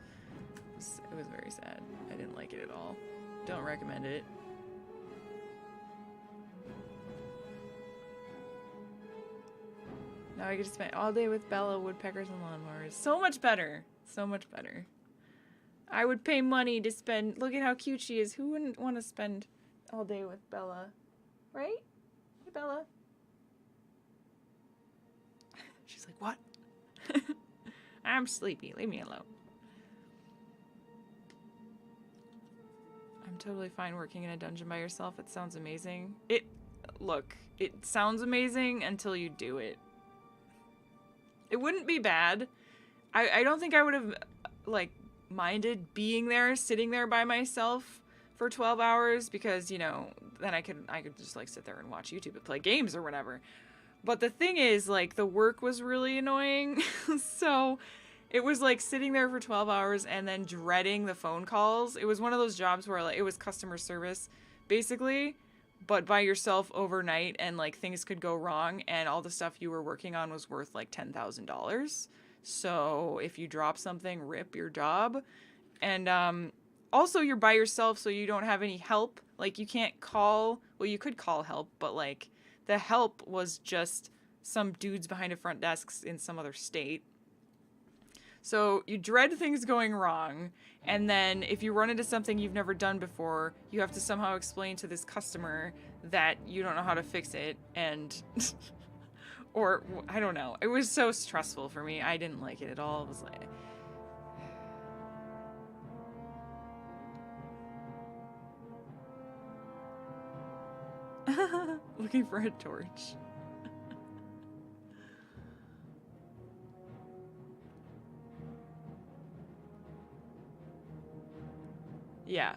It was very sad. I didn't like it at all. Don't recommend it. Now I get to spend all day with Bella, woodpeckers, and lawnmowers. So much better. So much better. I would pay money to spend... Look at how cute she is. Who wouldn't want to spend all day with Bella? Right? Hey, Bella. She's like, what? I'm sleepy. Leave me alone. I'm totally fine working in a dungeon by yourself. It sounds amazing. Look, it sounds amazing until you do it. It wouldn't be bad. I don't think I would have, like, minded being there, sitting there by myself for 12 hours, because, you know, then I could just, like, sit there and watch YouTube and play games or whatever. But the thing is, like, the work was really annoying, so it was, like, sitting there for 12 hours and then dreading the phone calls. It was one of those jobs where, like, it was customer service, basically, but by yourself overnight, and like things could go wrong, and all the stuff you were working on was worth like $10,000. So if you drop something, rip your job. And also you're by yourself, so you don't have any help. Like you can't call, well, you could call help, but like the help was just some dudes behind a front desk in some other state. So you dread things going wrong, and then if you run into something you've never done before, you have to somehow explain to this customer that you don't know how to fix it, and or I don't know. It was so stressful for me. I didn't like it at all. It was like looking for a torch. Yeah.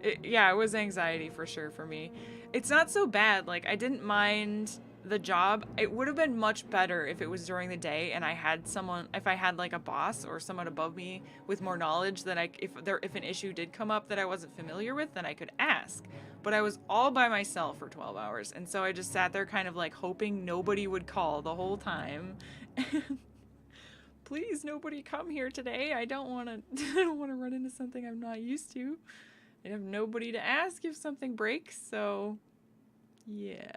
It was anxiety for sure for me. It's not so bad. Like, I didn't mind the job, it would have been much better if it was during the day and I had someone, if I had like a boss or someone above me with more knowledge that if an issue did come up that I wasn't familiar with, then I could ask. But I was all by myself for 12 hours. And so I just sat there kind of like hoping nobody would call the whole time. Please, nobody come here today. I don't want to run into something I'm not used to. I have nobody to ask if something breaks, so yeah.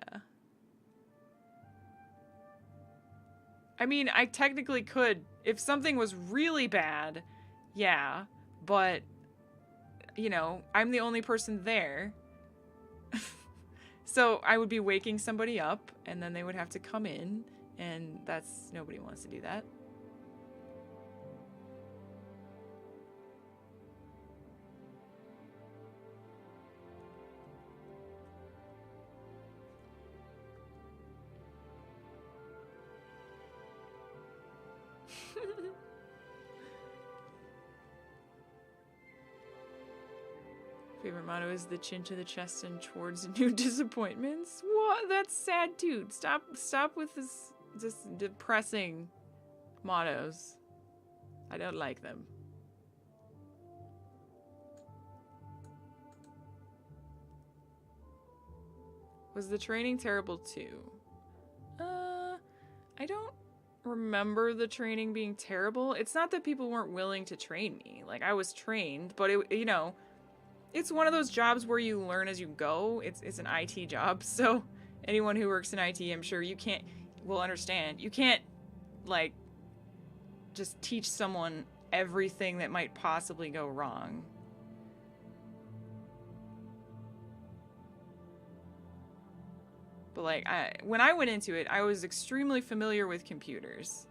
I mean, I technically could if something was really bad. Yeah, but you know, I'm the only person there. So I would be waking somebody up and then they would have to come in, and nobody wants to do that. Favorite motto is the chin to the chest and towards new disappointments. What? That's sad, dude. Stop with this depressing mottos. I don't like them. Was the training terrible too? I don't remember the training being terrible. It's not that people weren't willing to train me. Like, I was trained, but you know, it's one of those jobs where you learn as you go. It's an IT job, so anyone who works in IT, I'm sure will understand. You can't, like, just teach someone everything that might possibly go wrong. But, like, when I went into it, I was extremely familiar with computers.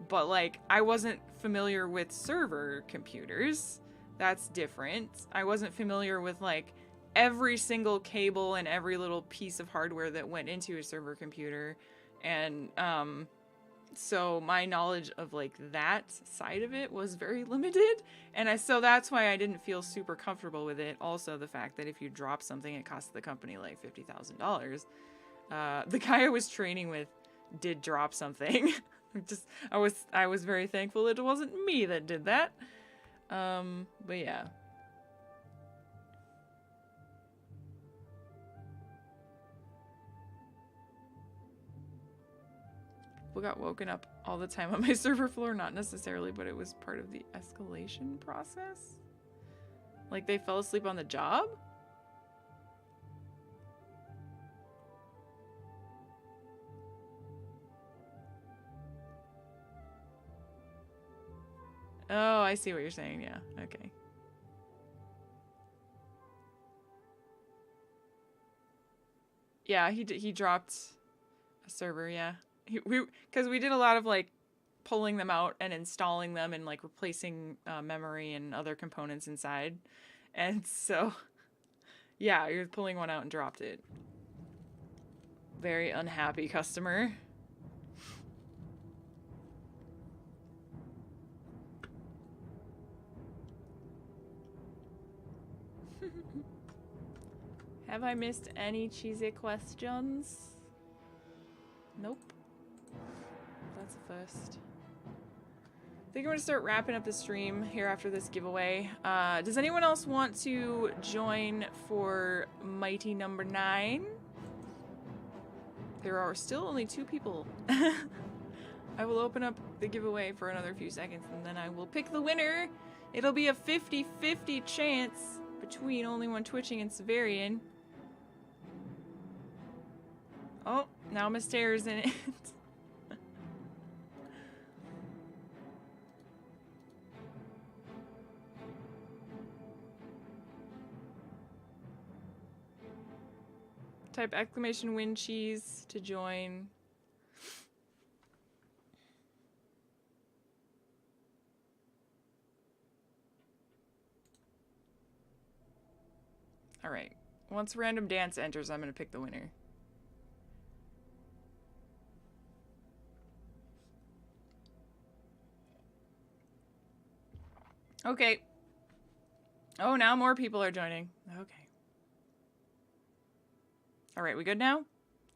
But, like, I wasn't familiar with server computers. That's different. I wasn't familiar with, like, every single cable and every little piece of hardware that went into a server computer. And, so my knowledge of, like, that side of it was very limited. And so that's why I didn't feel super comfortable with it. Also, the fact that if you drop something, it costs the company, like, $50,000. The guy I was training with did drop something. I was very thankful it wasn't me that did that. But yeah. People got woken up all the time on my server floor, not necessarily, but it was part of the escalation process. Like, they fell asleep on the job? Oh, I see what you're saying. Yeah, okay. Yeah, he dropped a server, yeah. Because we did a lot of, like, pulling them out and installing them and, like, replacing memory and other components inside. And so, yeah, you're pulling one out and dropped it. Very unhappy customer. Have I missed any cheesy questions? Nope. That's a first. I think I'm going to start wrapping up the stream here after this giveaway. Does anyone else want to join for Mighty number 9? There are still only 2 people. I will open up the giveaway for another few seconds and then I will pick the winner. It'll be a 50-50 chance between Only One Twitching and Severian. Oh, now Myster's in it. Type exclamation win cheese to join. Alright. Once random dance enters, I'm gonna pick the winner. Okay. Oh, now more people are joining. Okay. Alright, we good now?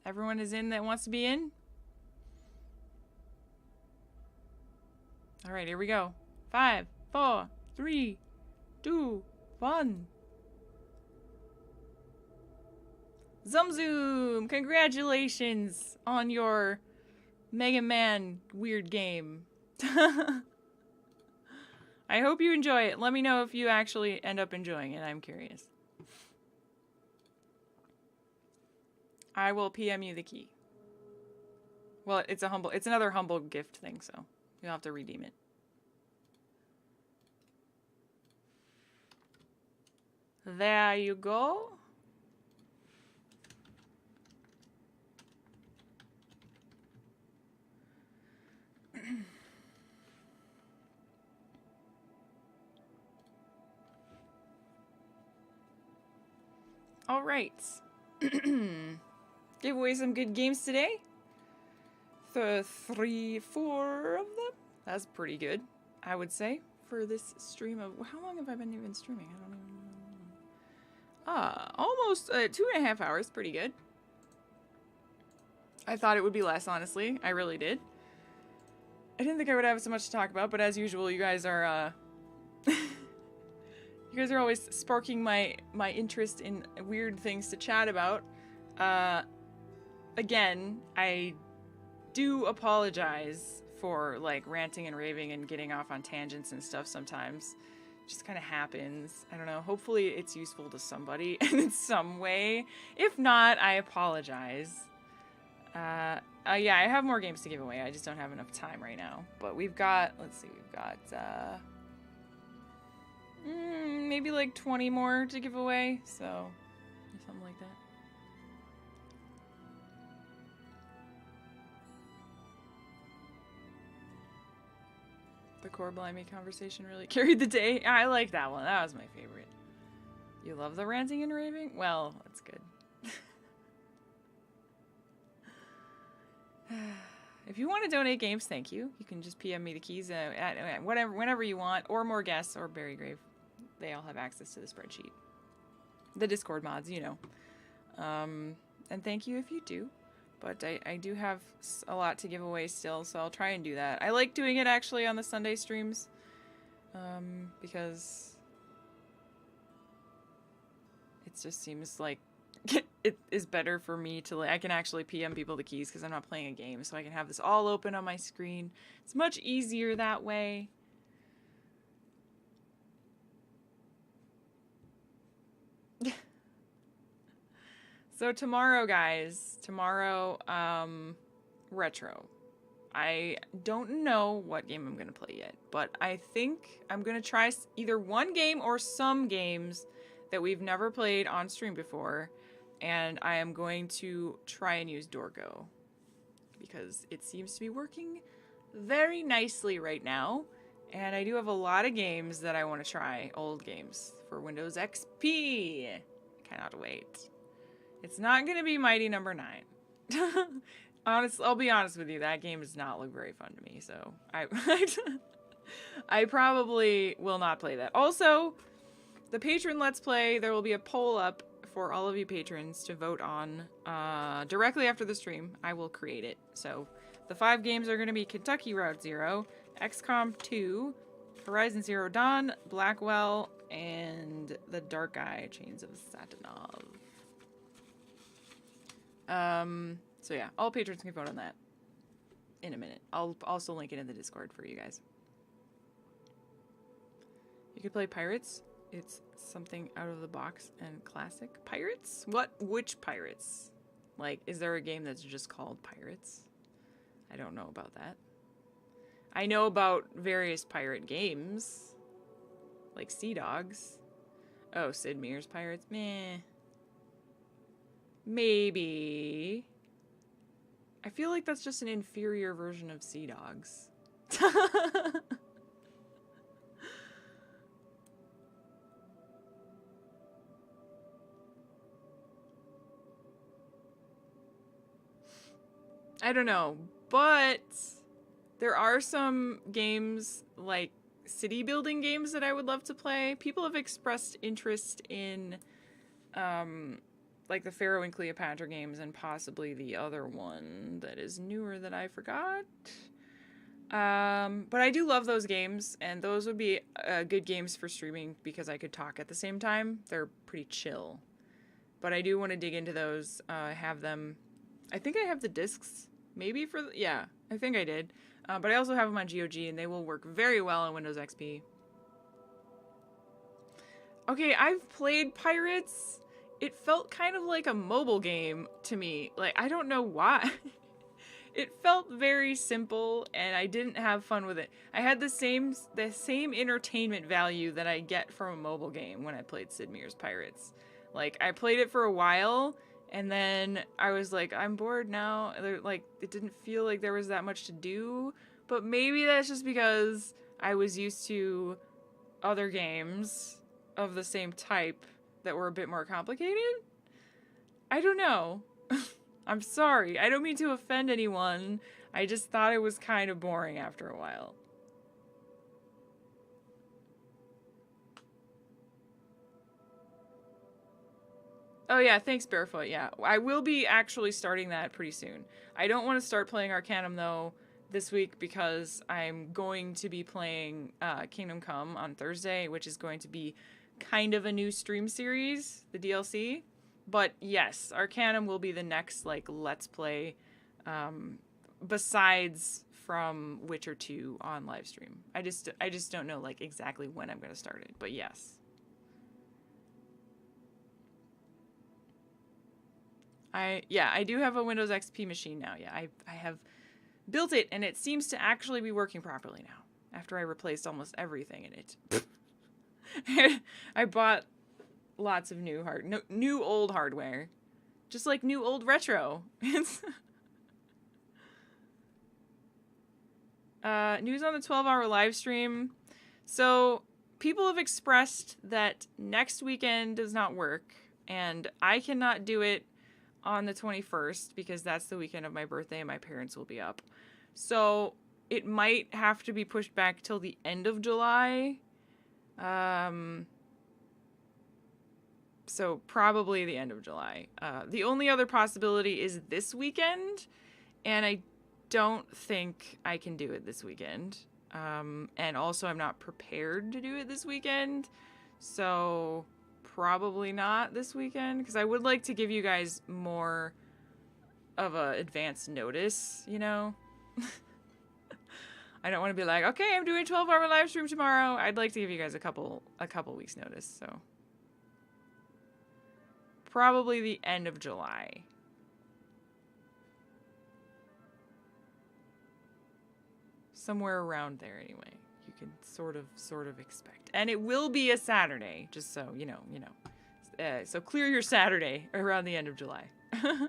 Everyone is in that wants to be in? All right, here we go. 5, 4, 3, 2, 1. Zum Zoom! Congratulations on your Mega Man weird game. I hope you enjoy it. Let me know if you actually end up enjoying it. I'm curious. I will PM you the key. Well, it's another humble gift thing, so you'll have to redeem it. There you go. All right. Give away some good games today. 3, 4 of them. That's pretty good, I would say, for this stream of... How long have I been even streaming? I don't even know. Almost 2.5 hours. Pretty good. I thought it would be less, honestly. I really did. I didn't think I would have so much to talk about, but as usual, you guys are... You guys are always sparking my interest in weird things to chat about. Again, I do apologize for like ranting and raving and getting off on tangents and stuff sometimes. It just kind of happens. I don't know. Hopefully it's useful to somebody in some way. If not, I apologize. Yeah, I have more games to give away. I just don't have enough time right now. But we've got, let's see, we've got maybe like 20 more to give away, so something like that. The core blimey conversation really carried the day. I like that one. That was my favorite. You love the ranting and raving? Well, that's good. If you want to donate games, thank you. You can just PM me the keys at whenever you want, or more guests, or Berrygrave. They all have access to the spreadsheet. The Discord mods, you know. And thank you if you do. But I do have a lot to give away still, so I'll try and do that. I like doing it actually on the Sunday streams. Because it just seems like it is better for me to, I can actually PM people the keys because I'm not playing a game, so I can have this all open on my screen. It's much easier that way. So tomorrow, guys, retro. I don't know what game I'm going to play yet, but I think I'm going to try either one game or some games that we've never played on stream before, and I am going to try and use Dorgo because it seems to be working very nicely right now, and I do have a lot of games that I want to try, old games for Windows XP. Cannot wait. It's not going to be Mighty Number 9. I'll be honest with you, that game does not look very fun to me, so I probably will not play that. Also, the Patron Let's Play, there will be a poll up for all of you patrons to vote on directly after the stream. I will create it. So the 5 games are going to be Kentucky Route Zero, XCOM 2, Horizon Zero Dawn, Blackwell, and The Dark Eye Chains of Satanov. So yeah, all patrons can vote on that in a minute. I'll also link it in the Discord for you guys. You could play Pirates. It's something out of the box and classic. Pirates? Which Pirates? Like, is there a game that's just called Pirates? I don't know about that. I know about various pirate games. Like Sea Dogs. Oh, Sid Meier's Pirates? Meh. Maybe. I feel like that's just an inferior version of Sea Dogs. I don't know, but there are some games like city building games that I would love to play. People have expressed interest in like the Pharaoh and Cleopatra games, and possibly the other one that is newer that I forgot. But I do love those games, and those would be good games for streaming because I could talk at the same time. They're pretty chill. But I do want to dig into those, have them. I think I have the discs, maybe yeah, I think I did. But I also have them on GOG, and they will work very well on Windows XP. Okay, I've played Pirates. It felt kind of like a mobile game to me. Like, I don't know why. It felt very simple, and I didn't have fun with it. I had the same entertainment value that I get from a mobile game when I played Sid Meier's Pirates. Like, I played it for a while, and then I was like, I'm bored now. Like, it didn't feel like there was that much to do, but maybe that's just because I was used to other games of the same type that were a bit more complicated. I don't know. I'm sorry. I don't mean to offend anyone. I just thought it was kind of boring after a while. Oh yeah, thanks Barefoot. Yeah, I will be actually starting that pretty soon. I don't want to start playing Arcanum though this week because I'm going to be playing Kingdom Come on Thursday, which is going to be kind of a new stream series, the DLC. But yes, Arcanum will be the next like let's play besides from Witcher 2 on live stream. I just don't know like exactly when I'm going to start it, but yes. I do have a Windows XP machine now. Yeah, I have built it, and it seems to actually be working properly now after I replaced almost everything in it. I bought lots of new old hardware, just like new old retro. News on the 12-hour live stream. So people have expressed that next weekend does not work, and I cannot do it on the 21st because that's the weekend of my birthday and my parents will be up. So it might have to be pushed back till the end of July. So probably the end of July. The only other possibility is this weekend, and I don't think I can do it this weekend. And also I'm not prepared to do it this weekend, so probably not this weekend, because I would like to give you guys more of a advance notice, you know? I don't want to be like, okay, I'm doing a 12-hour live stream tomorrow. I'd like to give you guys a couple weeks notice, so probably the end of July. Somewhere around there anyway. You can sort of expect. And it will be a Saturday, just so you know. So clear your Saturday around the end of July. We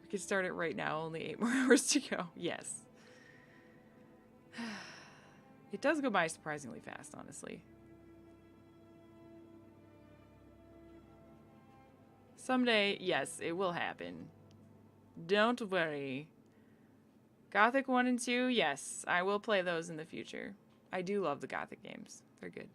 can start it right now, only 8 more hours to go. Yes. It does go by surprisingly fast, honestly. Someday, yes, it will happen. Don't worry. Gothic 1 and 2, yes, I will play those in the future. I do love the Gothic games. They're good.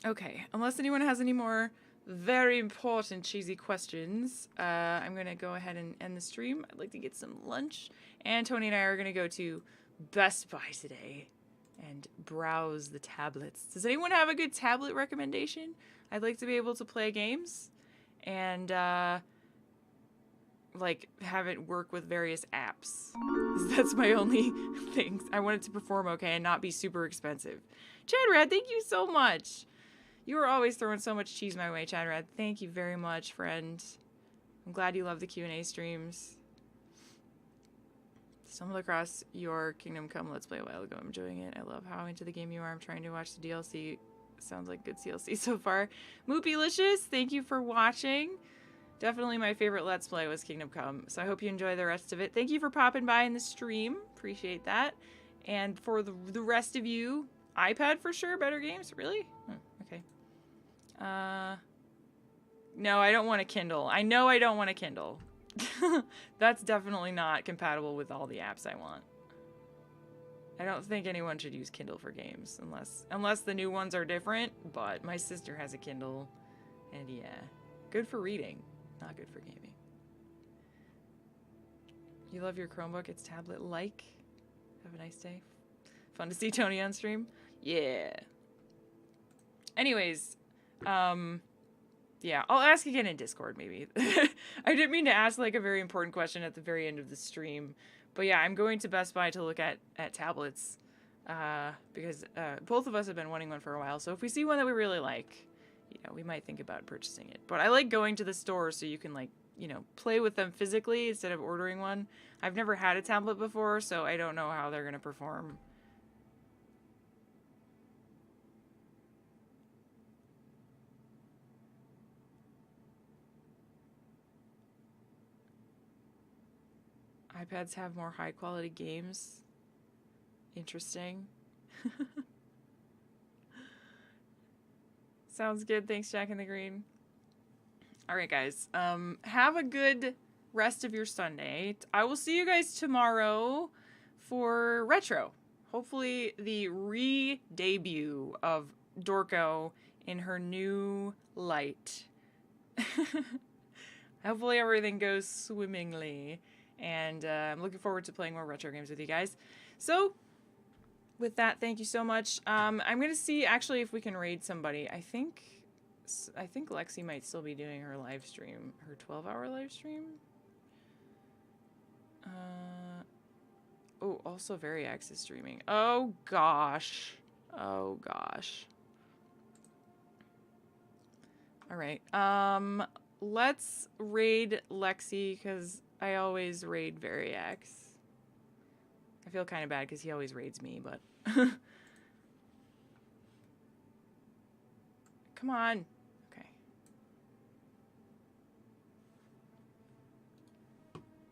Okay, unless anyone has any more very important cheesy questions, I'm going to go ahead and end the stream. I'd like to get some lunch. And Tony and I are going to go to Best Buy today and browse the tablets. Does anyone have a good tablet recommendation? I'd like to be able to play games and like have it work with various apps. That's my only thing. I want it to perform okay and not be super expensive. Chadrad, thank you so much. You are always throwing so much cheese my way, Chadrad. Thank you very much, friend. I'm glad you love the Q&A streams. Stumbled across your Kingdom Come Let's Play a while ago. I'm enjoying it. I love how into the game you are. I'm trying to watch the DLC. Sounds like good CLC so far. Moopylicious, thank you for watching. Definitely my favorite Let's Play was Kingdom Come, so I hope you enjoy the rest of it. Thank you for popping by in the stream. Appreciate that. And for the rest of you, iPad for sure, better games? Really? Okay. No, I don't want a Kindle. I know I don't want a Kindle. That's definitely not compatible with all the apps I want. I don't think anyone should use Kindle for games unless the new ones are different, but my sister has a Kindle and yeah, good for reading, not good for gaming. You love your Chromebook, it's tablet-like. Have a nice day. Fun to see Tony on stream. Yeah. Anyways, yeah, I'll ask again in Discord maybe. I didn't mean to ask like a very important question at the very end of the stream. But yeah, I'm going to Best Buy to look at tablets because both of us have been wanting one for a while. So if we see one that we really like, you know, we might think about purchasing it. But I like going to the store so you can like, you know, play with them physically instead of ordering one. I've never had a tablet before, so I don't know how they're going to perform. iPads have more high quality games. Interesting. Sounds good. Thanks, Jack in the Green. All right, guys. Have a good rest of your Sunday. I will see you guys tomorrow for Retro. Hopefully the re-debut of Dorco in her new light. Hopefully everything goes swimmingly. And I'm looking forward to playing more retro games with you guys. So, with that, thank you so much. I'm going to see, actually, if we can raid somebody. I think Lexi might still be doing her live stream. Her 12-hour live stream? Oh, also Variax is streaming. Oh, gosh. Oh, gosh. All right. Let's raid Lexi, because I always raid Variax. I feel kind of bad because he always raids me, but... Come on. Okay.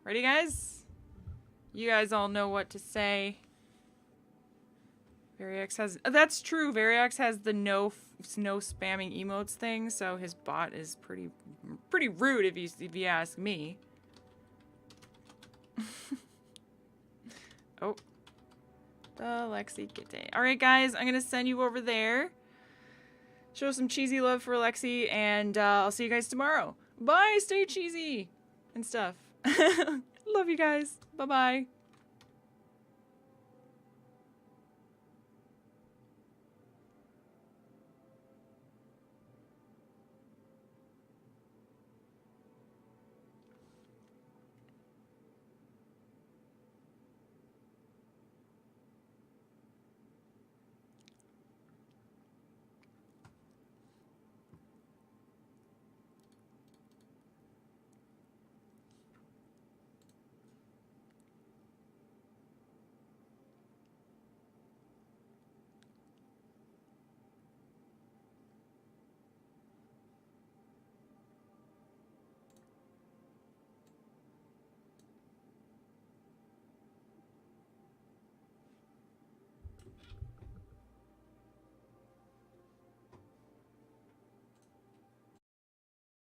Ready, guys? You guys all know what to say. Variax has... that's true. Variax has the no spamming emotes thing, so his bot is pretty rude if you ask me. Oh. The Lexi Kitty. Alright, guys. I'm going to send you over there. Show some cheesy love for Lexi, and I'll see you guys tomorrow. Bye! Stay cheesy! And stuff. Love you guys. Bye-bye.